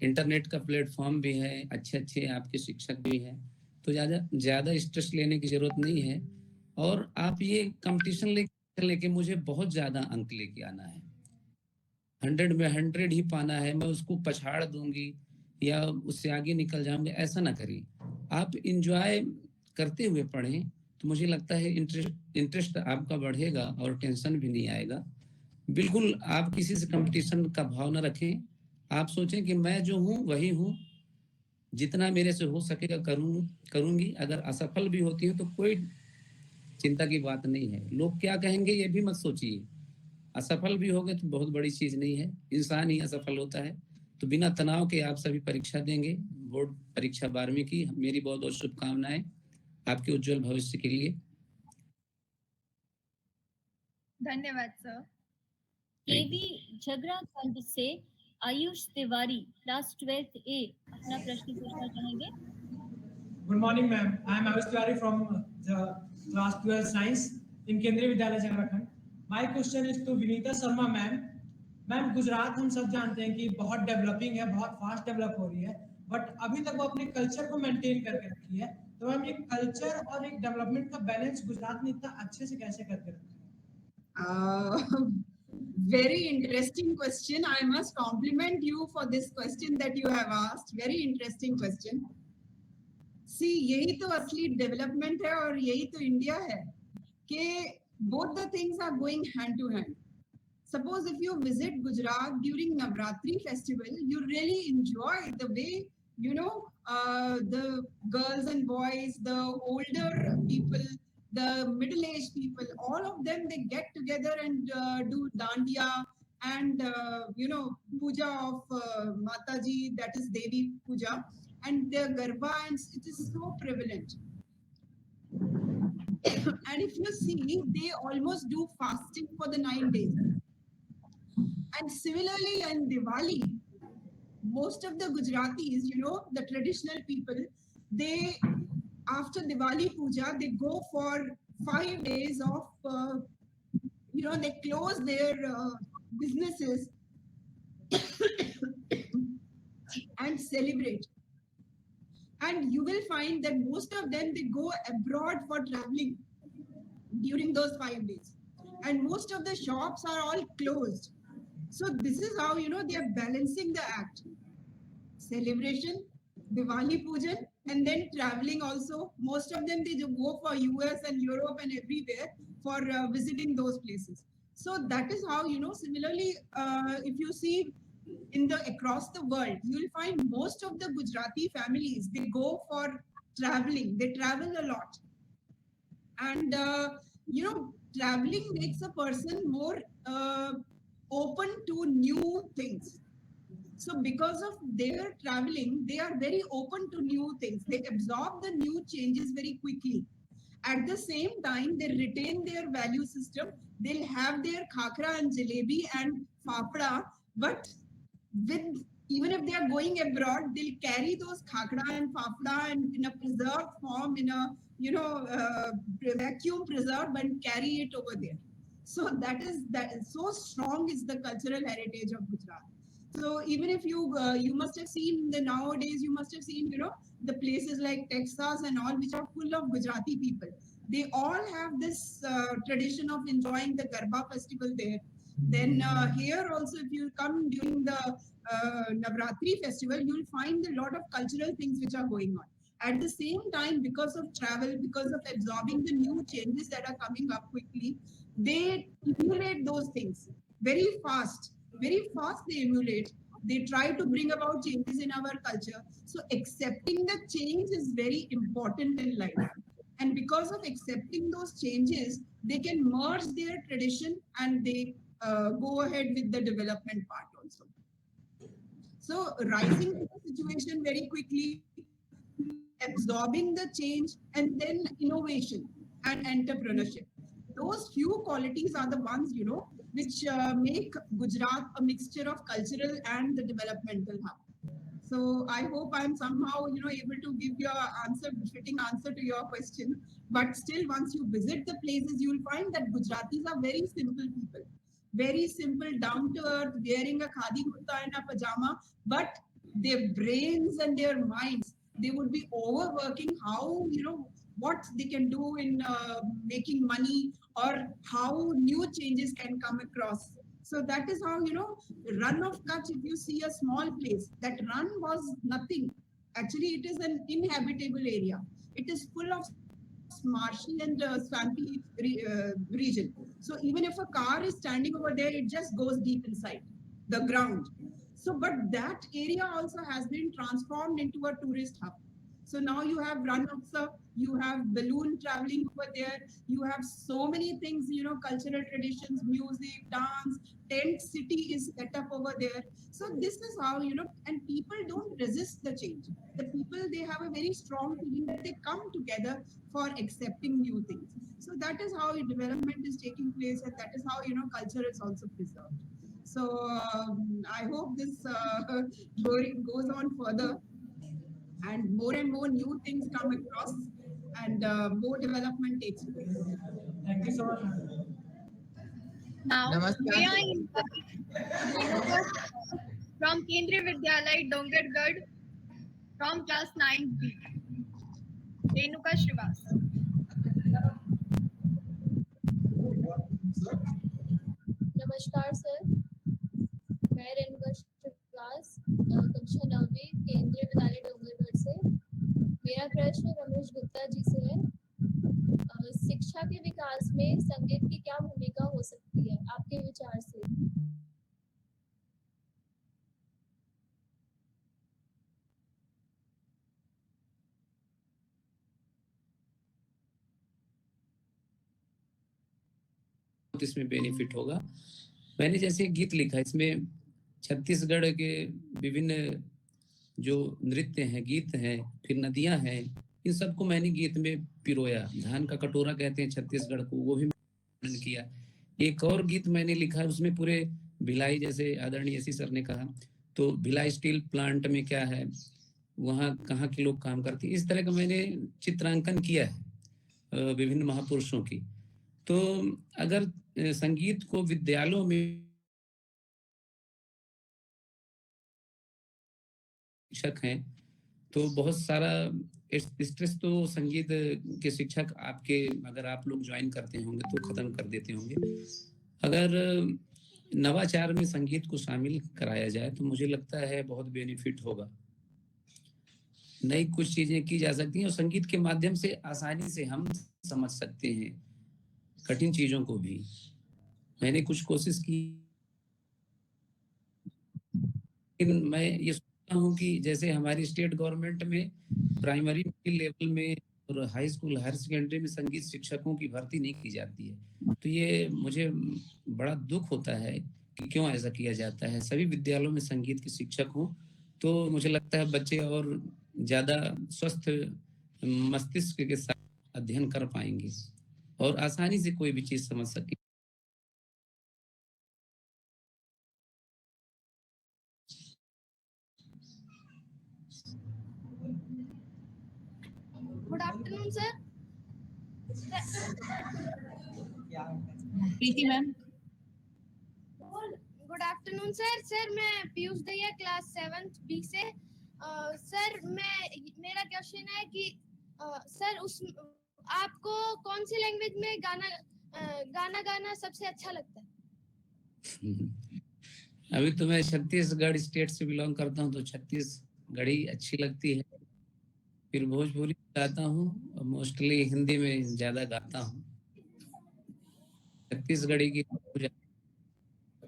S7: इंटरनेट का प्लेटफॉर्म भी है, अच्छे अच्छे आपके शिक्षक भी हैं, तो ज़्यादा स्ट्रेस लेने की ज़रूरत नहीं है। और आप ये कंपटीशन लेके मुझे बहुत ज़्यादा अंक लेके आना है, 100 में 100 ही पाना है, मैं उसको पछाड़ दूंगी या उससे आगे निकल जाऊंगे, ऐसा ना करिए। आप इंजॉय करते हुए पढ़ें तो मुझे लगता है इंटरेस्ट आपका बढ़ेगा और टेंशन भी नहीं आएगा। बिल्कुल आप किसी से कंपटीशन का भाव ना रखें, आप सोचें कि मैं जो हूँ वही हूँ, जितना मेरे से हो सकेगा करूंगी। अगर असफल भी होती हूँ तो कोई चिंता की बात नहीं है, लोग क्या कहेंगे ये भी मत सोचिए। असफल भी हो गए तो बहुत बड़ी चीज नहीं है, इंसान ही असफल होता है। तो बिना तनाव के आप सभी परीक्षा देंगे, बोर्ड परीक्षा 12वीं की। मेरी बहुत बहुत शुभकामनाएं आपके उज्जवल भविष्य के लिए।
S13: धन्यवाद सर।
S1: केवी झगराखंड से Ayush Tiwari class 12th A अपना प्रश्न पूछना चाहेंगे।
S19: Good morning ma'am, I am Ayush Tiwari from the class 12 science in Kendriya Vidyalaya Jhagrakhand. My question is to Vinita Sharma ma'am. Ma'am, Gujarat हम सब जानते हैं कि बहुत डेवलपिंग है, बहुत फास्ट डेवलप हो रही है, बट अभी तक वो अपने कल्चर को मेंटेन करके रखी है। तो मैम, ये कल्चर और एक डेवलपमेंट का बैलेंस गुजरात ने इतना अच्छे से कैसे करके रखा है?
S2: Very interesting question. I must compliment you for this question that you have asked. Very interesting question. See, यही तो असली डेवलपमेंट है और यही तो इंडिया है कि both the things are going hand to hand. Suppose if you visit Gujarat during Navratri festival, you really enjoy the way, you know, the girls and boys, the older people, the middle-aged people, all of them, they get together and do dandiya and, puja of Mataji, that is Devi puja, and the garba, and it is so prevalent. And if you see, they almost do fasting for the 9 days. And similarly, in Diwali, most of the Gujaratis, the traditional people, they, after Diwali puja, they go for 5 days of, they close their businesses and celebrate. And you will find that most of them, they go abroad for traveling during those 5 days. And most of the shops are all closed. So this is how, they are balancing the act. Celebration, Diwali Pujan, and then traveling also. Most of them, they go for US and Europe and everywhere for visiting those places. So that is how, similarly, if you see across the world, you will find most of the Gujarati families, they go for traveling. They travel a lot. And, traveling makes a person more open to new things. So because of their traveling, they are very open to new things. They absorb the new changes very quickly. At the same time, they retain their value system. They'll have their khakra and jalebi and fafda, but with, even if they are going abroad, they'll carry those khakra and fafda and in a preserved form, in a vacuum preserved, and carry it over there. So that is so strong is the cultural heritage of Gujarat. So even if you must have seen nowadays, you must have seen, the places like Texas and all, which are full of Gujarati people. They all have this tradition of enjoying the Garba festival there. Then here also, if you come during the Navratri festival, you will find a lot of cultural things which are going on. At the same time, because of travel, because of absorbing the new changes that are coming up quickly, they emulate those things very fast. Very fast they emulate. They try to bring about changes in our culture. So accepting the change is very important in life. And because of accepting those changes, they can merge their tradition and they go ahead with the development part also. So rising to the situation very quickly, absorbing the change, and then innovation and entrepreneurship. Those few qualities are the ones, which make Gujarat a mixture of cultural and the developmental hub. So I hope I'm somehow, able to give your fitting answer to your question. But still, once you visit the places, you'll find that Gujaratis are very simple people. Very simple, down to earth, wearing a khadi kurta and a pajama, but their brains and their minds, they would be overworking how, what they can do in making money, or how new changes can come across. So that is how, Run of Kutch, if you see a small place, that run was nothing. Actually, it is an inhabitable area. It is full of marshy and swampy region. So even if a car is standing over there, it just goes deep inside the ground. So, but that area also has been transformed into a tourist hub. So now you have run of you have balloon traveling over there, you have so many things, cultural traditions, music, dance, tent city is set up over there. So this is how, and people don't resist the change. The people, they have a very strong feeling that they come together for accepting new things. So that is how development is taking place, and that is how, culture is also preserved. So I hope this goes on further, and more new things come across, and more development takes place.
S19: Thank you so much.
S13: Now
S2: Namaskar.
S13: we are inviting Vinod from Kendriya Vidyalay Dongargarh from class 9B. Renuka Shrivas.
S18: नमस्कार sir, मैं रेणुका श्रीवास कक्षा 9वीं केंद्रीय विद्यालय डोंगरगढ़ से। मेरा प्रश्न रमेश गुप्ता जी से है। शिक्षा के विकास में संगीत की क्या भूमिका हो सकती है आपके विचार से?
S7: इसमें बेनिफिट होगा। मैंने जैसे गीत लिखा, इसमें छत्तीसगढ़ के विभिन्न जो नृत्य हैं, गीत हैं, फिर नदियां हैं, इन सबको मैंने गीत में पिरोया। धान का कटोरा कहते हैं छत्तीसगढ़ को, वो भी मैंने किया। एक और गीत मैंने लिखा, उसमें पूरे भिलाई, जैसे आदरणीय एसी सर ने कहा, तो भिलाई स्टील प्लांट में क्या है, वहाँ कहाँ के लोग काम करते हैं, इस तरह का मैंने चित्रांकन किया है विभिन्न महापुरुषों की। तो अगर संगीत को विद्यालयों में शिक्षक हैं तो बहुत सारा स्ट्रेस तो संगीत के शिक्षक आपके, अगर आप लोग ज्वाइन करते होंगे तो खत्म कर देते होंगे। अगर नवाचार में संगीत को शामिल कराया जाए तो मुझे लगता है बहुत बेनिफिट होगा। नई कुछ चीजें की जा सकती हैं और संगीत के माध्यम से आसानी से हम समझ सकते हैं कठिन चीजों को भी। मैंने कुछ कोशिश की, लेकिन मैं ये सोचता हूँ कि जैसे हमारी स्टेट गवर्नमेंट में प्राइमरी लेवल में और हाई स्कूल, हायर सेकेंडरी में संगीत शिक्षकों की भर्ती नहीं की जाती है, तो ये मुझे बड़ा दुख होता है कि क्यों ऐसा किया जाता है। सभी विद्यालयों में संगीत के शिक्षक हों तो मुझे लगता है बच्चे और ज़्यादा स्वस्थ मस्तिष्क के साथ अध्ययन कर पाएंगे और आसानी से कोई भी चीज़ समझ सके।
S18: Good afternoon sir.
S4: Preeti ma'am.
S18: Good afternoon sir. Sir मैं Piyush Daiya class 7th B से। सर मेरा क्वेश्चन है कि सर उस आपको कौन सी लैंग्वेज में गाना सबसे अच्छा लगता है?
S7: अभी तो मैं छत्तीसगढ़ स्टेट से बिलोंग करता हूँ तो छत्तीसगढ़ी अच्छी लगती है, फिर भोजपुरी गाता हूँ और मोस्टली हिंदी में ज्यादा गाता हूँ। छत्तीसगढ़ी की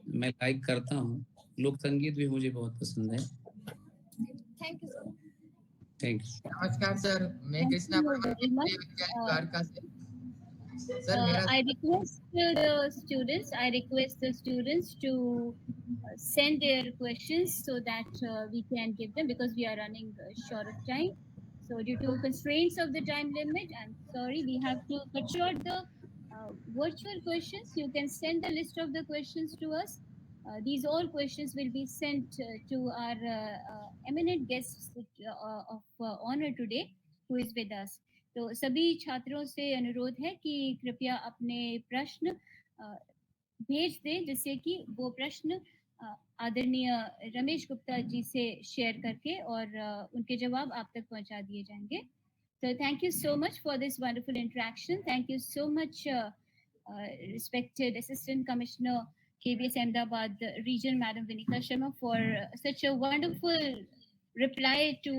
S7: मैं लाइक करता हूँ, लोक संगीत भी मुझे बहुत पसंद है।
S18: Thank you sir.
S7: Thank you.
S20: नमस्कार सर, मैं कृष्णा द्वारका से।
S1: I request the students to send their questions so that we can give them, because we are running short of time. So due to constraints of the time limit, I'm sorry, we have to cut short the virtual questions. You can send the list of the questions to us. These all questions will be sent to our eminent guests of honor today, who is with us. तो सभी छात्रों से अनुरोध है कि कृपया अपने प्रश्न भेज दें, जिससे कि वो प्रश्न आदरणीय रमेश गुप्ता जी से शेयर करके और उनके जवाब आप तक पहुंचा दिए जाएंगे। So thank you so much for this wonderful interaction. Thank you so much, respected Assistant Commissioner Kvs Ahmedabad Region, Madam Vinita Sharma, for such a wonderful reply to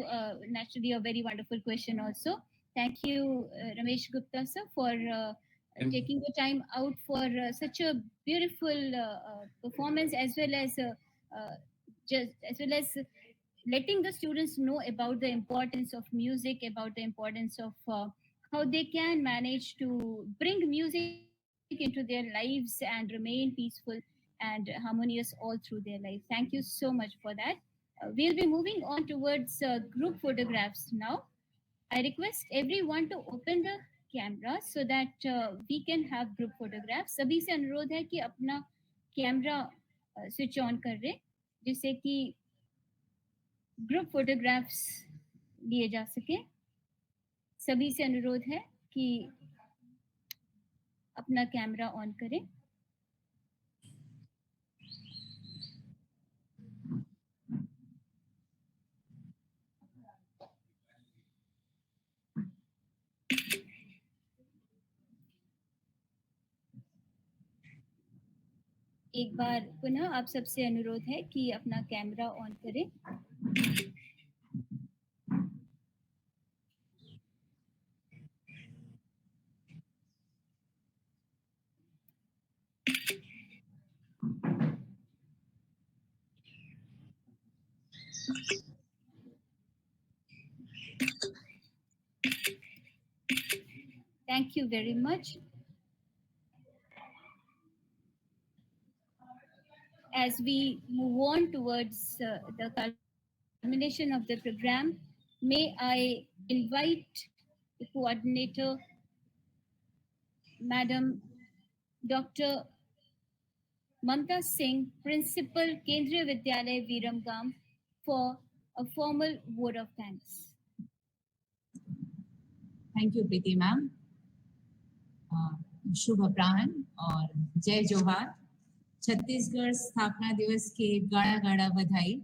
S1: naturally a very wonderful question also. Thank you, Ramesh Gupta sir, for taking the time out for such a beautiful performance, as well as letting the students know about the importance of music, about the importance of how they can manage to bring music into their lives and remain peaceful and harmonious all through their life. Thank you so much for that. We'll be moving on towards group photographs now. I request everyone to open the camera so that we can have group photographs. सभी से अनुरोध है कि अपना camera switch on कर लें, जिससे कि ग्रुप फोटोग्राफ्स लिए जा सके। सभी से अनुरोध है कि अपना कैमरा ऑन करें। एक बार पुनः आप सबसे अनुरोध है कि अपना कैमरा ऑन करें। Thank you very much. as we move on towards the culmination of the program, may I invite the coordinator, Madam Dr. Mamta Singh, Principal, Kendriya Vidyalaya Viramgam, for a formal vote of thanks.
S4: Thank you Preeti ma'am. शुभ अपराह्न और जय जोहार। छत्तीसगढ़ स्थापना दिवस के गाढ़ा गाढ़ा बधाई।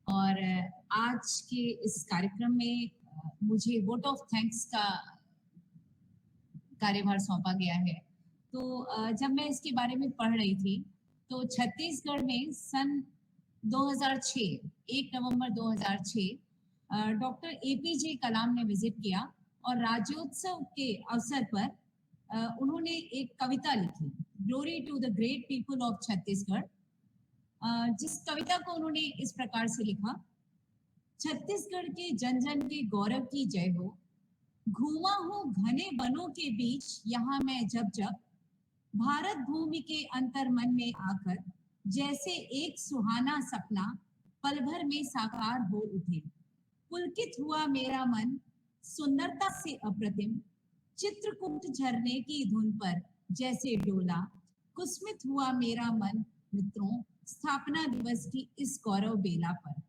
S4: और आज के इस कार्यक्रम में मुझे वोट ऑफ थैंक्स का कार्यभार सौंपा गया है। तो जब मैं इसके बारे में पढ़ रही थी तो छत्तीसगढ़ में सन 2006 1 नवंबर 2006 डॉक्टर एपीजे कलाम ने विजिट किया और राज्योत्सव के अवसर पर उन्होंने एक कविता लिखी, glory to the great people of Chhattisgarh, जिस कविता को उन्होंने इस प्रकार से लिखा। छत्तीसगढ़ के जन जन के गौरव की जय हो, घूमा हूँ घने बनों के बीच यहाँ मैं जब जब, भारत भूमि के अंतर मन में आकर जैसे एक सुहाना सपना पल भर में साकार हो उठे। पुलकित हुआ मेरा मन सुंदरता से अप्रतिम, चित्रकूट झरने की धुन पर जैसे डोला। कुस्मित हुआ मेरा मन मित्रों स्थापना दिवस की इस गौरव बेला पर।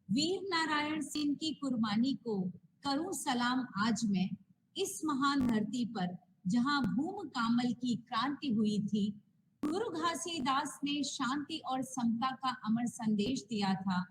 S4: वीर नारायण सिंह की कुर्बानी को करूं सलाम आज मैं, इस महान धरती पर जहां भूम कामल की क्रांति हुई थी। गुरु घासीदास ने शांति और समता का अमर संदेश दिया था।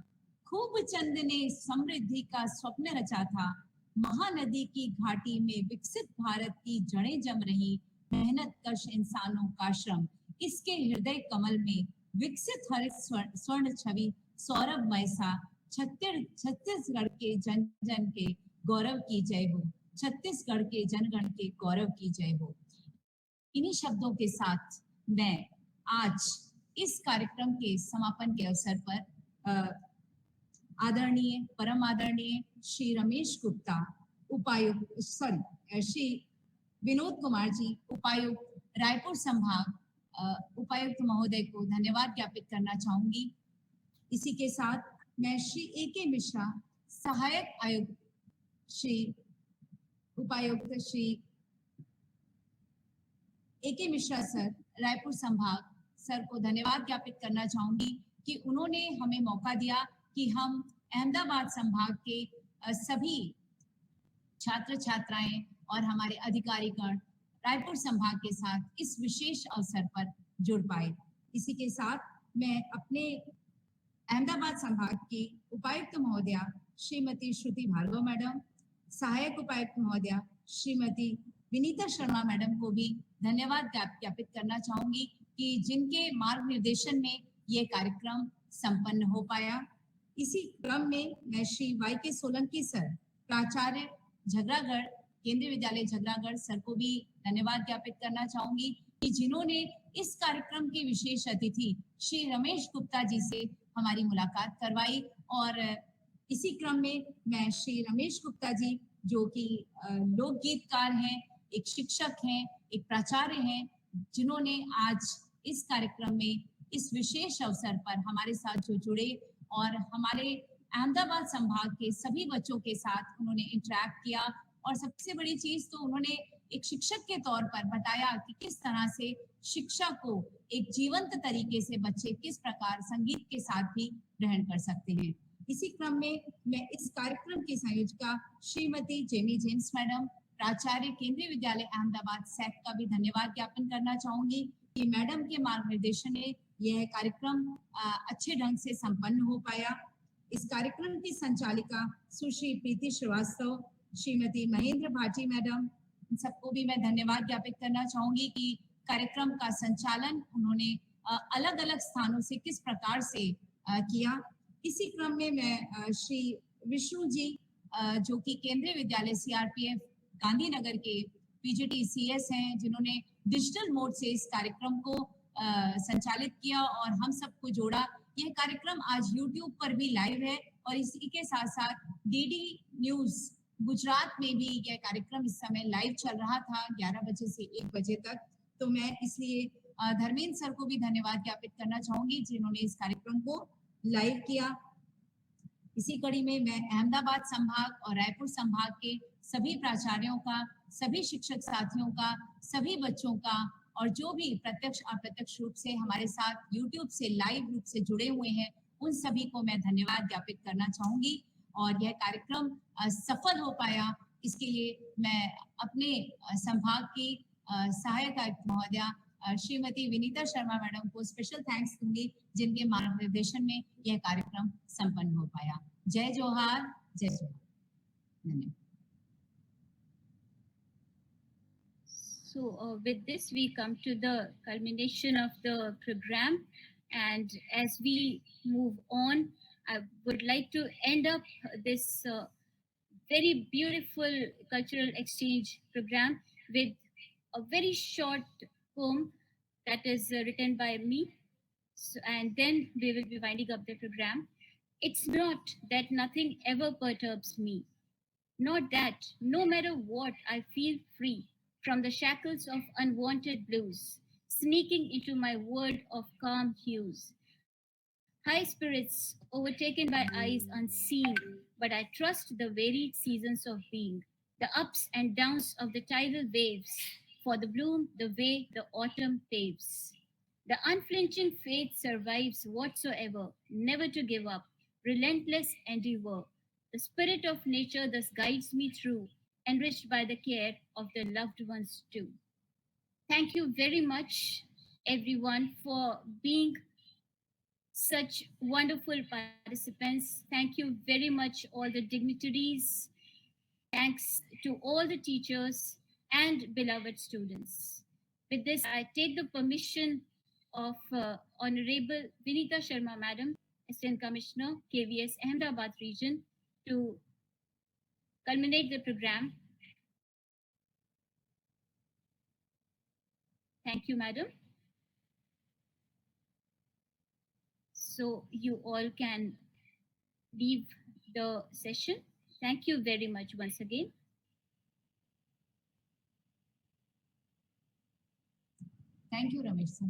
S4: खूब चंद ने समृद्धि का स्वप्न रचा था। महानदी की घाटी में विकसित भारत की जड़ें जम रही। मेहनत कश इंसानों का श्रम इसके हृदय कमल में विकसित हरित स्वर्ण छवि सौरभमय सा। छत्तीसगढ़ के जन जन के गौरव की जय हो, छत्तीसगढ़ के जनगण के गौरव की जय हो। इन्हीं शब्दों के साथ मैं आज इस कार्यक्रम के समापन के अवसर पर आदरणीय परम आदरणीय श्री रमेश गुप्ता उपायुक्त श्री विनोद कुमार जी उपायुक्त रायपुर संभाग उपायुक्त महोदय को धन्यवाद ज्ञापित करना चाहूंगी। इसी के साथ मैं श्री ए.के. मिश्रा सहायक आयुक्त श्री उपायुक्त श्री ए.के. मिश्रा सर रायपुर संभाग सर को धन्यवाद ज्ञापित करना चाहूंगी कि उन्होंने हमें मौका दिया कि हम अहमदाबाद संभाग के सभी छात्र छात्राएं और हमारे अधिकारीगण रायपुर संभाग के साथ इस विशेष अवसर पर जुड़ पाए। इसी के साथ मैं अपने अहमदाबाद संभाग की उपायुक्त महोदया श्रीमती श्रुति भार्गव मैडम, सहायक उपायुक्त महोदया श्रीमती विनीता शर्मा मैडम को भी धन्यवाद ज्ञापित करना चाहूंगी कि जिनके मार्गनिर्देशन में ये कार्यक्रम संपन्न हो पाया। इसी क्रम में मैं श्री वाई.के. सोलंकी सर प्राचार्य झगरागढ़ केंद्रीय विद्यालय झगरागढ़ सर को भी धन्यवाद ज्ञापित करना चाहूंगी कि जिन्होंने इस कार्यक्रम के विशेष अतिथि श्री रमेश गुप्ता जी से हमारी मुलाकात करवाई। और इसी क्रम में मैं श्री रमेश गुप्ता जी जो कि लोकगीतकार हैं, एक शिक्षक हैं, एक प्राचार्य हैं, जिन्होंने आज इस कार्यक्रम में इस विशेष अवसर पर हमारे साथ जो जुड़े और हमारे अहमदाबाद संभाग के सभी बच्चों के साथ उन्होंने इंटरेक्ट किया। और सबसे बड़ी चीज तो उन्होंने एक शिक्षक के तौर पर बताया कि किस तरह से शिक्षा को एक जीवंत तरीके से बच्चे किस प्रकार संगीत के साथ भी ग्रहण कर सकते हैं। इसी क्रम में मैं इस कार्यक्रम की संयोजका श्रीमती जेमी जेम्स मैडम प्राचार्य केंद्रीय विद्यालय अहमदाबाद सैक का भी धन्यवाद ज्ञापन करना चाहूंगी कि मैडम के मार्गनिर्देशन में यह कार्यक्रम अच्छे ढंग से संपन्न हो पाया। इस कार्यक्रम की संचालिका सुश्री प्रीति श्रीवास्तव, श्रीमती महेंद्र भाटी मैडम, इन सबको भी मैं धन्यवाद ज्ञापित करना चाहूंगी कि कार्यक्रम का संचालन उन्होंने अलग अलग स्थानों से किस प्रकार से किया। इसी क्रम में मैं श्री विष्णु जी जो कि केंद्रीय विद्यालय सीआरपीएफ गांधीनगर के पीजीटी सीएस हैं, जिन्होंने डिजिटल मोड से इस कार्यक्रम को संचालित किया और हम सबको जोड़ा। यह कार्यक्रम आज YouTube पर भी लाइव है और इसी के साथ साथ डीडी न्यूज गुजरात में भी यह कार्यक्रम इस समय लाइव चल रहा था 11 बजे से 1 बजे तक। तो मैं इसलिए धर्मेंद्र सर को भी धन्यवाद ज्ञापित करना चाहूंगी जिन्होंने इस कार्यक्रम को लाइव किया। इसी कड़ी में मैं अहमदाबाद संभाग और रायपुर संभाग के सभी प्राचार्यों का, सभी शिक्षक साथियों का, सभी बच्चों का और जो भी प्रत्यक्ष अप्रत्यक्ष रूप से हमारे साथ YouTube से लाइव रूप से जुड़े हुए हैं, उन सभी को मैं धन्यवाद ज्ञापित करना चाहूंगी। और यह कार्यक्रम सफल हो पाया, इसके लिए मैं अपने संभाग की सहायक आयुक्त महोदया श्रीमती विनीता शर्मा मैडम को स्पेशल थैंक्स दूंगी, जिनके मार्गदर्शन में यह कार्यक्रम संपन्न हो पाया। जय जोहार, जय जोहार। धन्यवाद।
S1: So with this, we come to the culmination of the program. And as we move on, I would like to end up this very beautiful cultural exchange program with a very short poem that is written by me. So, and then we will be winding up the program. It's not that nothing ever perturbs me. Not that, no matter what, I feel free from the shackles of unwanted blues, sneaking into my world of calm hues. High spirits overtaken by eyes unseen, but I trust the varied seasons of being, the ups and downs of the tidal waves, for the bloom the way the autumn paves. The unflinching faith survives whatsoever, never to give up, relentless endeavor. The spirit of nature thus guides me through, enriched by the care of the loved ones too. Thank you very much, everyone, for being such wonderful participants. Thank you very much, all the dignitaries. Thanks to all the teachers and beloved students. With this, I take the permission of Honorable Vinita Sharma Madam, Assistant Commissioner, KVS Ahmedabad region, to culminate the program. Thank you, Madam. So you all can leave the session. Thank you very much once again.
S4: Thank you, Ramesh sir.